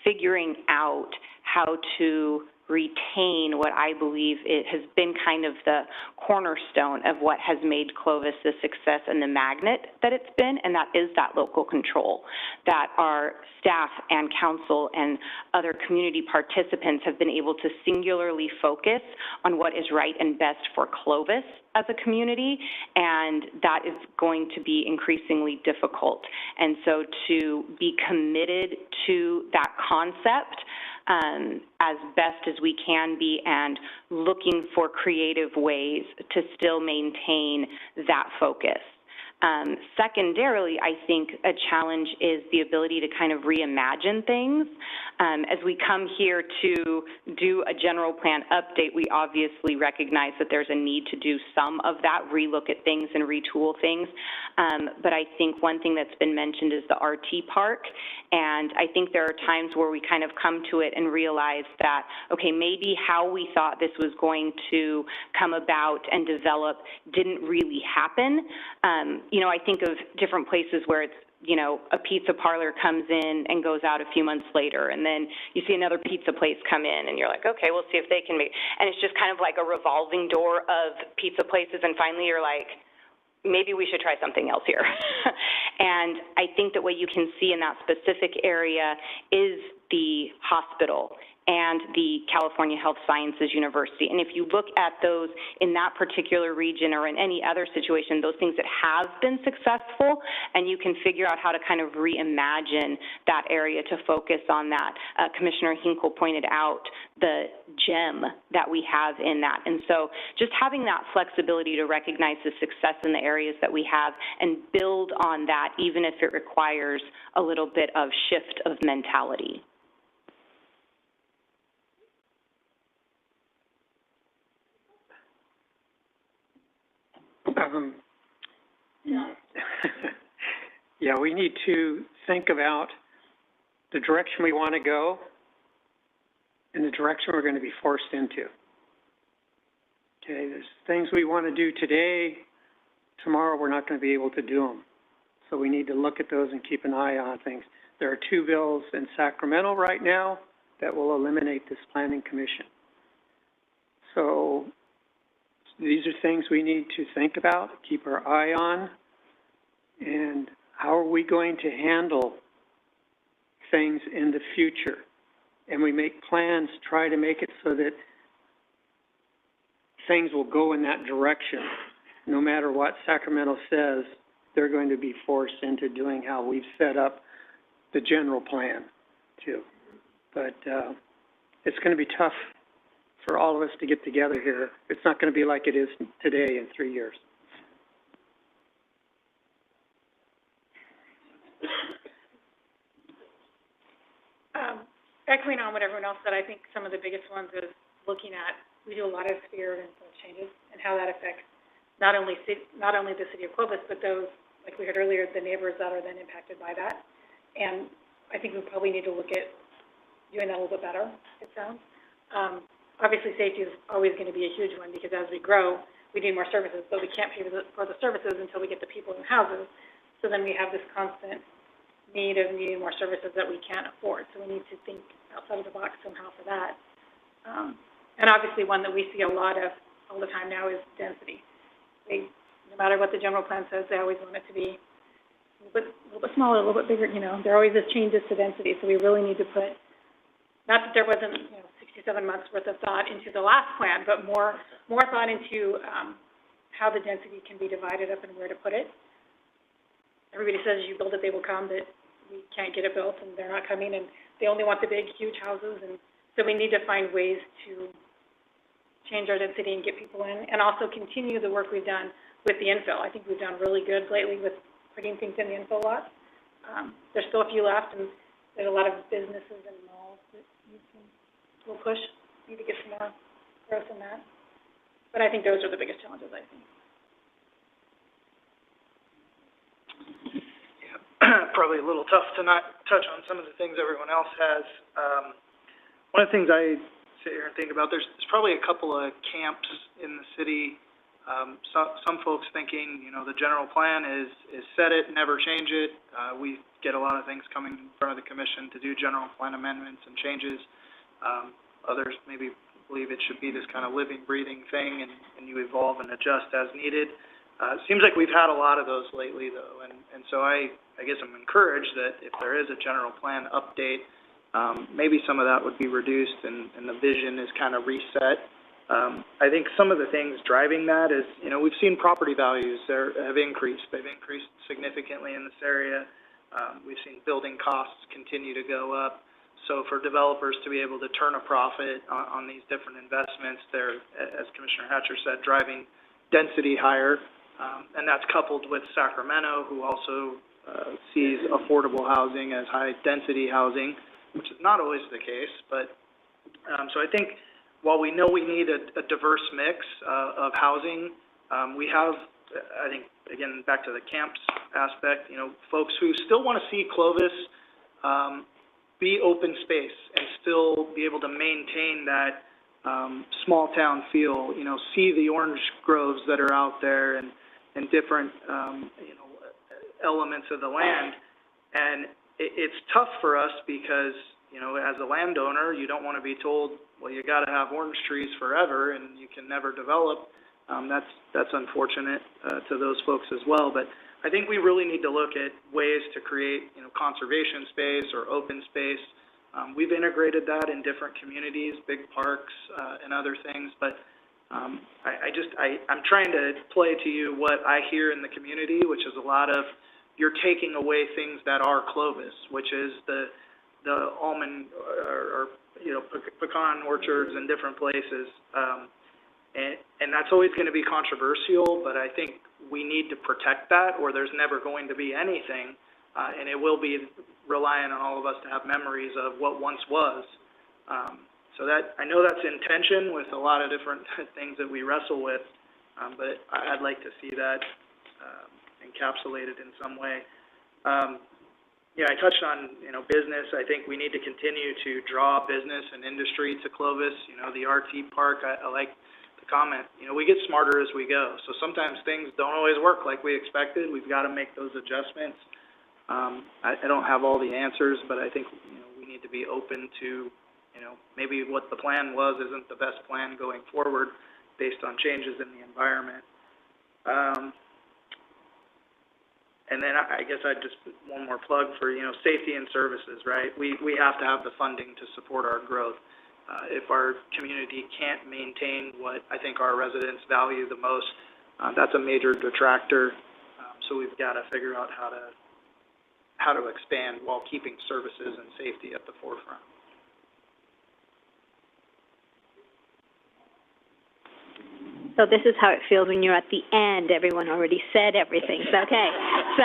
figuring out how to retain what I believe it has been kind of the cornerstone of what has made Clovis the success and the magnet that it's been, and that is that local control, that our staff and council and other community participants have been able to singularly focus on what is right and best for Clovis as a community, and that is going to be increasingly difficult. And so to be committed to that concept as best as we can be, and looking for creative ways to still maintain that focus. Secondarily, I think a challenge is the ability to kind of reimagine things. As we come here to do a general plan update, we obviously recognize that there's a need to do some of that, relook at things and retool things. But I think one thing that's been mentioned is the RT park. And I think there are times where we kind of come to it and realize that, okay, maybe how we thought this was going to come about and develop didn't really happen. I think of different places where it's, a pizza parlor comes in and goes out a few months later, and then you see another pizza place come in, and you're like, okay, we'll see if they can make, and it's just kind of like a revolving door of pizza places, and finally you're like, maybe we should try something else here. And I think that what you can see in that specific area is the hospital and the California Health Sciences University. And if you look at those in that particular region or in any other situation, those things that have been successful, and you can figure out how to kind of reimagine that area to focus on that. Commissioner Hinkle pointed out the gem that we have in that. And so just having that flexibility to recognize the success in the areas that we have and build on that, even if it requires a little bit of shift of mentality. Yeah, we need to think about the direction we want to go and the direction we're going to be forced into. Okay, there's things we want to do today, tomorrow we're not going to be able to do them. So we need to look at those and keep an eye on things. There are 2 bills in Sacramento right now that will eliminate this planning commission. So these are things we need to think about, keep our eye on, and how are we going to handle things in the future? And we make plans, try to make it so that things will go in that direction. No matter what Sacramento says, they're going to be forced into doing how we've set up the general plan too. But it's going to be tough for all of us to get together here. It's not going to be like it is today in 3 years. Echoing on what everyone else said, I think some of the biggest ones is looking at, we do a lot of sphere of influence changes and how that affects not only the city of Clovis, but those, like we heard earlier, the neighbors that are then impacted by that. And I think we probably need to look at doing that a little bit better, it sounds. Obviously, safety is always going to be a huge one, because as we grow, we need more services, but we can't pay for the services until we get the people in the houses. So then we have this constant need of needing more services that we can't afford. So we need to think outside of the box somehow for that. And obviously, one that we see a lot of all the time now is density. No matter what the general plan says, they always want it to be a little bit smaller, a little bit bigger. There are always these changes to density. So we really need to put, not that there wasn't 67 months worth of thought into the last plan, but more thought into how the density can be divided up and where to put it. Everybody says you build it, they will come, but we can't get it built, and they're not coming, and they only want the big, huge houses, and so we need to find ways to change our density and get people in, and also continue the work we've done with the infill. I think we've done really good lately with putting things in the infill lots. There's still a few left, and there's a lot of businesses and malls that need some little push. Need to get some more growth in that. But I think those are the biggest challenges, I think. Probably a little tough to not touch on some of the things everyone else has. One of the things I sit here and think about, there's probably a couple of camps in the city. Some folks thinking, the general plan is set it, never change it. We get a lot of things coming in front of the commission to do general plan amendments and changes. Others maybe believe it should be this kind of living, breathing thing, and you evolve and adjust as needed. It seems like we've had a lot of those lately, though, and so I guess I'm encouraged that if there is a general plan update, maybe some of that would be reduced and the vision is kind of reset. I think some of the things driving that is, we've seen property values have increased. They've increased significantly in this area. We've seen building costs continue to go up. So for developers to be able to turn a profit on these different investments, they're, as Commissioner Hatcher said, driving density higher. And that's coupled with Sacramento, who also sees affordable housing as high-density housing, which is not always the case. But so I think while we know we need a diverse mix of housing, we have, I think, again, back to the camps aspect, folks who still want to see Clovis be open space and still be able to maintain that small town feel, see the orange groves that are out there and different, elements of the land. And it's tough for us because, as a landowner, you don't want to be told, well, you got to have orange trees forever and you can never develop. That's unfortunate to those folks as well. But I think we really need to look at ways to create, conservation space or open space. We've integrated that in different communities, big parks, and other things, but I'm trying to play to you what I hear in the community, which is a lot of, you're taking away things that are Clovis, which is the almond or pecan orchards in different places. And that's always going to be controversial, but I think we need to protect that, or there's never going to be anything, and it will be reliant on all of us to have memories of what once was. So that, I know that's in tension with a lot of different things that we wrestle with, but I'd like to see that encapsulated in some way. I touched on, business. I think we need to continue to draw business and industry to Clovis. The RT park, I like the comment. We get smarter as we go. So sometimes things don't always work like we expected. We've got to make those adjustments. I don't have all the answers, but I think, we need to be open to, maybe what the plan was isn't the best plan going forward based on changes in the environment. And then I guess I'd just, one more plug for, safety and services, right? We have to have the funding to support our growth. If our community can't maintain what I think our residents value the most, that's a major detractor. So we've got to figure out how to expand while keeping services and safety at the forefront. So this is how it feels when you're at the end. Everyone already said everything. So, okay. So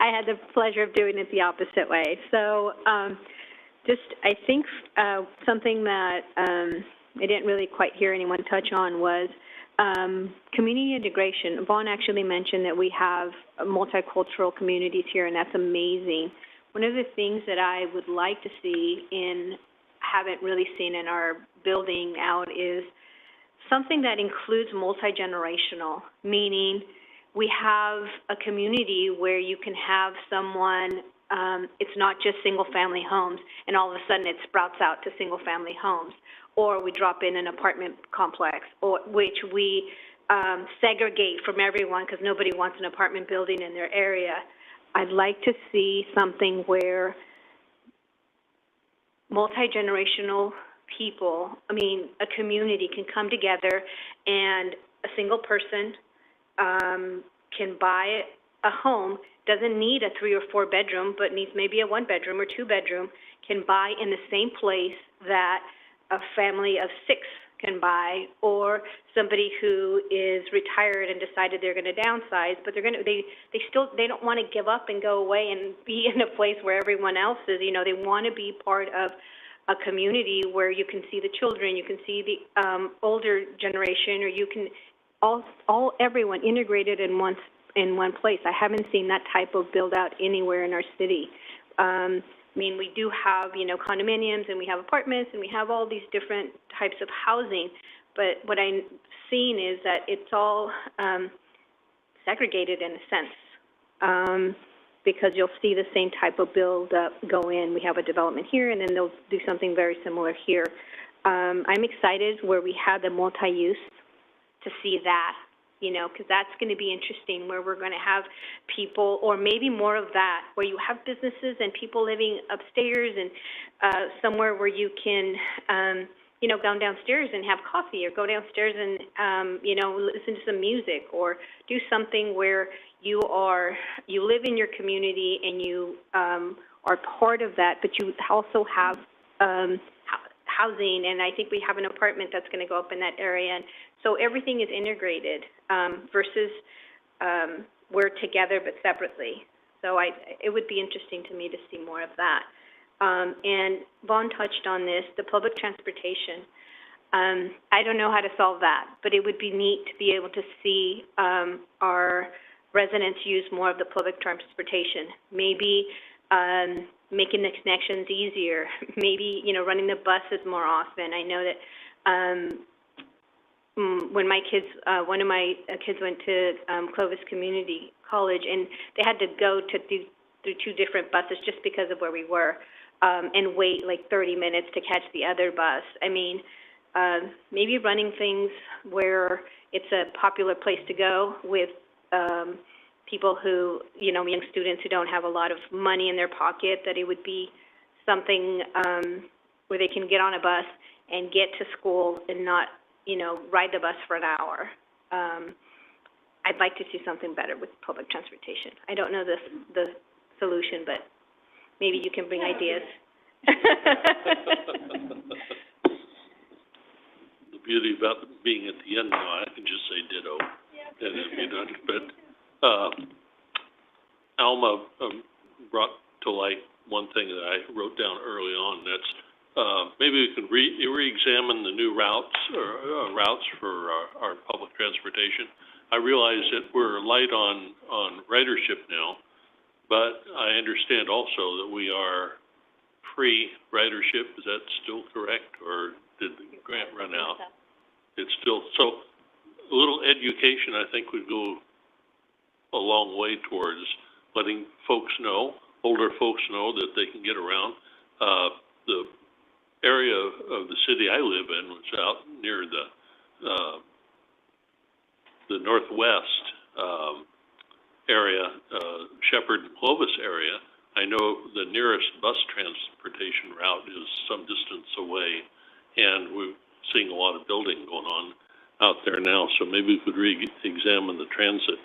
I had the pleasure of doing it the opposite way. So I think something that I didn't really quite hear anyone touch on was community integration. Vaughn actually mentioned that we have multicultural communities here, and that's amazing. one of the things that I would like to see haven't really seen in our building out is something that includes multi-generational, meaning we have a community where you can have someone, it's not just single-family homes, and all of a sudden it sprouts out to single-family homes, or we drop in an apartment complex, or which we segregate from everyone because nobody wants an apartment building in their area. I'd like to see something where multi-generational people, a community can come together and a single person can buy a home, doesn't need a 3 or 4 bedroom, but needs maybe a 1 bedroom or 2 bedroom, can buy in the same place that a family of 6 can buy, or somebody who is retired and decided they're going to downsize, but they don't want to give up and go away and be in a place where everyone else is. You know, they want to be part of a community where you can see the children, you can see the older generation, or you can everyone integrated in one place. I haven't seen that type of build out anywhere in our city. We do have, condominiums, and we have apartments, and we have all these different types of housing, but what I'm seeing is that it's all segregated in a sense, because you'll see the same type of build up go in. We have a development here, and then they'll do something very similar here. I'm excited where we have the multi-use to see that, because that's going to be interesting, where we're going to have people, or maybe more of that, where you have businesses and people living upstairs, and somewhere where you can, go downstairs and have coffee, or go downstairs and, listen to some music, or do something where you live in your community and you are part of that, but you also have housing, and I think we have an apartment that's going to go up in that area. And so everything is integrated versus we're together but separately. So it would be interesting to me to see more of that. And Vaughn touched on this, the public transportation. I don't know how to solve that, but it would be neat to be able to see our residents use more of the public transportation. Maybe making the connections easier, maybe, running the buses more often. I know that when my kids, one of my kids went to Clovis Community College, and they had to go through 2 different buses just because of where we were, and wait like 30 minutes to catch the other bus. Maybe running things where it's a popular place to go with people who, young students who don't have a lot of money in their pocket, that it would be something where they can get on a bus and get to school and not, ride the bus for an hour. I'd like to see something better with public transportation. I don't know the solution, but maybe you can bring ideas. The beauty about being at the end now, I can just say ditto. Yeah. But Alma brought to light one thing that I wrote down early on. That's maybe we could re-examine the new routes or routes for our public transportation. I realize that we're light on ridership now, but I understand also that we are free ridership. Is that still correct, or did the grant run out? It's still, so a little education, I think, would go a long way towards letting folks know, older folks know, that they can get around. The area of the city I live in was out near the northwest area, Shepherd and Clovis area. I know the nearest bus transportation route is some distance away, and we're seeing a lot of building going on out there now, so maybe we could re-examine the transit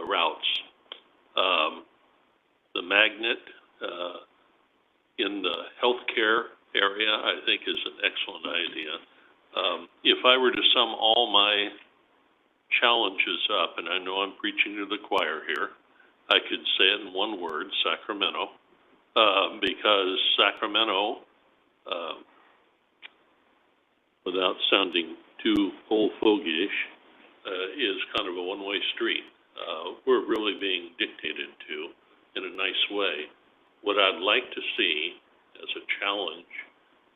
routes. The magnet in the healthcare area, I think, is an excellent idea. If I were to sum all my challenges up, and I know I'm preaching to the choir here, I could say it in one word: Sacramento, because Sacramento, without sounding too old fogyish, is kind of a one-way street. We're really being dictated to, in a nice way. What I'd like to see as a challenge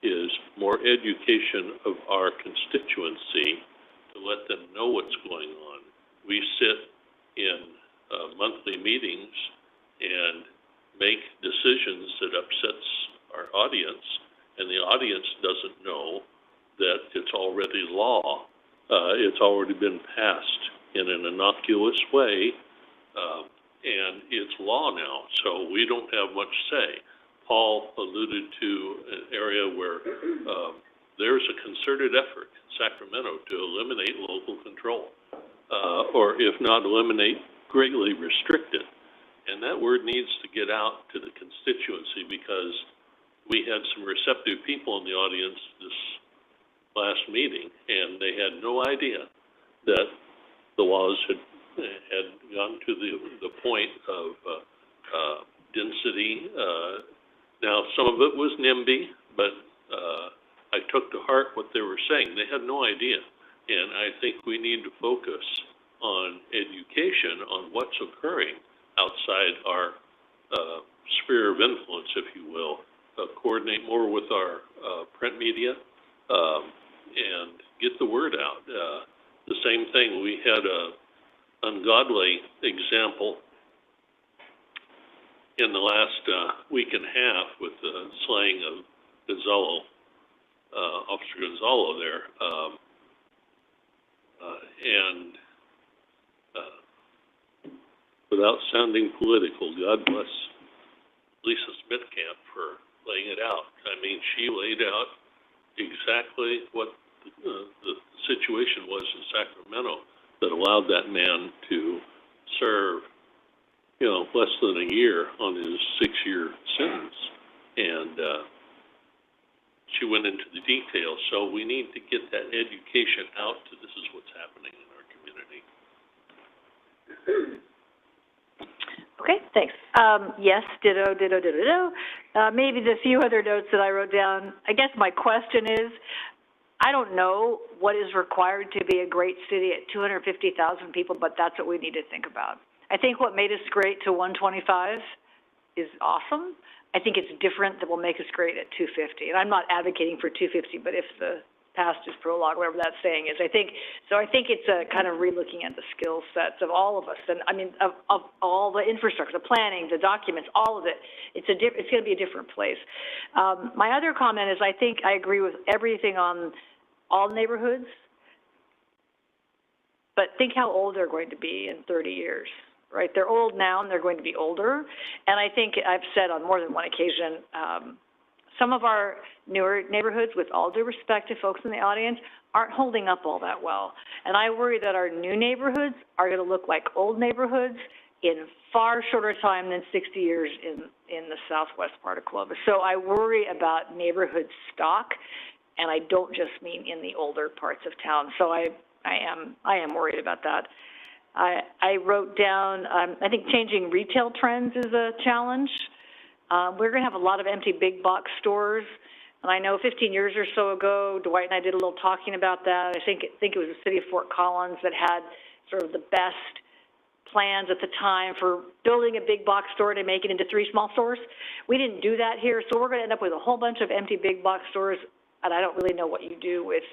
is more education of our constituency to let them know what's going on. We sit in monthly meetings and make decisions that upsets our audience, and the audience doesn't know that it's already law. It's already been passed in an innocuous way, and it's law now, so we don't have much say. Paul alluded to an area where there's a concerted effort in Sacramento to eliminate local control, or if not eliminate, greatly restrict it. And that word needs to get out to the constituency, because we had some receptive people in the audience this last meeting, and they had no idea that the laws had gone to the point of density. Now, some of it was NIMBY, but I took to heart what they were saying. They had no idea, and I think we need to focus on education on what's occurring outside our sphere of influence, if you will. Coordinate more with our print media and get the word out. The same thing, we had a ungodly example in the last week and a half with the slaying of Gonzalo, Officer Gonzalo there. Without sounding political, God bless Lisa Smithcamp for laying it out. I mean, she laid out exactly what the situation was in Sacramento that allowed that man to serve, less than a year on his 6-year sentence. And she went into the details. So we need to get that education out to this is what's happening in our community. Okay, thanks. Yes, ditto. Maybe the few other notes that I wrote down. I guess my question is, I don't know what is required to be a great city at 250,000 people, but that's what we need to think about. I think what made us great to 125 is awesome. I think it's different that will make us great at 250. And I'm not advocating for 250, but if the past is prologue, whatever that saying is. I think it's a kind of relooking at the skill sets of all of us, and I mean of all the infrastructure, the planning, the documents, all of it. It's going to be a different place. My other comment is I think I agree with everything on all neighborhoods, but think how old they're going to be in 30 years. Right? They're old now, and they're going to be older. And I think I've said on more than one occasion, some of our newer neighborhoods, with all due respect to folks in the audience, aren't holding up all that well. And I worry that our new neighborhoods are going to look like old neighborhoods in far shorter time than 60 years in the southwest part of Clovis. So I worry about neighborhood stock, and I don't just mean in the older parts of town. So I am worried about that. I wrote down, I think changing retail trends is a challenge. We're going to have a lot of empty big box stores, and I know 15 years or so ago, Dwight and I did a little talking about that. I think it was the city of Fort Collins that had sort of the best plans at the time for building a big box store to make it into 3 small stores. We didn't do that here, so we're going to end up with a whole bunch of empty big box stores, and I don't really know what you do with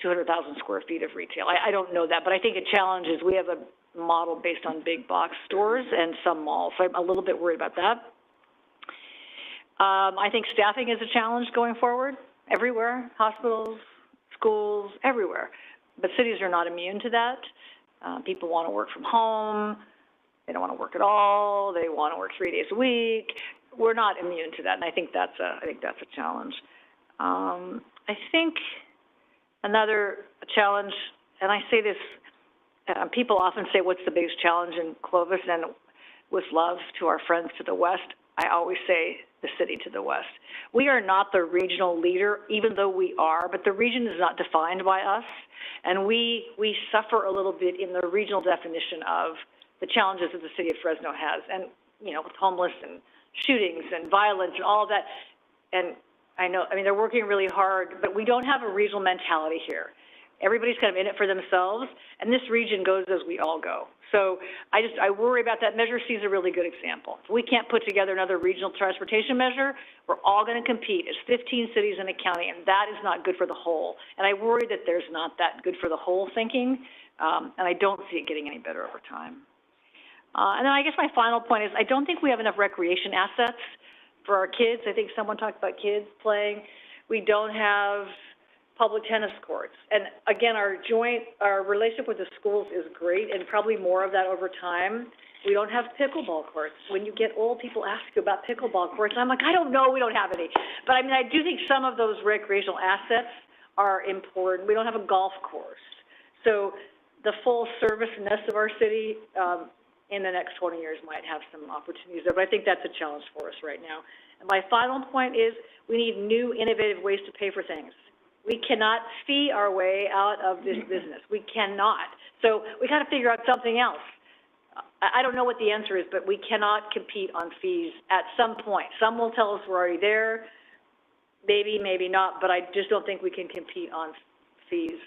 200,000 square feet of retail. I don't know that, but I think a challenge is we have a model based on big box stores and some malls, so I'm a little bit worried about that. I think staffing is a challenge going forward, everywhere, hospitals, schools, everywhere. But cities are not immune to that. People want to work from home. They don't want to work at all. They want to work 3 days a week. We're not immune to that, and I think that's a challenge. I think another challenge, and I say this, people often say, what's the biggest challenge in Clovis? And with love to our friends to the west, I always say the city to the west. We are not the regional leader, even though we are, but the region is not defined by us. And we suffer a little bit in the regional definition of the challenges that the city of Fresno has. And, with homeless and shootings and violence and all of that. And they're working really hard, but we don't have a regional mentality here. everybody's kind of in it for themselves, and this region goes as we all go. So I worry about that. Measure C is a really good example. If we can't put together another regional transportation measure, we're all going to compete. It's 15 cities in a county, and that is not good for the whole. And I worry that there's not that good for the whole thinking, and I don't see it getting any better over time. And then I guess my final point is I don't think we have enough recreation assets for our kids. I think someone talked about kids playing. We don't have public tennis courts. And again, our relationship with the schools is great, and probably more of that over time. We don't have pickleball courts. When you get old, people ask you about pickleball courts, and I'm like, I don't know, we don't have any. But I mean, I do think some of those recreational assets are important. We don't have a golf course. So the full serviceness of our city, in the next 20 years might have some opportunities there, but I think that's a challenge for us right now. And my final point is we need new, innovative ways to pay for things. We cannot fee our way out of this business. We cannot. So we got to figure out something else. I don't know what the answer is, but we cannot compete on fees at some point. Some will tell us we're already there, maybe, maybe not, but I just don't think we can compete on fees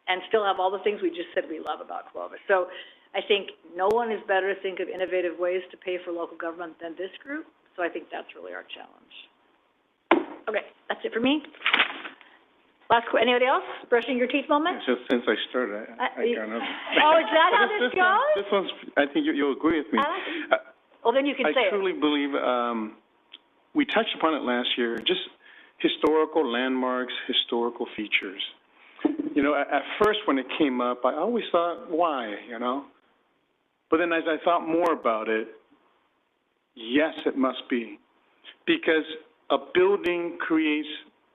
and still have all the things we just said we love about Clovis. So I think no one is better to think of innovative ways to pay for local government than this group, so I think that's really our challenge. Okay, that's it for me. Anybody else? Brushing your teeth moment? Just since I started, I kind of. Oh, is that how this goes? This one's, I think you'll agree with me. Well, then you can say it. I truly believe, we touched upon it last year, just historical landmarks, historical features. You know, at first when it came up, I always thought, why, you know? But then as I thought more about it, yes, it must be. Because a building creates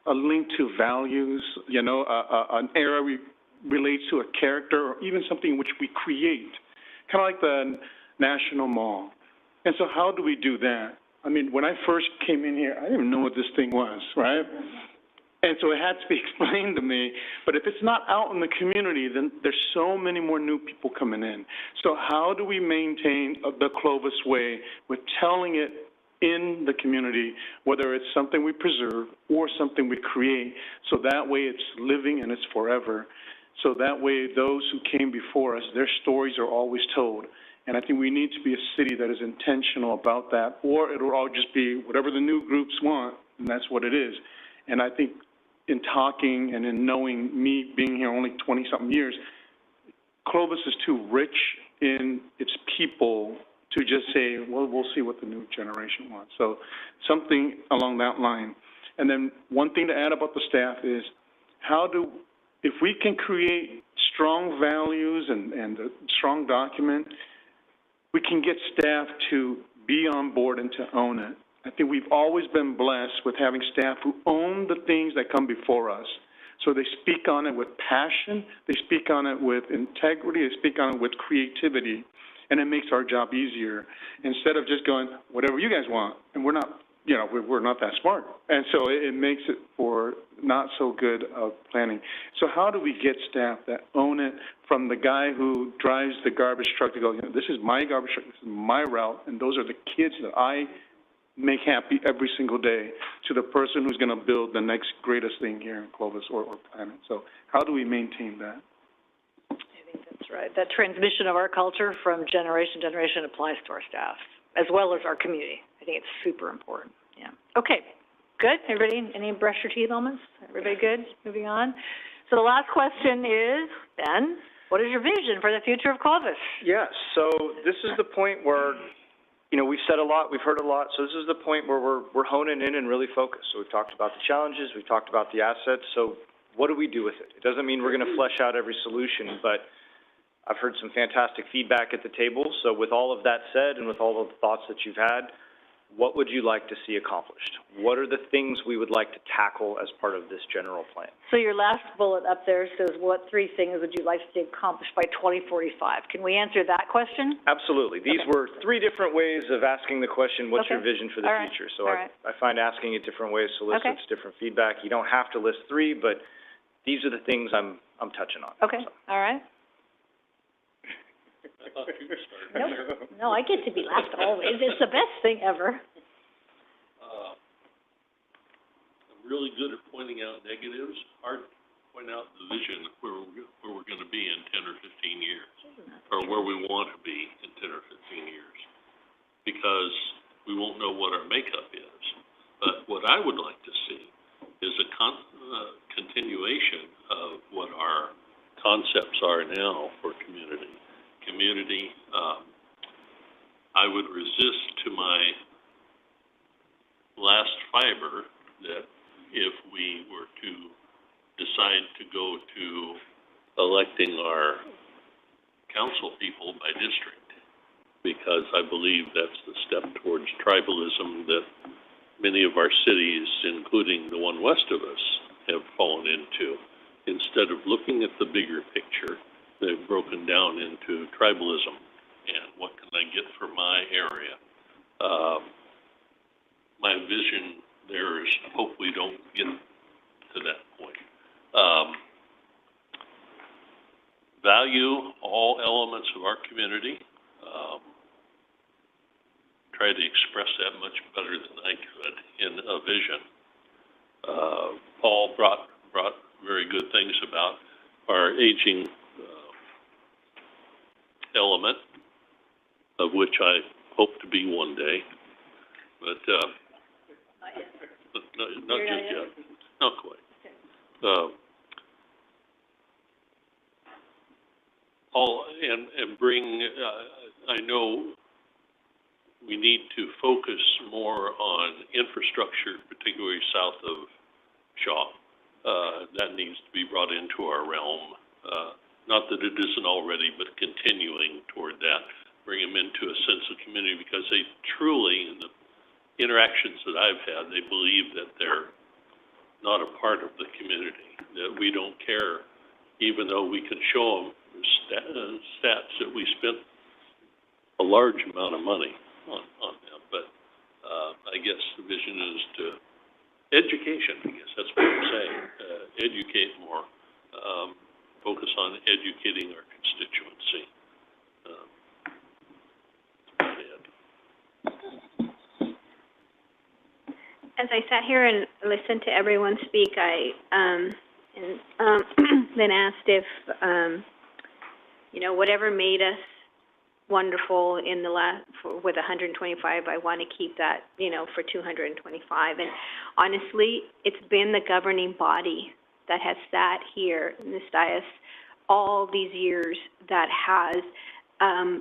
a link to values, you know, an era relates to a character or even something which we create, kind of like the National Mall. And so how do we do that? I mean, when I first came in here, I didn't even know what this thing was, right? And so it had to be explained to me. But if it's not out in the community, then there's so many more new people coming in. So how do we maintain the Clovis way with telling it in the community, whether it's something we preserve or something we create, so that way it's living and it's forever. So that way those who came before us, their stories are always told. And I think we need to be a city that is intentional about that, or it will all just be whatever the new groups want, and that's what it is. And I think in talking and in knowing me being here only 20-something years, Clovis is too rich in its people to just say, well, we'll see what the new generation wants. So something along that line. And then one thing to add about the staff is if we can create strong values and a strong document, we can get staff to be on board and to own it. I think we've always been blessed with having staff who own the things that come before us. So they speak on it with passion, they speak on it with integrity, they speak on it with creativity, and it makes our job easier. Instead of just going, whatever you guys want, and we're not, you know, we're not that smart. And so it makes it for not so good of planning. So how do we get staff that own it, from the guy who drives the garbage truck to go, you know, this is my garbage truck, this is my route, and those are the kids that I make happy every single day, to the person who's going to build the next greatest thing here in Clovis or planet. So how do we maintain that? I think that's right. That transmission of our culture from generation to generation applies to our staff, as well as our community. I think it's super important. Yeah. Okay. Good. Everybody, any brush your teeth moments? Everybody good? Moving on. So the last question is, Ben, what is your vision for the future of Clovis? Yes. So this is the point where, you know, we've said a lot, we've heard a lot, so this is the point where we're honing in and really focused. So we've talked about the challenges, we've talked about the assets, so what do we do with it? It doesn't mean we're going to flesh out every solution, but I've heard some fantastic feedback at the table. So with all of that said and with all of the thoughts that you've had, what would you like to see accomplished? What are the things we would like to tackle as part of this general plan? So your last bullet up there says, what 3 things would you like to see accomplished by 2045? Can we answer that question? Absolutely. These were 3 different ways of asking the question, what's your vision for the future? So I find asking it different ways solicits different feedback. You don't have to list 3, but these are the things I'm touching on. Okay, so. All right. Nope. No, I get to be last always. It's the best thing ever. I'm really good at pointing out negatives, hard point out the vision where we're gonna be in 10 or 15 years, or where we want to be in 10 or 15 years, because we won't know what our makeup is. But what I would like to see is a continuation of what our concepts are now for community. I would resist to my last fiber that if we were to decide to go to electing our council people by district, because I believe that's the step towards tribalism that many of our cities, including the one west of us, have fallen into. Instead of looking at the bigger picture, they've broken down into tribalism and what can I get for my area. My vision there is hope we don't get to that point. Value all elements of our community. Try to express that much better than I could in a vision. Paul brought very good things about our aging element, of which I hope to be one day, but not just yet, not quite. And bring. I know we need to focus more on infrastructure, particularly south of Shaw. That needs to be brought into our realm. Not that it isn't already, but continuing toward that. Bring them into a sense of community, because they truly, in the interactions that I've had, they believe that they're not a part of the community, that we don't care, even though we can show them stats that we spent a large amount of money on them. But I guess the vision is to education, I guess that's what I'm saying, educate more, focus on educating our constituency. As I sat here and listened to everyone speak, I then asked if, whatever made us wonderful in the with 125, I want to keep that, for 225. And honestly, it's been the governing body that has sat here in this dais all these years that has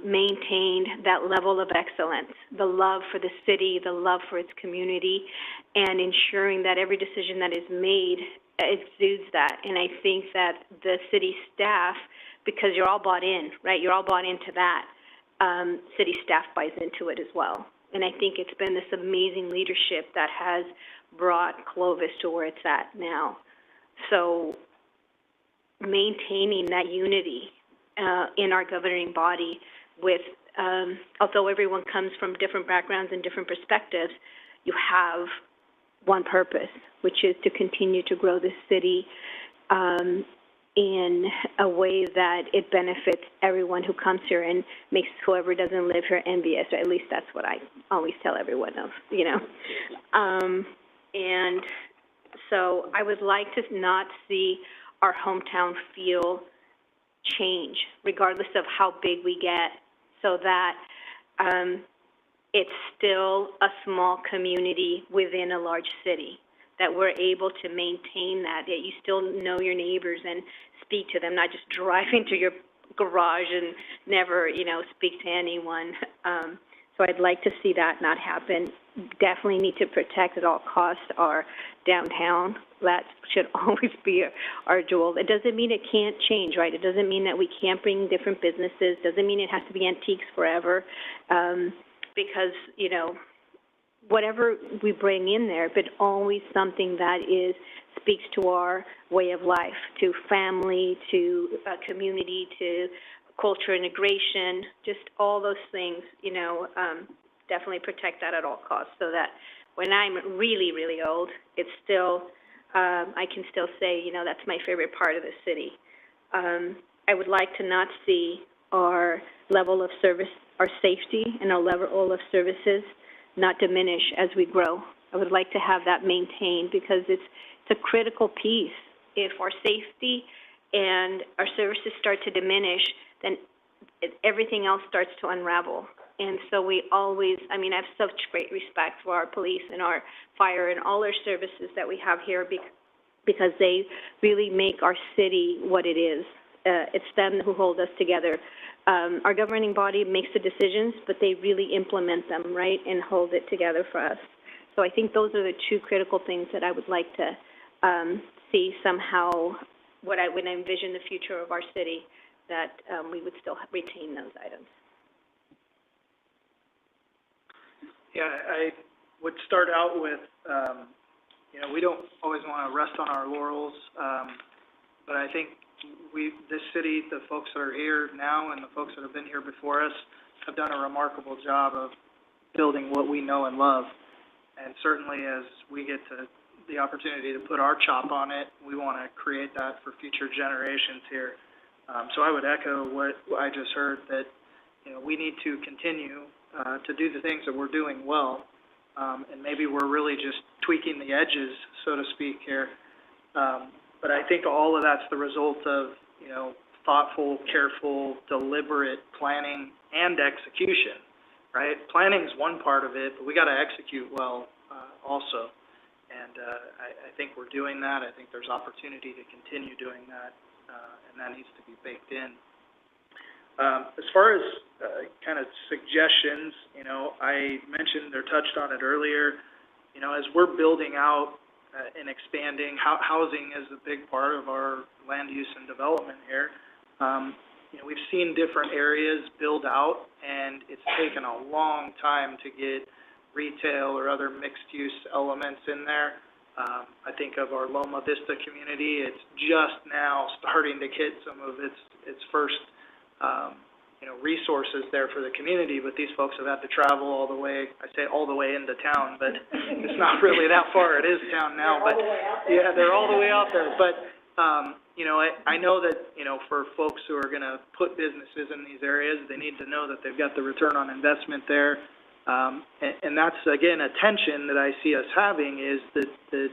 maintained that level of excellence, the love for the city, the love for its community, and ensuring that every decision that is made exudes that. And I think that the city staff, because you're all bought in, right? You're all bought into that. City staff buys into it as well. And I think it's been this amazing leadership that has brought Clovis to where it's at now. So maintaining that unity in our governing body with, although everyone comes from different backgrounds and different perspectives, you have one purpose, which is to continue to grow this city in a way that it benefits everyone who comes here and makes whoever doesn't live here envious, or at least that's what I always tell everyone else, And so I would like to not see our hometown feel change, regardless of how big we get, so that it's still a small community within a large city, that we're able to maintain that you still know your neighbors and speak to them, not just drive into your garage and never, speak to anyone. So I'd like to see that not happen. Definitely need to protect at all costs our downtown. That should always be our jewel. It doesn't mean it can't change, right? It doesn't mean that we can't bring different businesses. Doesn't mean it has to be antiques forever, because, whatever we bring in there, but always something that speaks to our way of life, to family, to community, to culture integration, just all those things, definitely protect that at all costs, so that when I'm really, really old, it's still, I can still say, that's my favorite part of the city. I would like to not see our level of service, our safety and our level of services not diminish as we grow. I would like to have that maintained, because it's a critical piece if our safety and our services start to diminish, then everything else starts to unravel. And so we always, I mean, I have such great respect for our police and our fire and all our services that we have here because they really make our city what it is. It's them who hold us together. Our governing body makes the decisions, but they really implement them, right, and hold it together for us. So I think those are the two critical things that I would like to see somehow, what I would envision the future of our city, that we would still retain those items. Yeah, I would start out with, you know, we don't always want to rest on our laurels, but I think this city, the folks that are here now and the folks that have been here before us, have done a remarkable job of building what we know and love. And certainly as we get to the opportunity to put our chop on it, we want to create that for future generations here. So I would echo what I just heard, that, you know, we need to continue to do the things that we're doing well, and maybe we're really just tweaking the edges, so to speak, here. But I think all of that's the result of, you know, thoughtful, careful, deliberate planning and execution, right? Planning is one part of it, but we got to execute well also. And I think we're doing that. I think there's opportunity to continue doing that, and that needs to be baked in. As far as kind of suggestions, you know, I mentioned or touched on it earlier, you know, as we're building out and expanding, housing is a big part of our land use and development here. You know, we've seen different areas build out, and it's taken a long time to get retail or other mixed-use elements in there. I think of our Loma Vista community, it's just now starting to get some of its first you know, resources there for the community, but these folks have had to travel all the way, I say all the way into town, but it's not really that far, it is town now, but yeah, they're all the way out there. But you know, I know that, you know, for folks who are going to put businesses in these areas, they need to know that they've got the return on investment there. And that's, again, a tension that I see us having, is the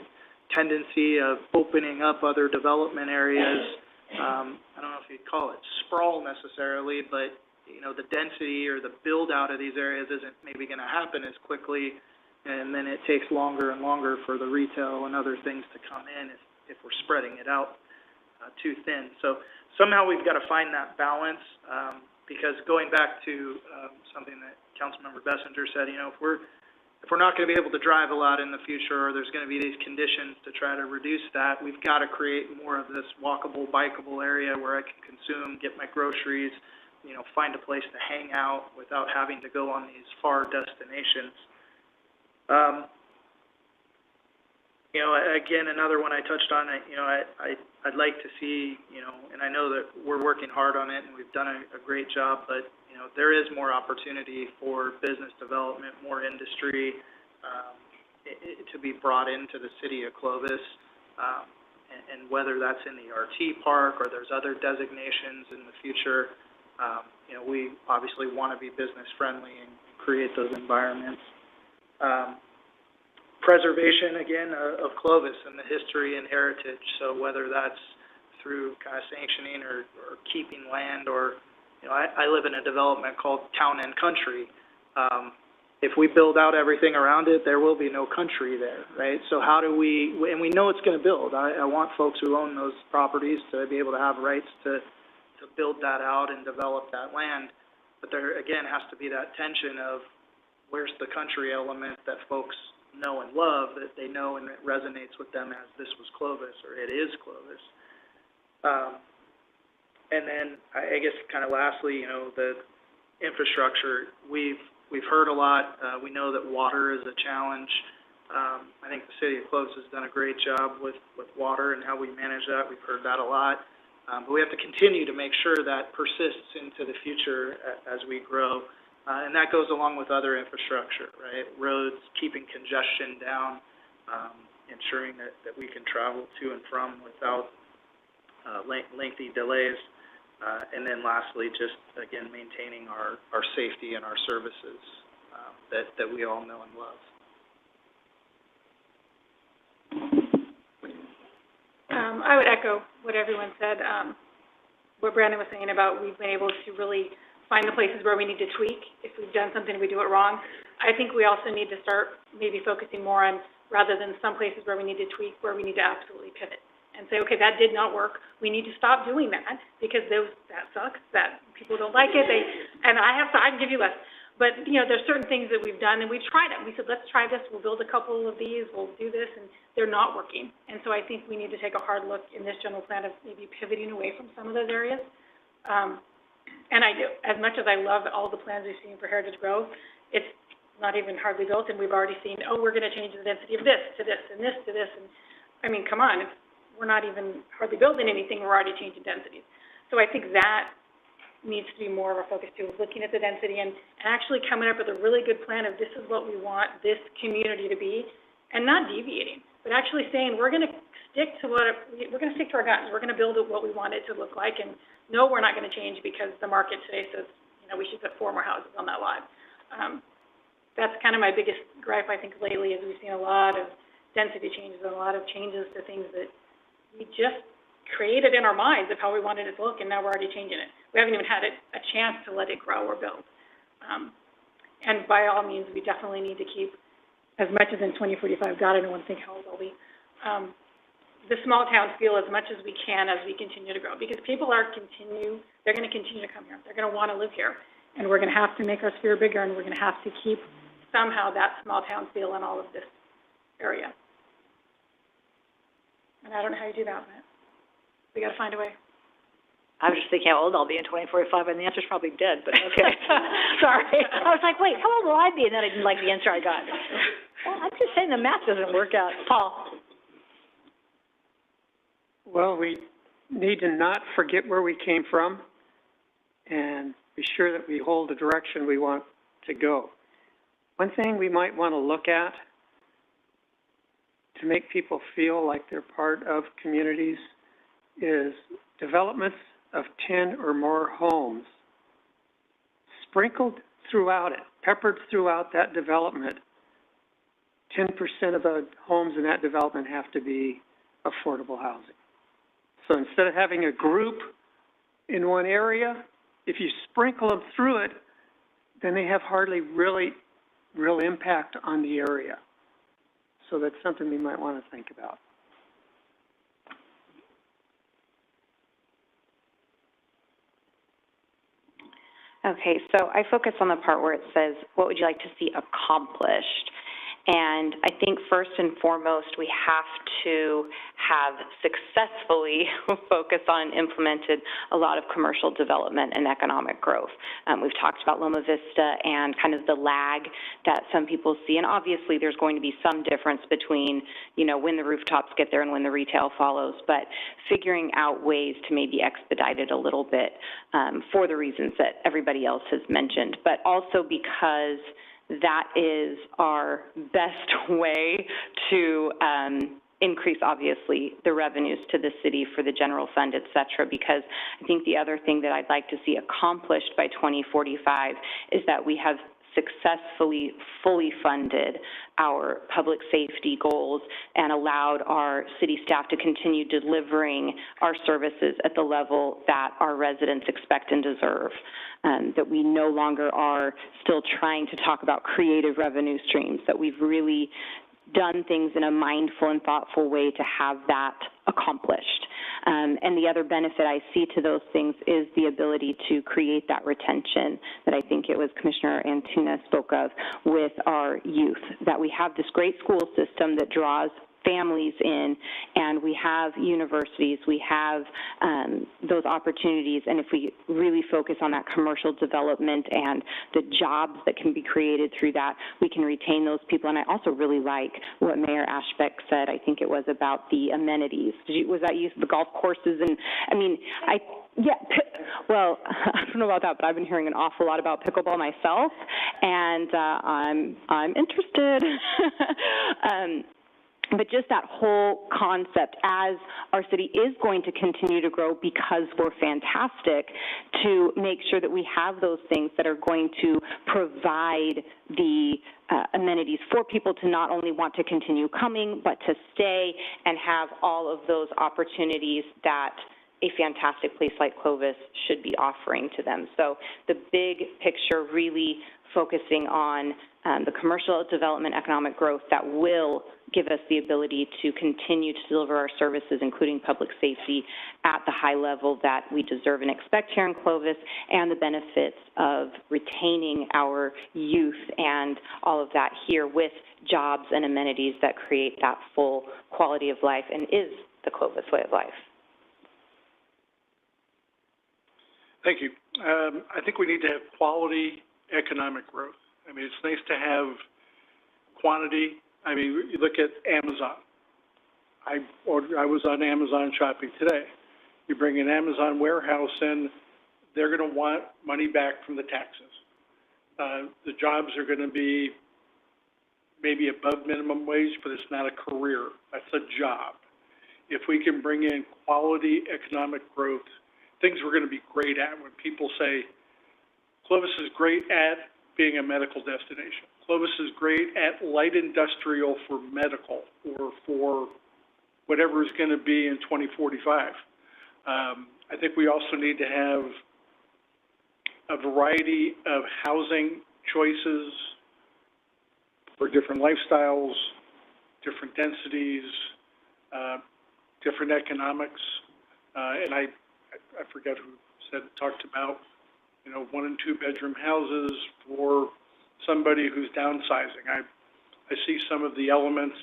tendency of opening up other development areas. I don't know if you'd call it sprawl necessarily, but, you know, the density or the build out of these areas isn't maybe going to happen as quickly, and then it takes longer and longer for the retail and other things to come in if we're spreading it out too thin. So somehow we've got to find that balance, because going back to something that Councilmember Bessinger said, you know, if we're not going to be able to drive a lot in the future, or there's going to be these conditions to try to reduce that, we've got to create more of this walkable, bikeable area where I can consume, get my groceries, you know, find a place to hang out without having to go on these far destinations. You know, again, another one I touched on, you know, I'd like to see, you know, and I know that we're working hard on it and we've done a great job, but, you know, there is more opportunity for business development, more industry to be brought into the city of Clovis, and whether that's in the RT park or there's other designations in the future, you know, we obviously want to be business friendly and create those environments. Preservation, again, of Clovis and the history and heritage. So whether that's through kind of sanctioning or keeping land, or, you know, I live in a development called Town and Country. If we build out everything around it, there will be no country there, right? So how do we, and we know it's going to build. I want folks who own those properties to be able to have rights to build that out and develop that land. But there, again, has to be that tension of where's the country element that folks know and love, that they know and it resonates with them as this was Clovis, or it is Clovis. And then I guess kind of lastly, you know, the infrastructure, we've heard a lot. We know that water is a challenge. I think the city of Clovis has done a great job with water and how we manage that. We've heard that a lot. But we have to continue to make sure that persists into the future as we grow. And that goes along with other infrastructure, right? Roads, keeping congestion down, ensuring that we can travel to and from without lengthy delays. And then lastly, just, again, maintaining our safety and our services that we all know and love. I would echo what everyone said, what Brandon was saying about we've been able to really find the places where we need to tweak. If we've done something, we do it wrong. I think we also need to start maybe focusing more on, rather than some places where we need to tweak, where we need to absolutely pivot and say, okay, that did not work. We need to stop doing that because that sucks, that people don't like it. And I can give you less. But, you know, there's certain things that we've done, and we've tried it. We said, let's try this. We'll build a couple of these. We'll do this, and they're not working. And so I think we need to take a hard look in this general plan of maybe pivoting away from some of those areas. And I do, as much as I love all the plans we've seen for Heritage Grove, it's not even hardly built, and we've already seen, oh, we're going to change the density of this to this and this to this. And I mean, come on, we're not even hardly building anything, we're already changing densities. So I think that needs to be more of a focus too, of looking at the density and actually coming up with a really good plan of this is what we want this community to be, and not deviating, but actually saying we're going to stick to our guns. We're going to build what we want it to look like, and no, we're not going to change because the market today says, you know, we should put 4 more houses on that lot. That's kind of my biggest gripe, I think, lately, is we've seen a lot of density changes and a lot of changes to things that we just created in our minds of how we wanted it to look, and now we're already changing it. We haven't even had a chance to let it grow or build. And by all means, we definitely need to keep, as much as in 2045, God, I don't want to think how old I'll be, the small town feel as much as we can as we continue to grow, because people they're going to continue to come here. They're going to want to live here, and we're going to have to make our sphere bigger, and we're going to have to keep somehow that small town feel in all of this area. And I don't know how you do that, but we got to find a way. I was just thinking how old I'll be in 2045, and the answer's probably dead, but okay. Sorry. I was like, wait, how old will I be? And then I didn't like the answer I got. Well, I'm just saying the math doesn't work out. Paul? Well, we need to not forget where we came from and be sure that we hold the direction we want to go. One thing we might want to look at to make people feel like they're part of communities is developments of 10 or more homes sprinkled throughout it, peppered throughout that development. 10% of the homes in that development have to be affordable housing. So instead of having a group in one area, if you sprinkle them through it, then they have hardly real impact on the area. So that's something we might want to think about. Okay, so I focus on the part where it says, what would you like to see accomplished? And I think first and foremost, we have to have successfully focused on and implemented a lot of commercial development and economic growth. We've talked about Loma Vista and kind of the lag that some people see, and obviously there's going to be some difference between, you know, when the rooftops get there and when the retail follows, but figuring out ways to maybe expedite it a little bit for the reasons that everybody else has mentioned, but also because that is our best way to increase, obviously, the revenues to the city for the general fund, et cetera, because I think the other thing that I'd like to see accomplished by 2045 is that we have successfully fully funded our public safety goals and allowed our city staff to continue delivering our services at the level that our residents expect and deserve. That we no longer are still trying to talk about creative revenue streams, that we've really done things in a mindful and thoughtful way to have that accomplished. And the other benefit I see to those things is the ability to create that retention that I think it was Commissioner Antuna spoke of with our youth, that we have this great school system that draws families in, and we have universities, we have those opportunities, and if we really focus on that commercial development and the jobs that can be created through that, we can retain those people. And I also really like what Mayor Ashbeck said, I think it was about the amenities. Was that use of the golf courses? And I mean, well, I don't know about that, but I've been hearing an awful lot about pickleball myself, and I'm interested. But just that whole concept, as our city is going to continue to grow because we're fantastic, to make sure that we have those things that are going to provide the amenities for people to not only want to continue coming, but to stay and have all of those opportunities that a fantastic place like Clovis should be offering to them. So the big picture really focusing on the commercial development, economic growth that will give us the ability to continue to deliver our services, including public safety, at the high level that we deserve and expect here in Clovis, and the benefits of retaining our youth and all of that here with jobs and amenities that create that full quality of life and is the Clovis way of life. Thank you. I think we need to have quality economic growth. I mean, it's nice to have quantity. I mean, you look at Amazon. I was on Amazon shopping today. You bring an Amazon warehouse in, they're going to want money back from the taxes. The jobs are going to be maybe above minimum wage, but it's not a career. That's a job. If we can bring in quality economic growth, things we're going to be great at. When people say, Clovis is great at being a medical destination. Clovis is great at light industrial for medical or for whatever is going to be in 2045. I think we also need to have a variety of housing choices for different lifestyles, different densities, different economics. And I forget who talked about, 1 and 2 bedroom houses for somebody who's downsizing. I see some of the elements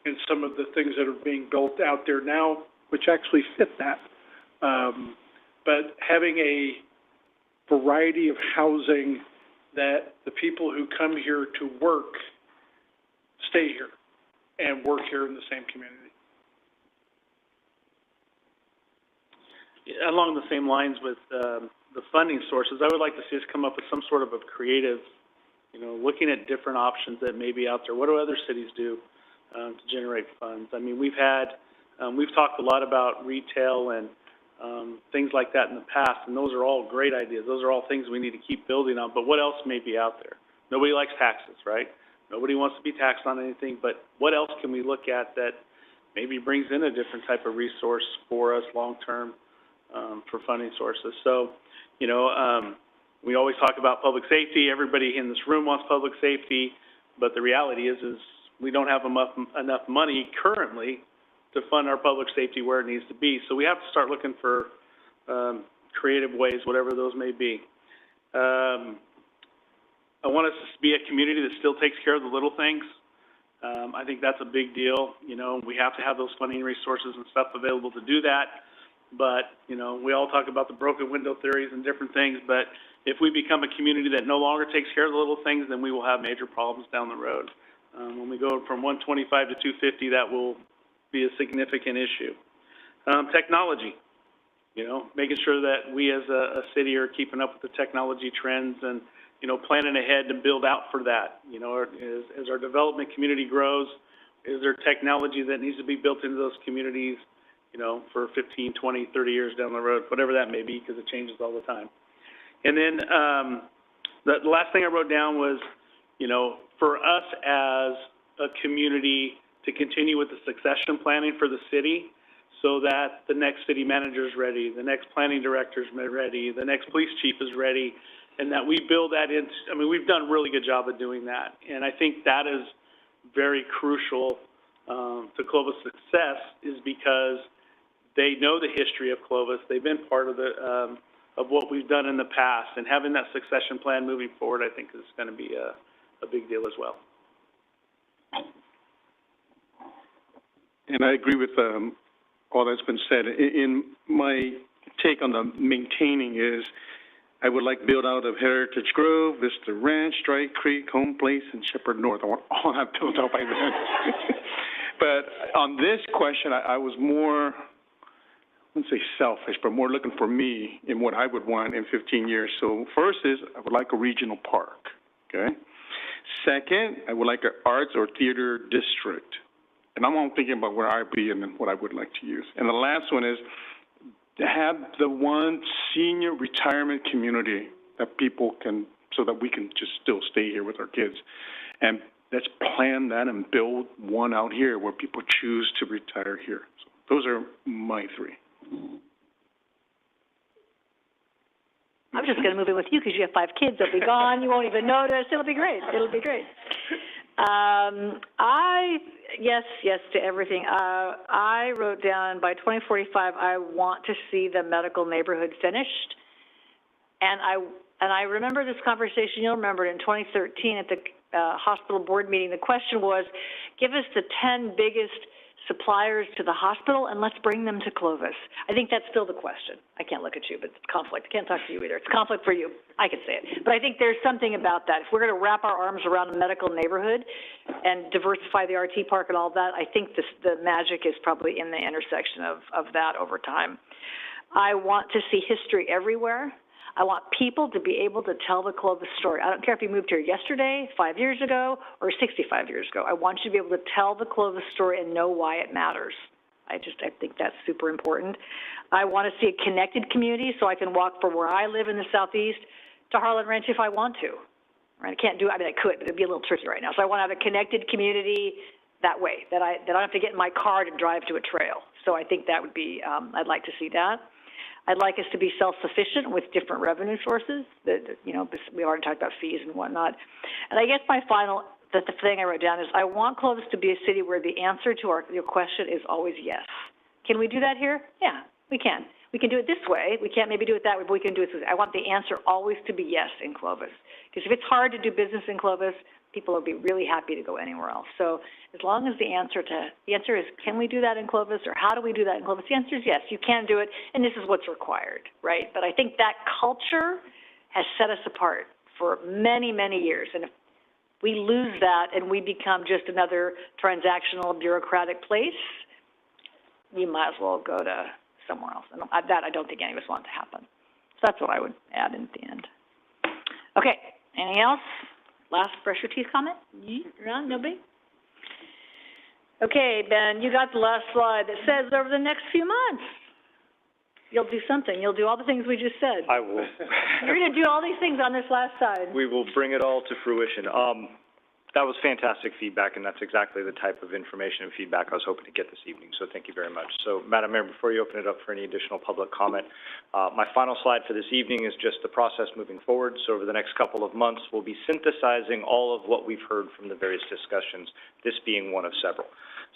and some of the things that are being built out there now, which actually fit that. But having a variety of housing that the people who come here to work stay here and work here in the same community. Along the same lines with the funding sources, I would like to see us come up with some sort of a creative, looking at different options that may be out there. What do other cities do to generate funds? I mean, we've talked a lot about retail and things like that in the past, and those are all great ideas. Those are all things we need to keep building on, but what else may be out there? Nobody likes taxes, right? Nobody wants to be taxed on anything, but what else can we look at that maybe brings in a different type of resource for us long-term for funding sources? So, we always talk about public safety. Everybody in this room wants public safety, but the reality is we don't have enough money currently to fund our public safety where it needs to be. So we have to start looking for creative ways, whatever those may be. I want us to be a community that still takes care of the little things. I think that's a big deal. We have to have those funding resources and stuff available to do that. But, we all talk about the broken window theories and different things, but if we become a community that no longer takes care of the little things, then we will have major problems down the road. When we go from 125 to 250, that will be a significant issue. Technology, making sure that we as a city are keeping up with the technology trends and, planning ahead to build out for that. As our development community grows, is there technology that needs to be built into those communities, for 15, 20, 30 years down the road, whatever that may be, because it changes all the time. And then the last thing I wrote down was, for us as a community to continue with the succession planning for the city so that the next city manager is ready, the next planning director is ready, the next police chief is ready, and that we build that in. I mean, we've done a really good job of doing that, and I think that is very crucial to Clovis' success, is because they know the history of Clovis. They've been part of of what we've done in the past, and having that succession plan moving forward, I think, is going to be a big deal as well. And I agree with all that's been said. In my take on the maintaining is, I would like build out of Heritage Grove, Vista Ranch, Strike Creek, Home Place, and Shepherd North. I want all that built out by then. But on this question, I was more, I wouldn't say selfish, but more looking for me in what I would want in 15 years. So first is, I would like a regional park, okay? Second, I would like an arts or theater district. and I'm thinking about where I'd be and then what I would like to use. And the last one is to have the one senior retirement community that people can, so that we can just still stay here with our kids. And let's plan that and build one out here where people choose to retire here. So those are my three. I'm just gonna move in with you because you have 5 kids. They'll be gone. You won't even notice. It'll be great. It'll be great. Yes to everything. I wrote down by 2045, I want to see the medical neighborhood finished. And I remember this conversation, you'll remember it in 2013 at the hospital board meeting. The question was, give us the 10 biggest suppliers to the hospital and let's bring them to Clovis. I think that's still the question. I can't look at you, but it's conflict. I can't talk to you either. It's conflict for you. I can say it. But I think there's something about that. If we're going to wrap our arms around a medical neighborhood and diversify the RT park and all that, I think the magic is probably in the intersection of that over time. I want to see history everywhere. I want people to be able to tell the Clovis story. I don't care if you moved here yesterday, 5 years ago, or 65 years ago. I want you to be able to tell the Clovis story and know why it matters. I think that's super important. I want to see a connected community so I can walk from where I live in the southeast to Harlan Ranch if I want to. Right? I can't do it. I mean, I could, but it'd be a little tricky right now. So I want to have a connected community that way, that I don't have to get in my car to drive to a trail. So I think that would be, I'd like to see that. I'd like us to be self-sufficient with different revenue sources. We already talked about fees and whatnot. And I guess the thing I wrote down is I want Clovis to be a city where the answer to your question is always yes. Can we do that here? Yeah, we can. We can do it this way. We can't maybe do it that way, but we can do it this way. I want the answer always to be yes in Clovis. Because if it's hard to do business in Clovis, people will be really happy to go anywhere else. So as long as the answer is, can we do that in Clovis, or how do we do that in Clovis? The answer is yes, you can do it, and this is what's required, right? But I think that culture has set us apart for many, many years. And if we lose that and we become just another transactional, bureaucratic place, you might as well go to somewhere else. And that I don't think any of us want to happen. So that's what I would add in the end. Okay, anything else? Last brush your teeth comment? Ron, nobody? Okay, Ben, you got the last slide that says over the next few months, you'll do something. You'll do all the things we just said. I will. You're going to do all these things on this last side. We will bring it all to fruition. That was fantastic feedback, and that's exactly the type of information and feedback I was hoping to get this evening, so thank you very much. So, Madam Mayor, before you open it up for any additional public comment, my final slide for this evening is just the process moving forward. So over the next couple of months, we'll be synthesizing all of what we've heard from the various discussions, this being one of several.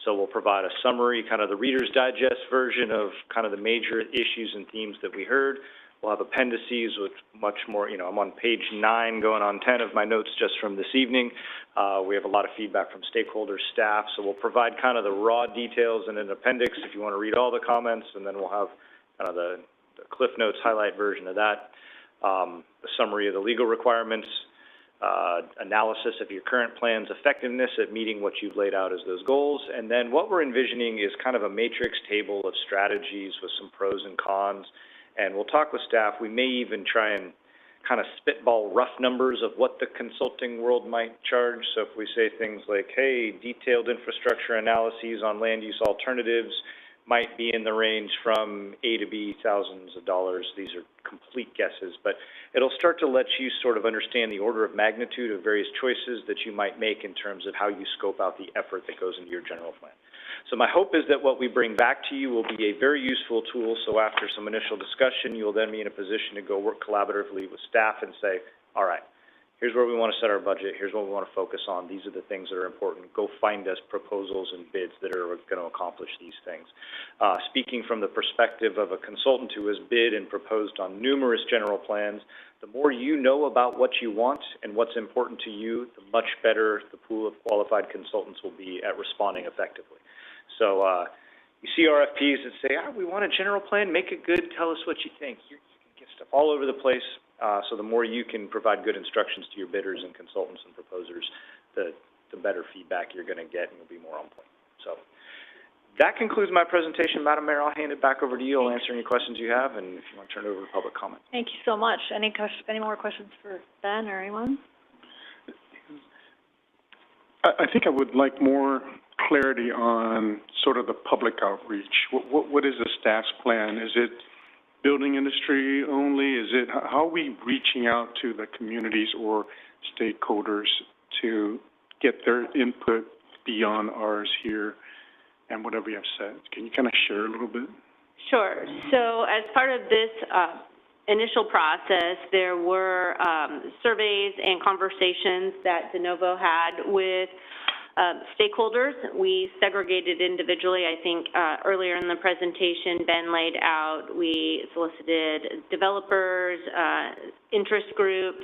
So we'll provide a summary, kind of the Reader's Digest version of kind of the major issues and themes that we heard. We'll have appendices with much more, I'm on page 9 going on 10 of my notes just from this evening. We have a lot of feedback from stakeholders, staff, so we'll provide kind of the raw details in an appendix if you want to read all the comments, and then we'll have kind of the Cliff Notes highlight version of that, the summary of the legal requirements, analysis of your current plan's effectiveness at meeting what you've laid out as those goals, and then what we're envisioning is kind of a matrix table of strategies with some pros and cons. And we'll talk with staff. We may even try and kind of spitball rough numbers of what the consulting world might charge. So if we say things like, hey, detailed infrastructure analyses on land use alternatives might be in the range from A to B, thousands of dollars. These are complete guesses, but it'll start to let you sort of understand the order of magnitude of various choices that you might make in terms of how you scope out the effort that goes into your general plan. So my hope is that what we bring back to you will be a very useful tool, so after some initial discussion, you'll then be in a position to go work collaboratively with staff and say, all right, here's where we want to set our budget, here's what we want to focus on, these are the things that are important, go find us proposals and bids that are going to accomplish these things. Speaking from the perspective of a consultant who has bid and proposed on numerous general plans, the more you know about what you want and what's important to you, the much better the pool of qualified consultants will be at responding effectively. So you see RFPs that say, we want a general plan, make it good, tell us what you think. You can get stuff all over the place, so the more you can provide good instructions to your bidders and consultants and proposers, the better feedback you're going to get and you'll be more on point. So that concludes my presentation. Madam Mayor, I'll hand it back over to you. I'll answer any questions you have, and if you want to turn it over to public comment. Thank you so much. Any more questions for Ben or anyone? I think I would like more clarity on sort of the public outreach. What is the staff's plan? Is it building industry only? Is it, how are we reaching out to the communities or stakeholders to get their input beyond ours here and whatever you have said? Can you kind of share a little bit? Sure. So as part of this initial process, there were surveys and conversations that De Novo had with stakeholders. We segregated individually. I think earlier in the presentation, Ben laid out, we solicited developers, interest groups.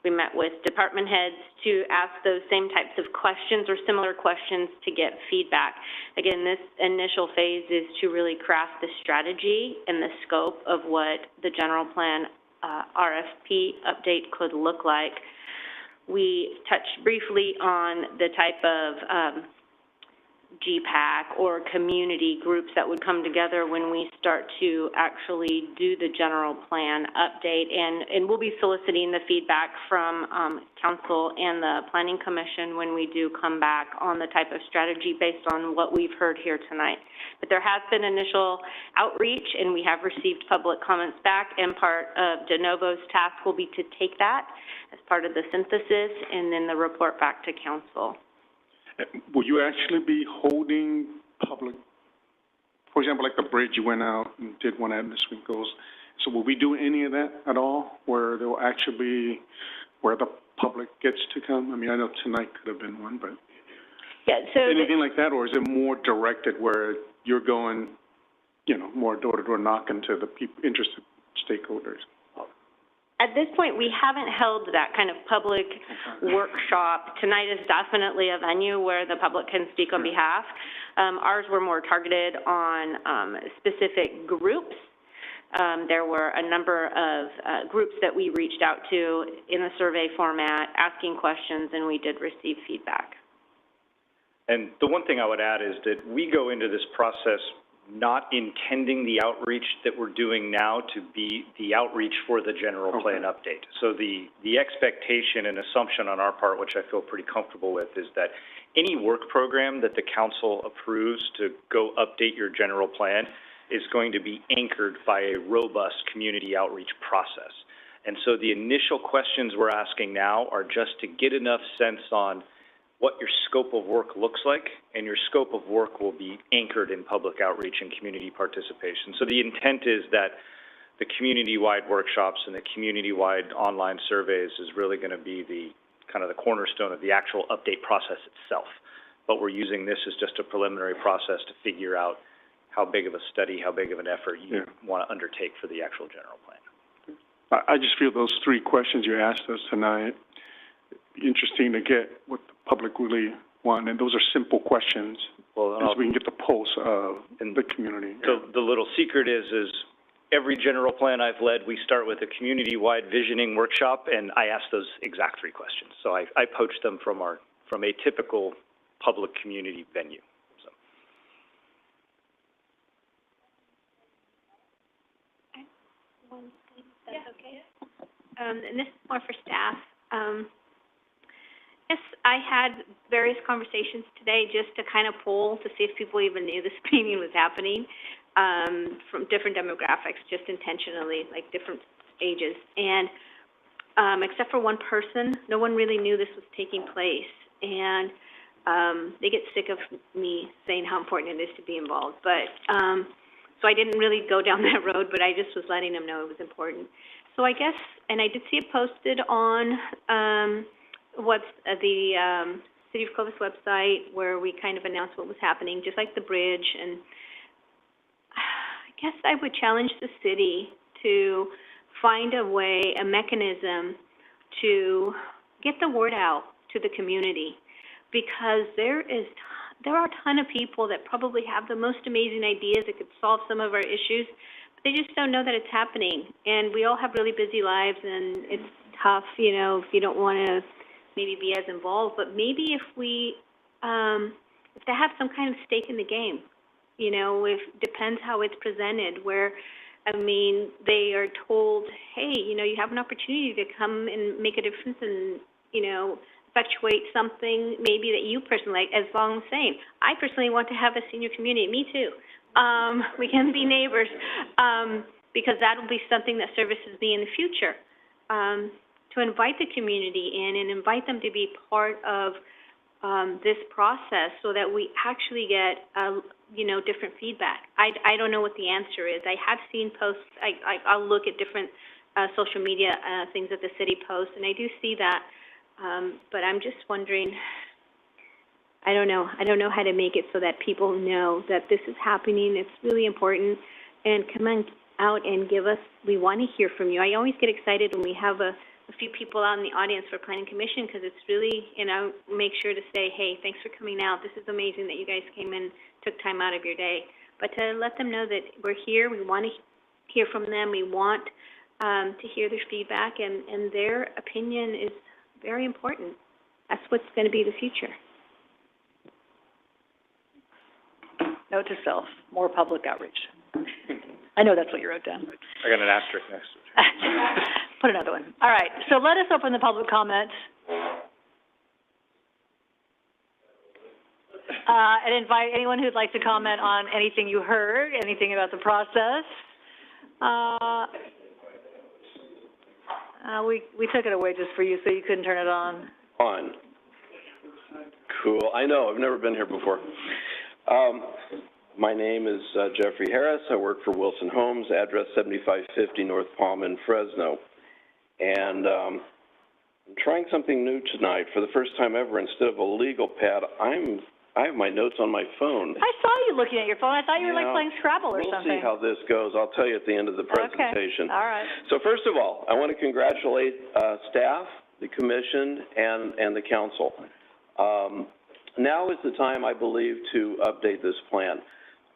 We met with department heads to ask those same types of questions or similar questions to get feedback. Again, this initial phase is to really craft the strategy and the scope of what the general plan RFP update could look like. We touched briefly on the type of GPAC or community groups that would come together when we start to actually do the general plan update, and we'll be soliciting the feedback from council and the planning commission when we do come back on the type of strategy based on what we've heard here tonight. But there has been initial outreach, and we have received public comments back, and part of De Novo's task will be to take that as part of the synthesis and then the report back to council. Will you actually be holding public, for example, like the bridge you went out and did one at Miss Winkles, so will we do any of that at all, where there will actually be, where the public gets to come? I mean, I know tonight could have been one, but yeah, so anything like that, or is it more directed where you're going, you know, more door-to-door knocking to the people, interested stakeholders? At this point, we haven't held that kind of public workshop. Tonight is definitely a venue where the public can speak on behalf. Ours were more targeted on specific groups. There were a number of groups that we reached out to in the survey format, asking questions, and we did receive feedback. And the one thing I would add is that we go into this process not intending the outreach that we're doing now to be the outreach for the general plan update. So the expectation and assumption on our part, which I feel pretty comfortable with, is that any work program that the council approves to go update your general plan is going to be anchored by a robust community outreach process. And so the initial questions we're asking now are just to get enough sense on what your scope of work looks like, and your scope of work will be anchored in public outreach and community participation. So the intent is that the community-wide workshops and the community-wide online surveys is really going to be the kind of the cornerstone of the actual update process itself. But we're using this as just a preliminary process to figure out how big of a study, how big of an effort you want to undertake for the actual general plan. I just feel those three questions you asked us tonight, interesting to get what the public really want, and those are simple questions, so we can get the pulse of the community. So the little secret is every general plan I've led, we start with a community-wide visioning workshop, and I ask those exact three questions. So I poach them from a typical public community venue. So. One thing, if that's okay. And this is more for staff. Yes, I had various conversations today just to kind of poll to see if people even knew this meeting was happening, from different demographics, just intentionally, like different ages. And except for one person, no one really knew this was taking place. And they get sick of me saying how important it is to be involved. But so I didn't really go down that road, but I just was letting them know it was important. So I guess, and I did see it posted on what's the City of Clovis website, where we kind of announced what was happening, just like the bridge. And I guess I would challenge the city to find a way, a mechanism to get the word out to the community, because there are a ton of people that probably have the most amazing ideas that could solve some of our issues, but they just don't know that it's happening. And we all have really busy lives, and it's tough, you know, if you don't want to maybe be as involved. But maybe if we, if they have some kind of stake in the game, you know, if depends how it's presented, where, I mean, they are told, hey, you know, you have an opportunity to come and make a difference in, you know, effectuate something maybe that you personally, as Long was saying, I personally want to have a senior community, me too. We can be neighbors, because that'll be something that services me in the future. To invite the community in and invite them to be part of this process so that we actually get, different feedback. I don't know what the answer is. I have seen posts, I'll look at different social media things that the city posts, and I do see that, but I'm just wondering, I don't know how to make it so that people know that this is happening, it's really important, and come on out and give us, we want to hear from you. I always get excited when we have a few people out in the audience for Planning Commission, because it's really, make sure to say, hey, thanks for coming out. This is amazing that you guys came and took time out of your day. But to let them know that we're here, we want to hear from them, we want to hear their feedback, and their opinion is very important. That's what's going to be the future. Note to self, more public outreach. I know that's what you wrote down. I got an asterisk next to it. Put another one. All right, so let us open the public comments. And invite anyone who'd like to comment on anything you heard, anything about the process. We took it away just for you, so you couldn't turn it on. On. Cool. I know. I've never been here before. My name is Jeffrey Harris. I work for Wilson Homes, address 7550 North Palm in Fresno. And I'm trying something new tonight. For the first time ever, instead of a legal pad, I have my notes on my phone. I saw you looking at your phone. I thought you were like playing Scrabble or something. We'll see how this goes. I'll tell you at the end of the presentation. Okay. All right. So first of all, I want to congratulate staff, the commission, and the council. Now is the time, I believe, to update this plan.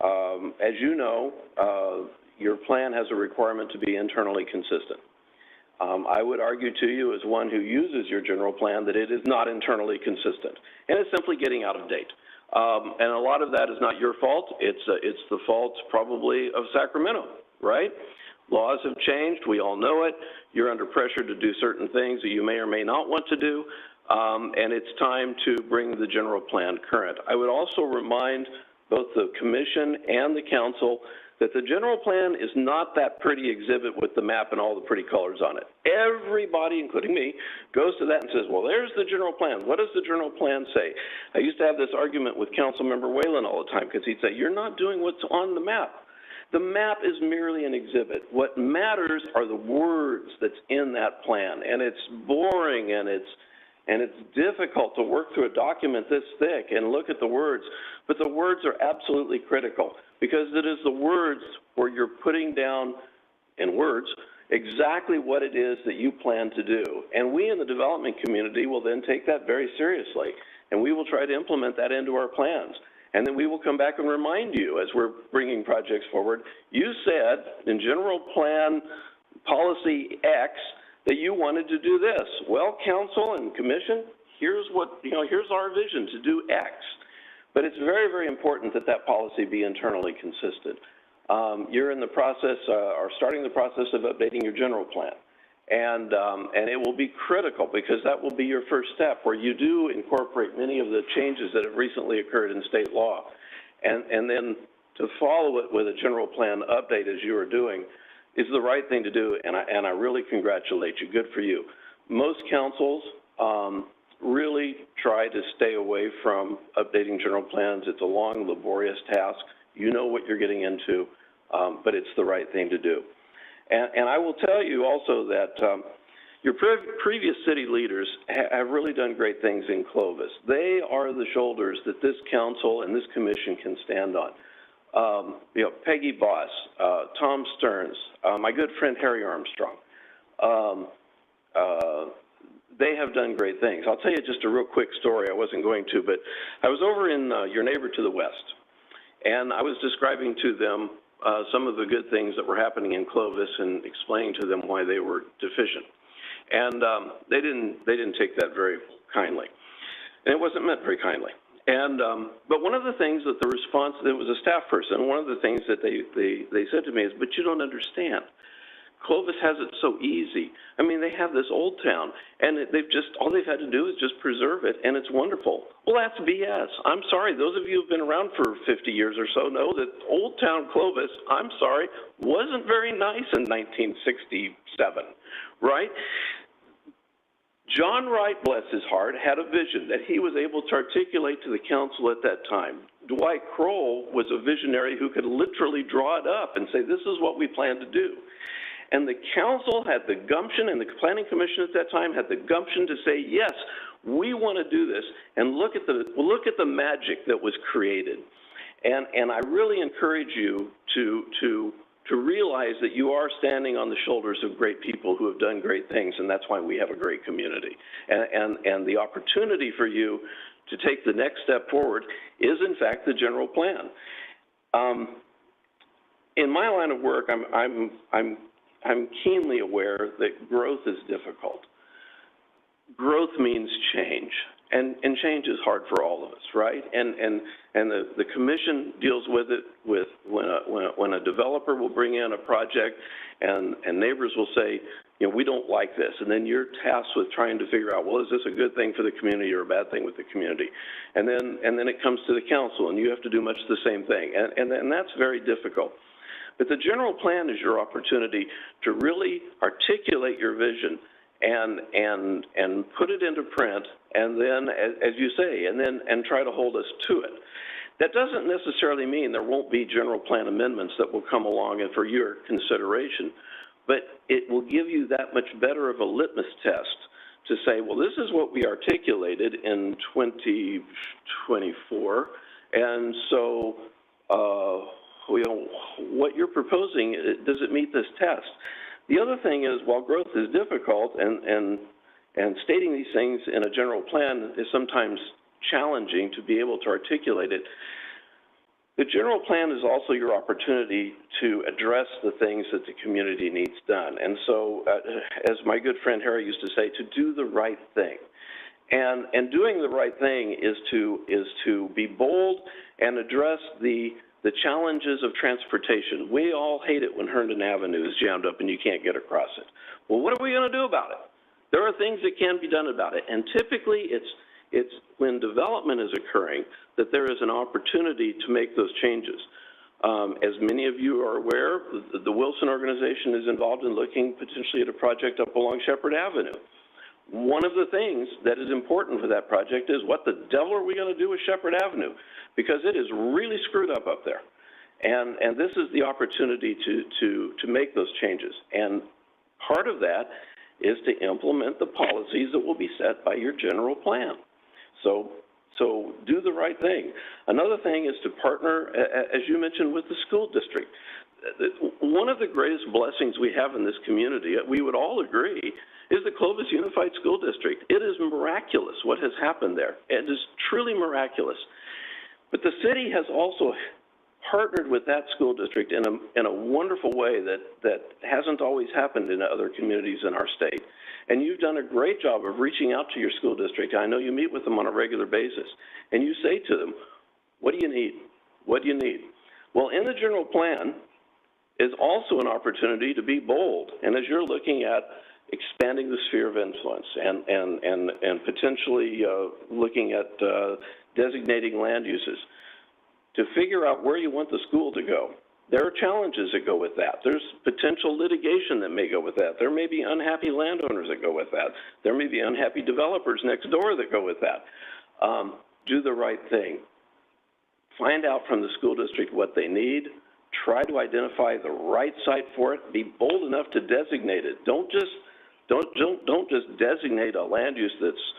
As you know, your plan has a requirement to be internally consistent. I would argue to you, as one who uses your general plan, that it is not internally consistent, and it's simply getting out of date. And a lot of that is not your fault. It's the fault probably of Sacramento, right? Laws have changed. We all know it. You're under pressure to do certain things that you may or may not want to do, and it's time to bring the general plan current. I would also remind both the commission and the council that the general plan is not that pretty exhibit with the map and all the pretty colors on it. Everybody, including me, goes to that and says, well, there's the general plan. What does the general plan say? I used to have this argument with Councilmember Whalen all the time, because he'd say, you're not doing what's on the map. The map is merely an exhibit. What matters are the words that's in that plan, and it's boring, and it's difficult to work through a document this thick and look at the words, but the words are absolutely critical, because it is the words where you're putting down in words exactly what it is that you plan to do. And we in the development community will then take that very seriously, and we will try to implement that into our plans. And then we will come back and remind you as we're bringing projects forward, you said in general plan policy X that you wanted to do this. Well, council and commission, here's our vision to do X. But it's very, very important that that policy be internally consistent. You're in the process, or starting the process of updating your general plan. And it will be critical, because that will be your first step, where you do incorporate many of the changes that have recently occurred in state law. And then to follow it with a general plan update, as you are doing, is the right thing to do, and I really congratulate you. Good for you. Most councils really try to stay away from updating general plans. It's a long, laborious task. You know what you're getting into, but it's the right thing to do. And I will tell you also that your previous city leaders have really done great things in Clovis. They are the shoulders that this council and this commission can stand on. Peggy Boss, Tom Stearns, my good friend Harry Armstrong. They have done great things. I'll tell you just a real quick story. I wasn't going to, but I was over in your neighbor to the west, and I was describing to them some of the good things that were happening in Clovis and explaining to them why they were deficient. And they didn't take that very kindly, and it wasn't meant very kindly. And but one of the things that the response, there was a staff person, one of the things that they said to me is, but you don't understand. Clovis has it so easy. I mean, they have this old town, and all they've had to do is just preserve it, and it's wonderful. Well, that's BS. I'm sorry, those of you who've been around for 50 years or so know that Old Town Clovis, I'm sorry, wasn't very nice in 1967, right? John Wright, bless his heart, had a vision that he was able to articulate to the council at that time. Dwight Kroll was a visionary who could literally draw it up and say, this is what we plan to do. And the council had the gumption, and the planning commission at that time had the gumption to say, yes, we want to do this, and look at the magic that was created. And I really encourage you to realize that you are standing on the shoulders of great people who have done great things, and that's why we have a great community. And the opportunity for you to take the next step forward is, in fact, the general plan. In my line of work, I'm keenly aware that growth is difficult. Growth means change, and change is hard for all of us, right? And the commission deals with it with when a developer will bring in a project and neighbors will say, you know, we don't like this, and then you're tasked with trying to figure out, well, is this a good thing for the community or a bad thing with the community? And then it comes to the council, and you have to do much the same thing, and that's very difficult. But the general plan is your opportunity to really articulate your vision and put it into print, and then, as you say, and try to hold us to it. That doesn't necessarily mean there won't be general plan amendments that will come along and for your consideration, but it will give you that much better of a litmus test to say, well, this is what we articulated in 2024, and so, you know, what you're proposing, does it meet this test? The other thing is, while growth is difficult and stating these things in a general plan is sometimes challenging to be able to articulate it, the general plan is also your opportunity to address the things that the community needs done. And so, as my good friend Harry used to say, to do the right thing. And doing the right thing is to be bold and address the challenges of transportation. We all hate it when Herndon Avenue is jammed up and you can't get across it. Well, what are we going to do about it? There are things that can be done about it, and typically it's when development is occurring that there is an opportunity to make those changes. As many of you are aware, the Wilson organization is involved in looking potentially at a project up along Shepherd Avenue. One of the things that is important for that project is, what the devil are we going to do with Shepherd Avenue? Because it is really screwed up there. And this is the opportunity to make those changes. And part of that is to implement the policies that will be set by your general plan. So do the right thing. Another thing is to partner, as you mentioned, with the school district. One of the greatest blessings we have in this community, we would all agree, is the Clovis Unified School District. It is miraculous what has happened there. It is truly miraculous. But the city has also partnered with that school district in a wonderful way that hasn't always happened in other communities in our state. And you've done a great job of reaching out to your school district. I know you meet with them on a regular basis. And you say to them, what do you need? What do you need? Well, in the general plan is also an opportunity to be bold. And as you're looking at expanding the sphere of influence and potentially looking at designating land uses, to figure out where you want the school to go. There are challenges that go with that. There's potential litigation that may go with that. There may be unhappy landowners that go with that. There may be unhappy developers next door that go with that. Do the right thing. Find out from the school district what they need. Try to identify the right site for it. Be bold enough to designate it. Don't just designate a land use that's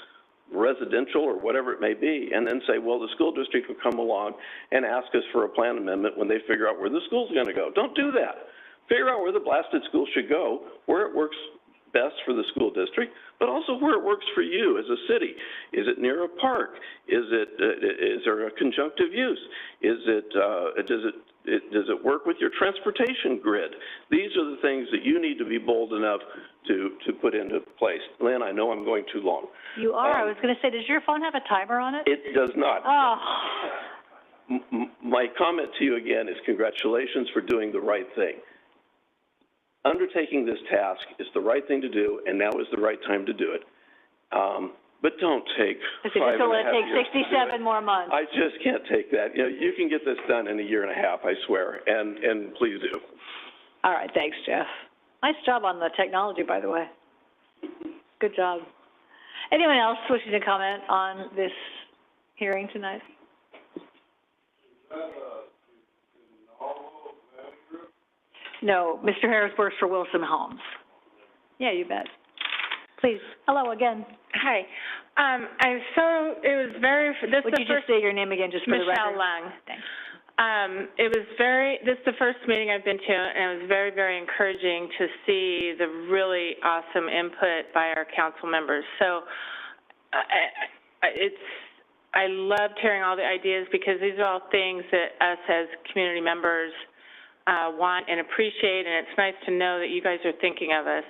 residential or whatever it may be, and then say, well, the school district will come along and ask us for a plan amendment when they figure out where the school's going to go. Don't do that. Figure out where the blasted school should go, where it works best for the school district, but also where it works for you as a city. Is it near a park? Is there a conjunctive use? Does it work with your transportation grid? These are the things that you need to be bold enough to put into place. Lynn, I know I'm going too long. You are. I was going to say, does your phone have a timer on it? It does not. Oh. My comment to you again is congratulations for doing the right thing. undertaking this task is the right thing to do, and now is the right time to do it. But don't take Okay, five just and a let half it take years to do it. 67 more months. I just can't take that. You know, you can get this done in a year and a half, I swear, and please do. All right, thanks, Jeff. Nice job on the technology, by the way. Good job. Anyone else wishing to comment on this hearing tonight? No, Mr. Harris works for Wilson Homes. Yeah, you bet. Please, hello again. Hi. It was very, this Would the you first. just say your name again, just for the record? Michelle Lang. Thanks. This is the first meeting I've been to, and it was very, very encouraging to see the really awesome input by our council members. So, I loved hearing all the ideas, because these are all things that us as community members want and appreciate, and it's nice to know that you guys are thinking of us.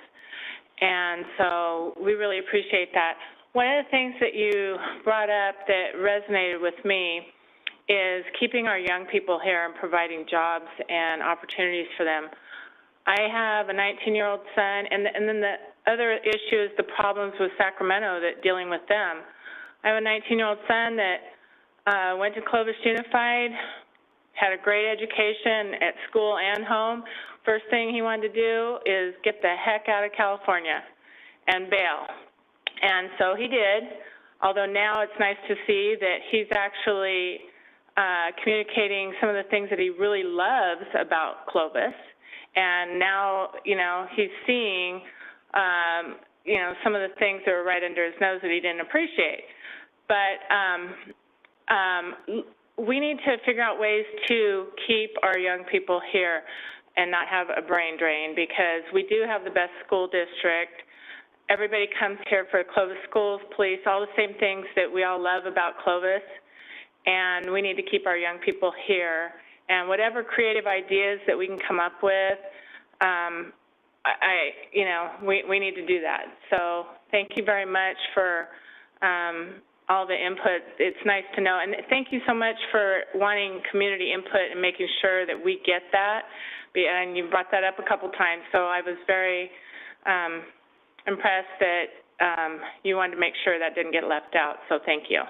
And so we really appreciate that. One of the things that you brought up that resonated with me is keeping our young people here and providing jobs and opportunities for them. I have a 19-year-old son, and then the other issue is the problems with Sacramento, that dealing with them. I have a 19-year-old son that went to Clovis Unified, had a great education at school and home. First thing he wanted to do is get the heck out of California and bail. And so he did, although now it's nice to see that he's actually communicating some of the things that he really loves about Clovis. And now, you know, he's seeing, you know, some of the things that were right under his nose that he didn't appreciate. But we need to figure out ways to keep our young people here and not have a brain drain, because we do have the best school district. Everybody comes here for Clovis schools, police, all the same things that we all love about Clovis, and we need to keep our young people here. And whatever creative ideas that we can come up with, you know, we need to do that. So thank you very much for all the input. It's nice to know. And thank you so much for wanting community input and making sure that we get that. And you brought that up a couple times, so I was very impressed that you wanted to make sure that didn't get left out, so thank you.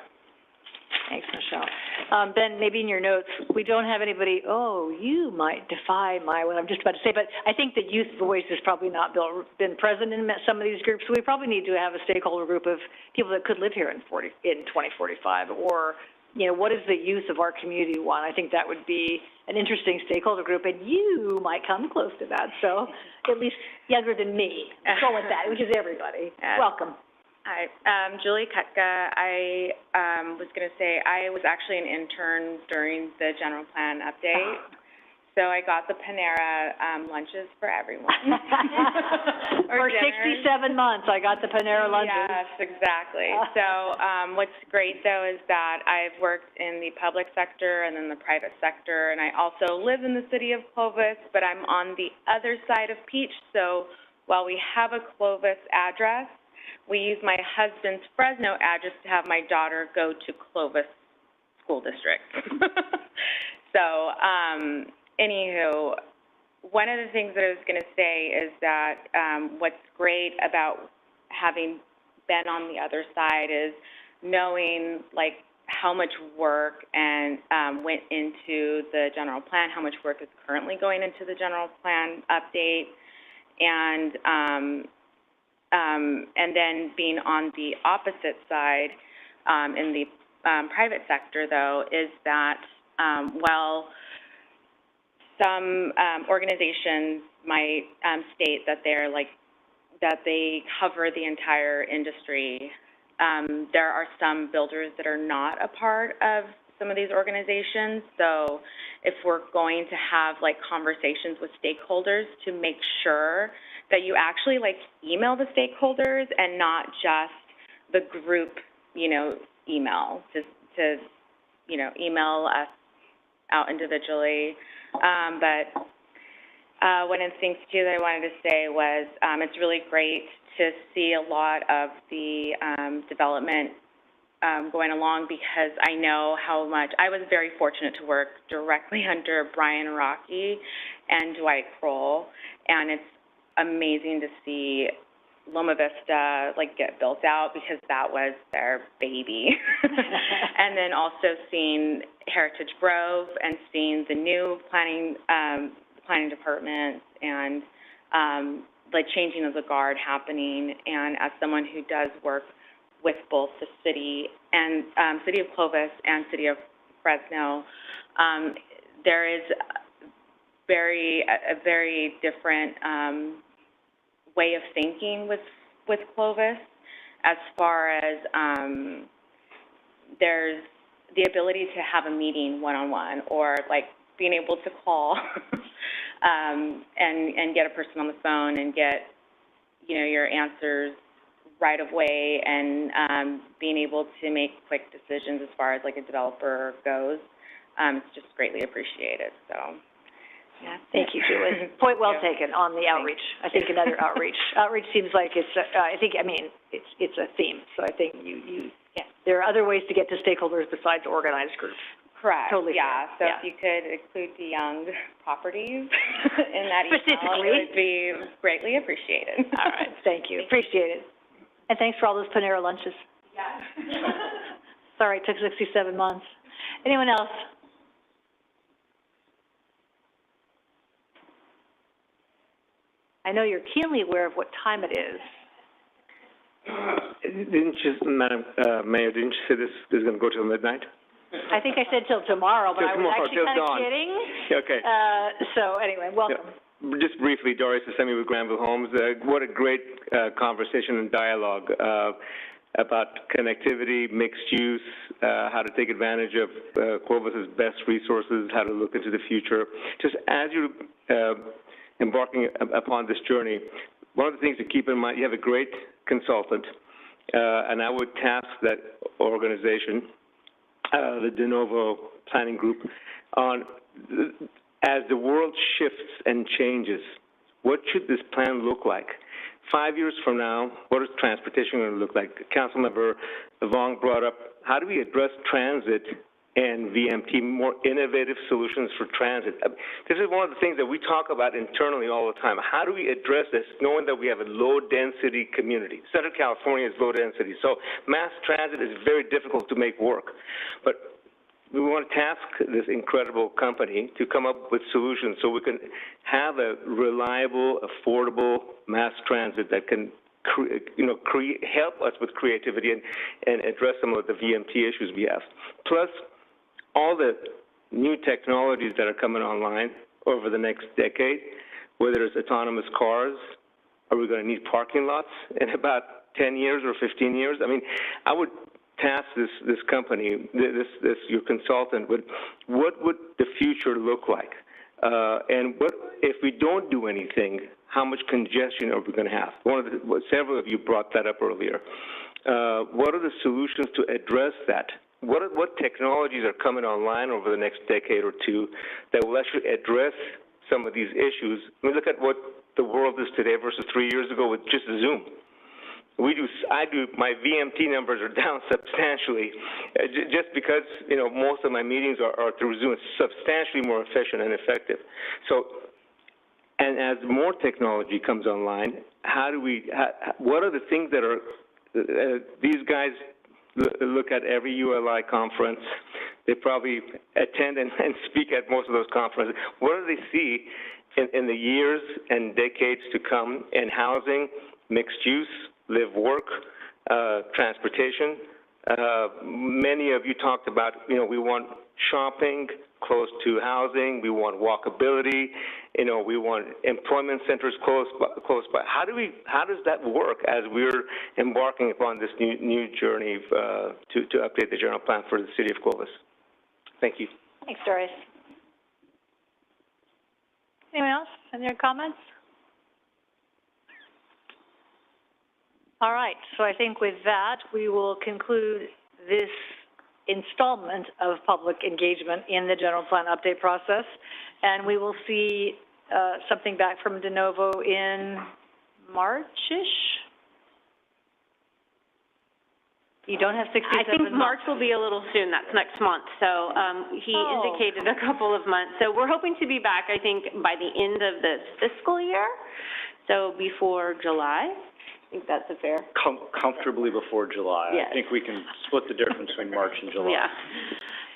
Thanks, Michelle. Ben, maybe in your notes, we don't have anybody, you might defy what I'm just about to say, but I think that youth voice has probably not been present in some of these groups, so we probably need to have a stakeholder group of people that could live here in 2045, or, you know, what does the youth of our community want? I think that would be an interesting stakeholder group, and you might come close to that, so at least younger than me. Go with that, which is everybody. Welcome. Hi, Julie Kutka. I was going to say I was actually an intern during the general plan update, so I got the Panera lunches for everyone. For 67 months, I got the Panera lunches. Yes, exactly. So what's great, though, is that I've worked in the public sector and then the private sector, and I also live in the city of Clovis, but I'm on the other side of Peach, so while we have a Clovis address, we use my husband's Fresno address to have my daughter go to Clovis School District. So, anywho, one of the things that I was going to say is that what's great about having been on the other side is knowing, like, how much work and went into the general plan, how much work is currently going into the general plan update, and then being on the opposite side in the private sector, though, is that while some organizations might state that that they cover the entire industry, there are some builders that are not a part of some of these organizations. So if we're going to have conversations with stakeholders to make sure that you actually email the stakeholders and not just the group, email to email us out individually. But one of the things too that I wanted to say was it's really great to see a lot of the development going along, because I know how much, I was very fortunate to work directly under Brian Rocky and Dwight Kroll, and it's amazing to see Loma Vista, like, get built out, because that was their baby. And then also seeing Heritage Grove and seeing the new planning department and, like, changing of the guard happening. And as someone who does work with both the city and, City of Clovis and City of Fresno, there is a very different, way of thinking with Clovis, as far as there's the ability to have a meeting one-on-one, or like being able to call and get a person on the phone and get, you know, your answers right away, and being able to make quick decisions as far as like a developer goes. It's just greatly appreciated, so. Yeah, thank you, Julie. Point well taken on the outreach. I think another outreach. Outreach seems like it's, it's a theme. So I think there are other ways to get to stakeholders besides organized groups. Correct. Totally yeah. fair. So if you could include the young properties in that email, Specifically. it would be greatly appreciated. All right, thank you. Appreciate it. And thanks for all those Panera lunches. Yeah. Sorry, it took 67 months. Anyone else? I know you're keenly aware of what time it is. Didn't you, Madam Mayor, didn't you say this is going to go till midnight? I think I said till tomorrow, but Till I was tomorrow, actually till kind of dawn. kidding. Okay. So anyway, welcome. Just briefly, Doris Assemi with Granville Homes. What a great conversation and dialogue about connectivity, mixed use, how to take advantage of Clovis's best resources, how to look into the future. Just as you're embarking upon this journey, one of the things to keep in mind, you have a great consultant, and I would task that organization, the De Novo Planning Group, on as the world shifts and changes, what should this plan look like? 5 years from now, what is transportation going to look like? Councilmember Vong brought up, how do we address transit and VMT, more innovative solutions for transit? This is one of the things that we talk about internally all the time. How do we address this, knowing that we have a low-density community? Central California is low-density, so mass transit is very difficult to make work. But we want to task this incredible company to come up with solutions so we can have a reliable, affordable mass transit that can help us with creativity and address some of the VMT issues we have. Plus, all the new technologies that are coming online over the next decade, whether it's autonomous cars, are we going to need parking lots in about 10 years or 15 years? I mean, I would task this company, your consultant, with what would the future look like? And what, if we don't do anything, how much congestion are we going to have? Several of you brought that up earlier. What are the solutions to address that? What technologies are coming online over the next decade or two that will actually address some of these issues? I mean, look at what the world is today versus 3 years ago with just Zoom. My VMT numbers are down substantially, just because, most of my meetings are through Zoom. It's substantially more efficient and effective. So, and as more technology comes online, what are the things that are, these guys look at every ULI conference. They probably attend and speak at most of those conferences. What do they see in the years and decades to come in housing, mixed use, live, work, transportation? Many of you talked about, we want shopping close to housing, we want walkability, we want employment centers close by. How does that work as we're embarking upon this new journey to update the general plan for the city of Clovis? Thank you. Thanks, Doris. Anyone else? Any other comments? All right, so I think with that, we will conclude this installment of public engagement in the general plan update process, and we will see something back from De Novo in March-ish? You don't have 67 months? I think March will be a little soon. That's next month. So he indicated a couple of months. So we're hoping to be back, I think, by the end of this fiscal year. So before July? I think that's a fair. Comfortably before July. Yes. I think we can split the difference between March and July. Yeah.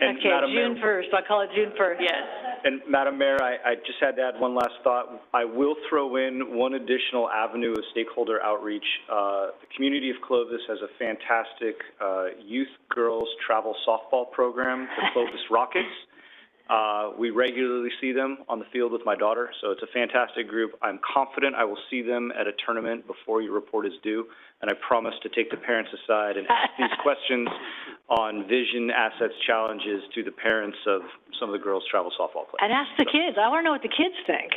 And Okay, Madam Mayor, June first, I'll call it June first. Yes. And Madam Mayor, I just had to add one last thought. I will throw in one additional avenue of stakeholder outreach. The community of Clovis has a fantastic youth girls travel softball program, the Clovis Rockets. We regularly see them on the field with my daughter, so it's a fantastic group. I'm confident I will see them at a tournament before your report is due, and I promise to take the parents aside and ask these questions on vision, assets, challenges to the parents of some of the girls' travel softball players. And ask the kids, I wanna know what the kids think.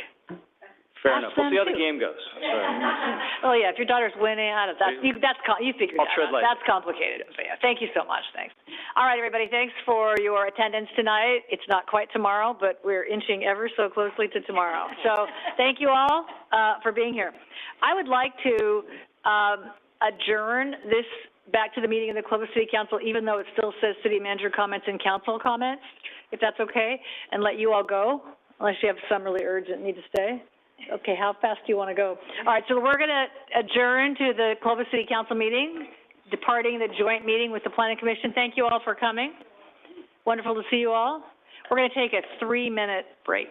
Fair ask enough. We'll see how them the too. game goes. Oh, yeah, if your daughter's winning, you figured I'll that tread out. lightly. That's complicated, but yeah, thank you so much, thanks. All right, everybody, thanks for your attendance tonight. It's not quite tomorrow, but we're inching ever so closely to tomorrow. So, thank you all, for being here. I would like to, adjourn this back to the meeting of the Clovis City Council, even though it still says city manager comments and council comments, if that's okay, and let you all go, unless you have some really urgent need to stay. Okay, how fast do you want to go? All right, so we're going to adjourn to the Clovis City Council meeting, departing the joint meeting with the Planning Commission. Thank you all for coming. Wonderful to see you all. We're going to take a 3-minute break.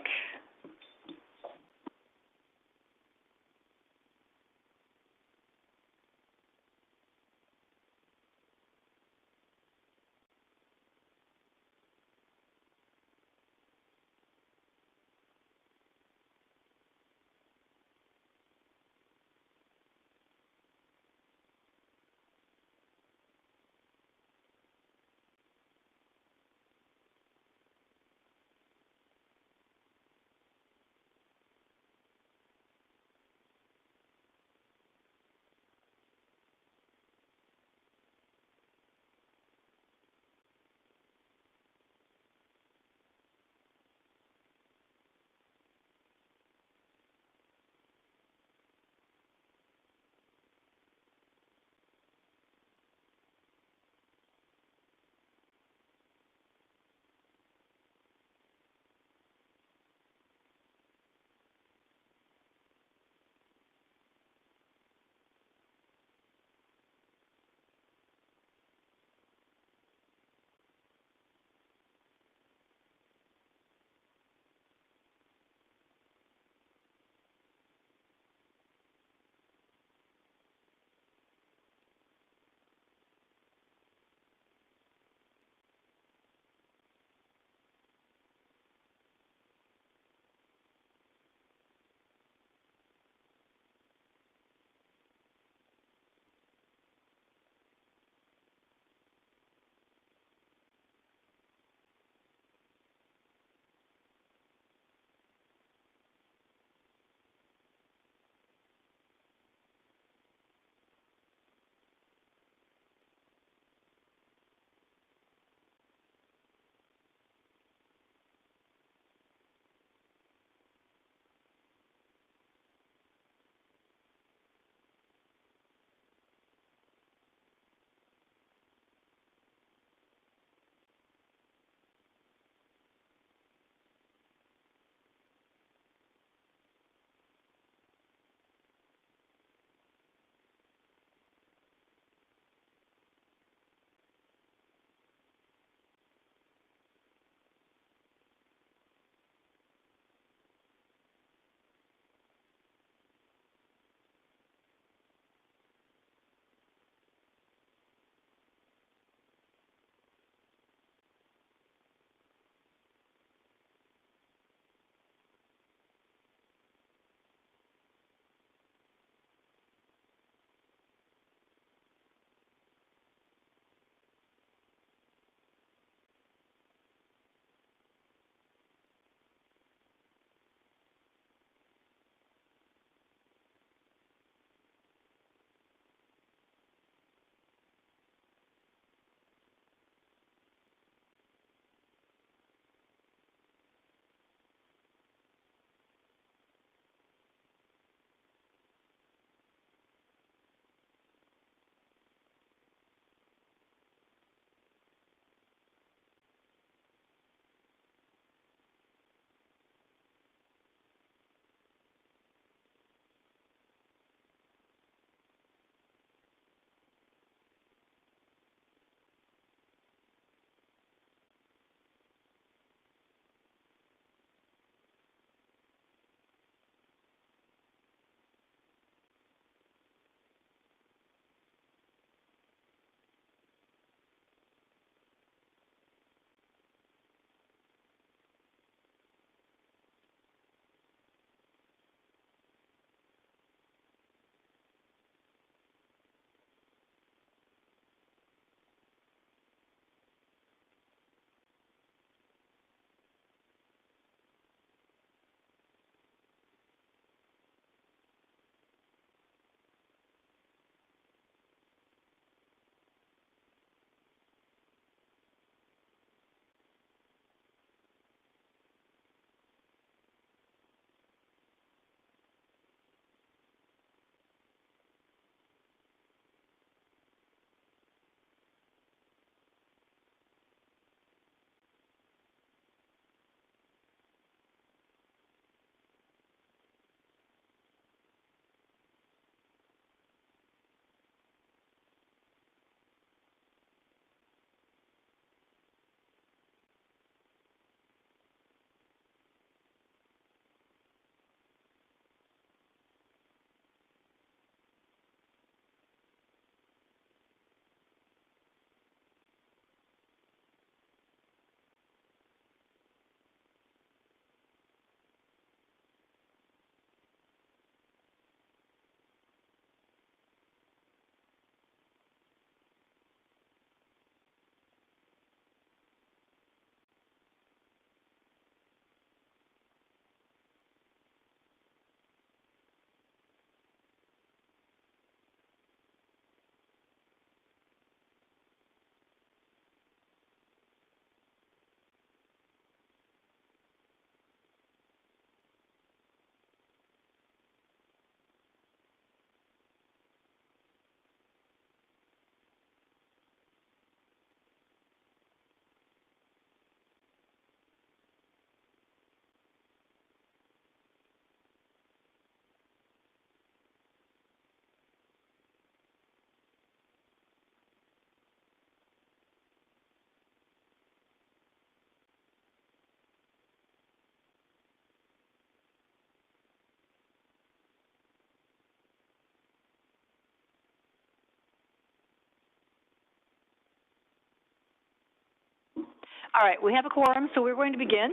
All right, we have a quorum, so we're going to begin,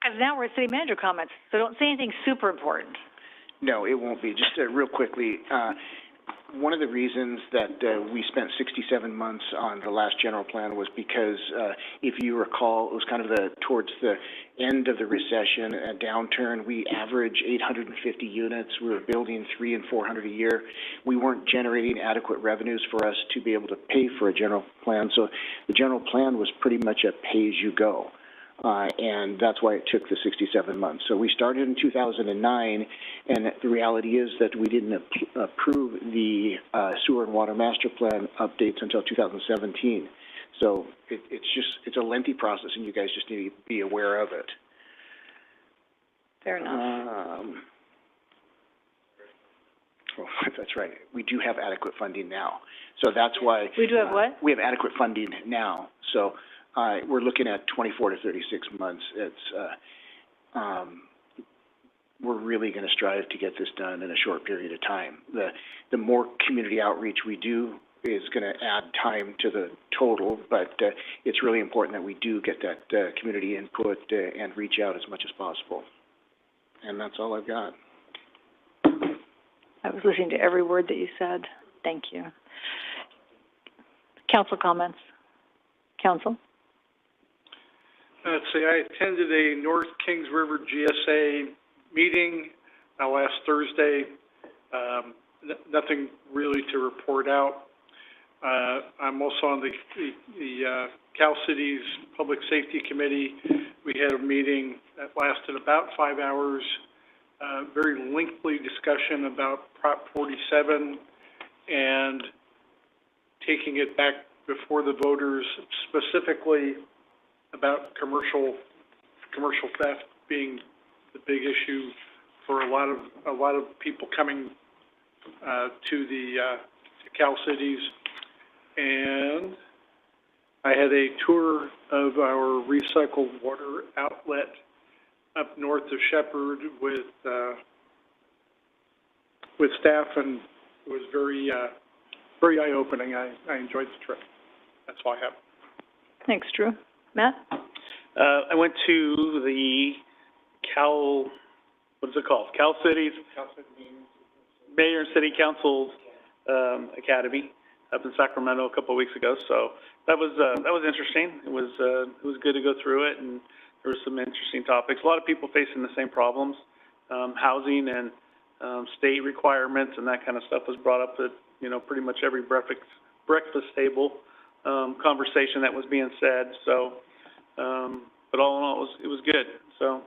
because now we're at city manager comments, so don't say anything super important. No, it won't be. Just real quickly, one of the reasons that we spent 67 months on the last general plan was because, if you recall, it was kind of towards the end of the recession, a downturn. We averaged 850 units. We were building 300 and 400 a year. We weren't generating adequate revenues for us to be able to pay for a general plan. So the general plan was pretty much a pay-as-you-go. And that's why it took the 67 months. So we started in 2009, and the reality is that we didn't approve the sewer and water master plan updates until 2017. So it's a lengthy process, and you guys just need to be aware of it. Fair enough. Well, that's right. We do have adequate funding now. So that's why... We do have what? We have adequate funding now. So we're looking at 24 to 36 months. We're really going to strive to get this done in a short period of time. The more community outreach we do is going to add time to the total, but it's really important that we do get that community input and reach out as much as possible. And that's all I've got. I was listening to every word that you said. Thank you. Council comments. Council? Let's see, I attended a North Kings River GSA meeting last Thursday. Nothing really to report out. I'm also on the Cal Cities Public Safety Committee. We had a meeting that lasted about 5 hours. Very lengthy discussion about Prop 47 and taking it back before the voters, specifically about commercial theft being the big issue for a lot of people coming to Cal Cities. And I had a tour of our recycled water outlet up north of Shepherd with staff, and it was very eye-opening. I enjoyed the trip. That's all I have. Thanks, Drew. Matt? I went to the Cal Cities Mayor and City Council Academy up in Sacramento a couple of weeks ago. So that was interesting. It was good to go through it, and there were some interesting topics. A lot of people facing the same problems, housing and state requirements, and that kind of stuff was brought up at pretty much every breakfast table conversation that was being said. So, but all in all, it was good. So.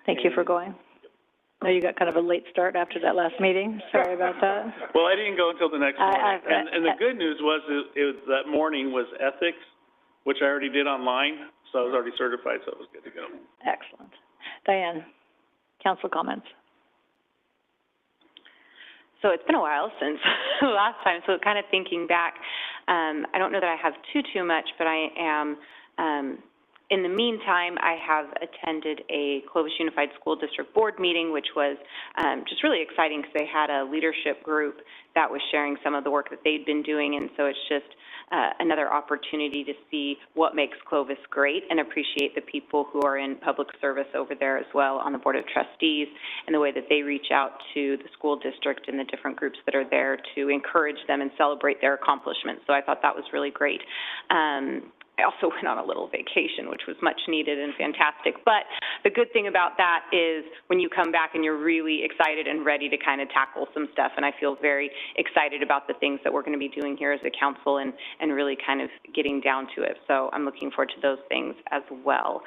Thank you for going. I know you got kind of a late start after that last meeting. Sorry about that. Well, I didn't go until the next morning. And the good news was that morning was ethics, which I already did online, so I was already certified, so it was good to go. Excellent. Diane, council comments. So it's been a while since the last time, so kind of thinking back, I don't know that I have too much, but I am, in the meantime, I have attended a Clovis Unified School District Board meeting, which was just really exciting because they had a leadership group that was sharing some of the work that they'd been doing, and so it's just another opportunity to see what makes Clovis great and appreciate the people who are in public service over there as well on the Board of Trustees and the way that they reach out to the school district and the different groups that are there to encourage them and celebrate their accomplishments. So I thought that was really great. I also went on a little vacation, which was much needed and fantastic. But the good thing about that is when you come back and you're really excited and ready to kind of tackle some stuff, and I feel very excited about the things that we're going to be doing here as a council and really kind of getting down to it. So I'm looking forward to those things as well.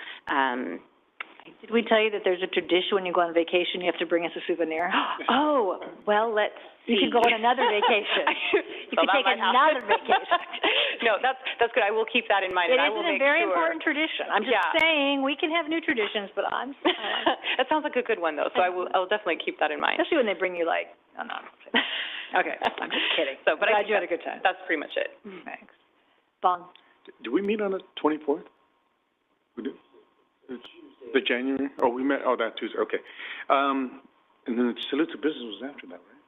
Did we tell you that there's a tradition when you go on vacation, you have to bring us a souvenir? Oh, well, let's see. You can go on another vacation. You can take another vacation. No, that's good. I will keep that in mind. It and I will is a make very sure. important tradition. I'm just saying we can have new traditions, but I like that sounds like a good one, though. So I'll definitely keep that in mind. Especially when they bring you like, oh, no. Okay, I'm just kidding. So, but glad you had a good time. That's pretty much it. Thanks. Vaughn? Do we meet on the 24th? We do? The January? Oh, we met, that Tuesday, okay. And then the Salute to Business was after that, right?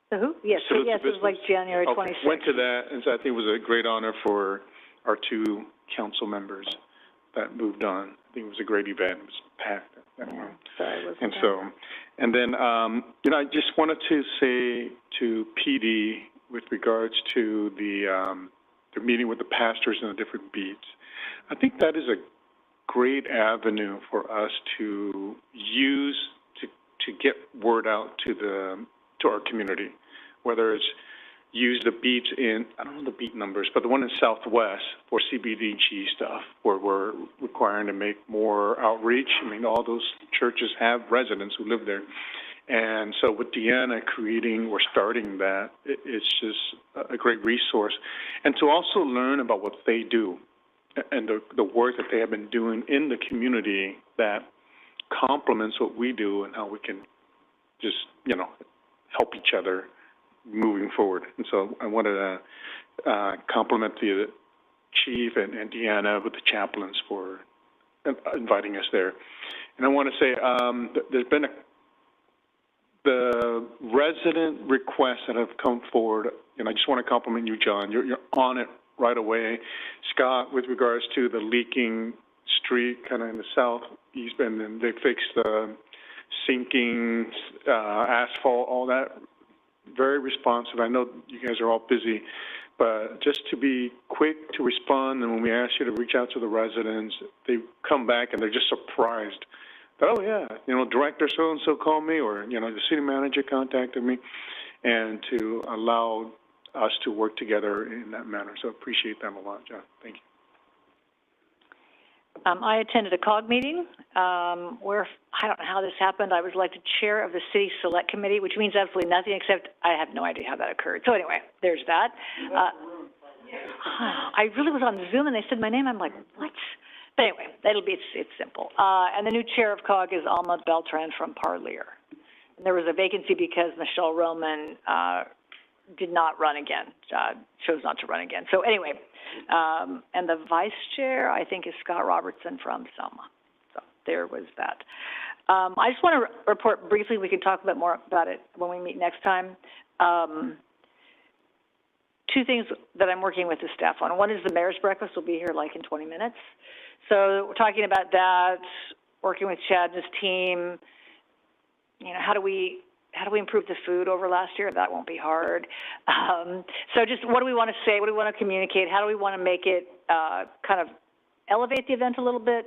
The who? Yes, it was like January 26th. Went to that, and so I think it was a great honor for our two council members that moved on. I think it was a great event. It was packed. Sorry, wasn't And there? so, and then, I just wanted to say to PD with regards to the meeting with the pastors in the different beats, I think that is a great avenue for us to use to get word out to our community, whether it's use the beats in, I don't know the beat numbers, but the one in Southwest for CBDG stuff, where we're requiring to make more outreach. I mean, all those churches have residents who live there. And so with Deanna creating or starting that, it's just a great resource. And to also learn about what they do and the work that they have been doing in the community that complements what we do and how we can just, help each other moving forward. And so I wanted to compliment the chief and Deanna with the chaplains for inviting us there. And I want to say there's been the resident requests that have come forward, and I just want to compliment you, John. You're on it right away. Scott, with regards to the leaking street kind of in the southeast, and then they fixed the sinking asphalt, all that. Very responsive. I know you guys are all busy, but just to be quick to respond, and when we ask you to reach out to the residents, they come back and they're just surprised that, oh yeah, director so-and-so called me, or, the city manager contacted me, and to allow us to work together in that manner. So appreciate them a lot, John. Thank you. I attended a COG meeting where, I don't know how this happened, I was elected chair of the city select committee, which means absolutely nothing except I have no idea how that occurred. So anyway, there's that. I really was on Zoom and they said my name. I'm like, what? But anyway, it's simple. And the new chair of COG is Alma Beltran from Parlier. And there was a vacancy because Michelle Roman did not run again, chose not to run again. So anyway, and the vice chair, I think, is Scott Robertson from Selma. So there was that. I just want to report briefly, we can talk a bit more about it when we meet next time. Two things that I'm working with the staff on. One is the mayor's breakfast will be here like in 20 minutes. So we're talking about that, working with Chad and his team. How do we improve the food over last year? That won't be hard. So just what do we want to say? What do we want to communicate? How do we want to make it kind of elevate the event a little bit,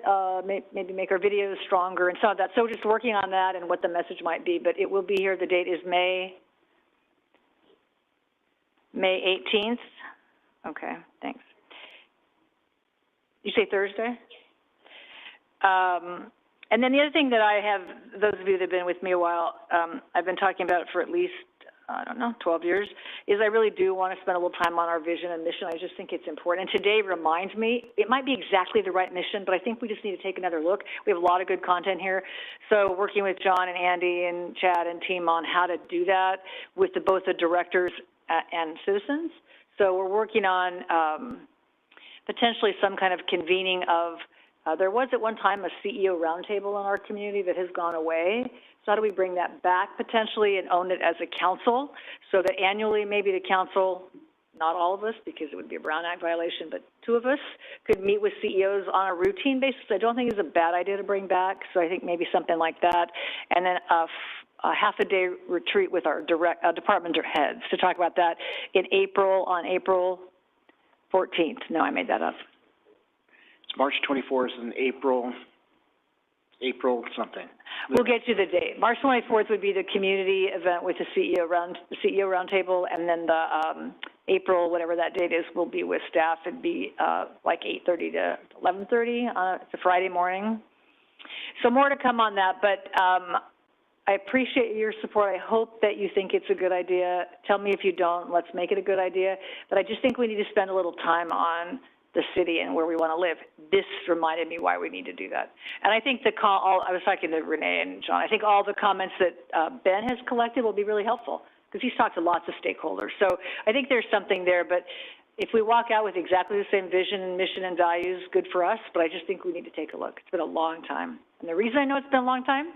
maybe make our videos stronger and some of that. So just working on that and what the message might be. But it will be here. The date is May 18th. Okay, thanks. You say Thursday? And then the other thing that I have, those of you that have been with me a while, I've been talking about it for at least, 12 years, is I really do want to spend a little time on our vision and mission. I just think it's important. And today reminds me, it might be exactly the right mission, but I think we just need to take another look. We have a lot of good content here. So working with John and Andy and Chad and team on how to do that with both the directors and citizens. So we're working on potentially some kind of convening of, there was at one time a CEO roundtable in our community that has gone away. So how do we bring that back potentially and own it as a council so that annually maybe the council, not all of us because it would be a Brown Act violation, but two of us could meet with CEOs on a routine basis. I don't think it's a bad idea to bring back. So I think maybe something like that. And then a half-a-day retreat with our department heads to talk about that in April, on April 14th. No, I made that up. It's March 24th and April something. We'll get you the date. March 24th would be the community event with the CEO roundtable, and then the April, whatever that date is, will be with staff. It'd be like 8:30 to 11:30. It's a Friday morning. So more to come on that, but I appreciate your support. I hope that you think it's a good idea. Tell me if you don't. Let's make it a good idea. But I just think we need to spend a little time on the city and where we want to live. This reminded me why we need to do that. And I think I was talking to Renee and John, I think all the comments that Ben has collected will be really helpful because he's talked to lots of stakeholders. So I think there's something there, but if we walk out with exactly the same vision, mission, and values, good for us, but I just think we need to take a look. It's been a long time. And the reason I know it's been a long time,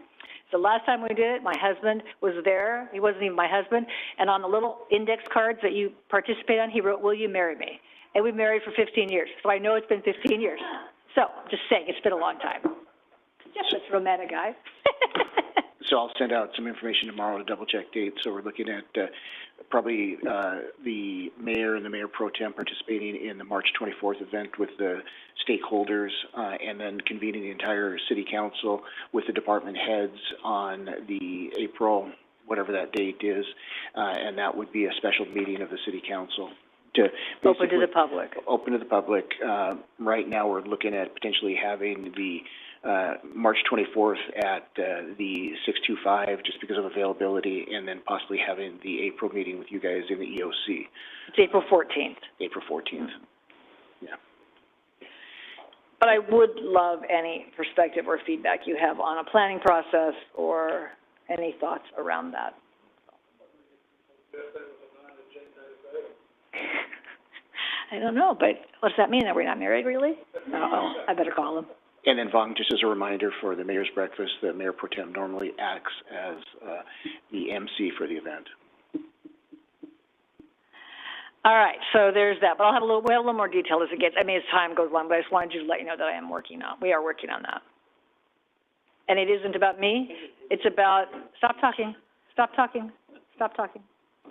the last time we did it, my husband was there. He wasn't even my husband. And on the little index cards that you participate on, he wrote, "Will you marry me?" And we've married for 15 years. So I know it's been 15 years. So, just saying, it's been a long time. Yes, it's romantic, guy. So I'll send out some information tomorrow to double check dates. So we're looking at, probably, the mayor and the mayor pro tem participating in the March 24th event with the stakeholders, and then convening the entire city council with the department heads on the April, whatever that date is, and that would be a special meeting of the city council to Open to the public. Open to the public. Right now, we're looking at potentially having the March 24th at the 625, just because of availability, and then possibly having the April meeting with you guys in the EOC. It's April 14th. April 14th. Yeah. But I would love any perspective or feedback you have on a planning process or any thoughts around that. I don't know, but what does that mean? Are we not married, really? Uh-oh, I better call him. And then, Vaughn, just as a reminder for the mayor's breakfast, the mayor pro tem normally acts as the MC for the event. All right, so there's that, but I'll have a little more detail as it gets, I mean, as time goes along, but I just wanted you to let you know that we are working on that. And it isn't about me, it's about, stop talking.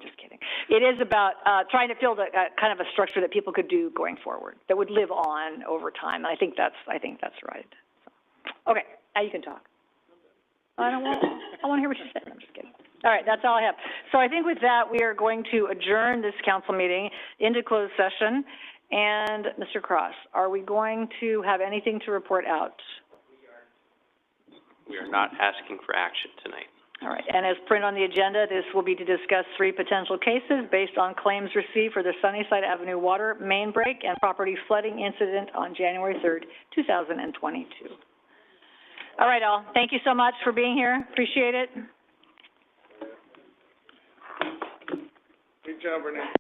Just kidding. It is about, trying to build kind of a structure that people could do going forward, that would live on over time, and I think that's right. So, okay, now you can talk. I want to hear what you said, I'm just kidding. All right, that's all I have. So I think with that, we are going to adjourn this council meeting into closed session. And Mr. Cross, are we going to have anything to report out? We are not asking for action tonight. All right, and as printed on the agenda, this will be to discuss 3 potential cases based on claims received for the Sunnyside Avenue water main break and property flooding incident on January 3rd, 2022. All right, all. Thank you so much for being here. Appreciate it. Good job, Renee.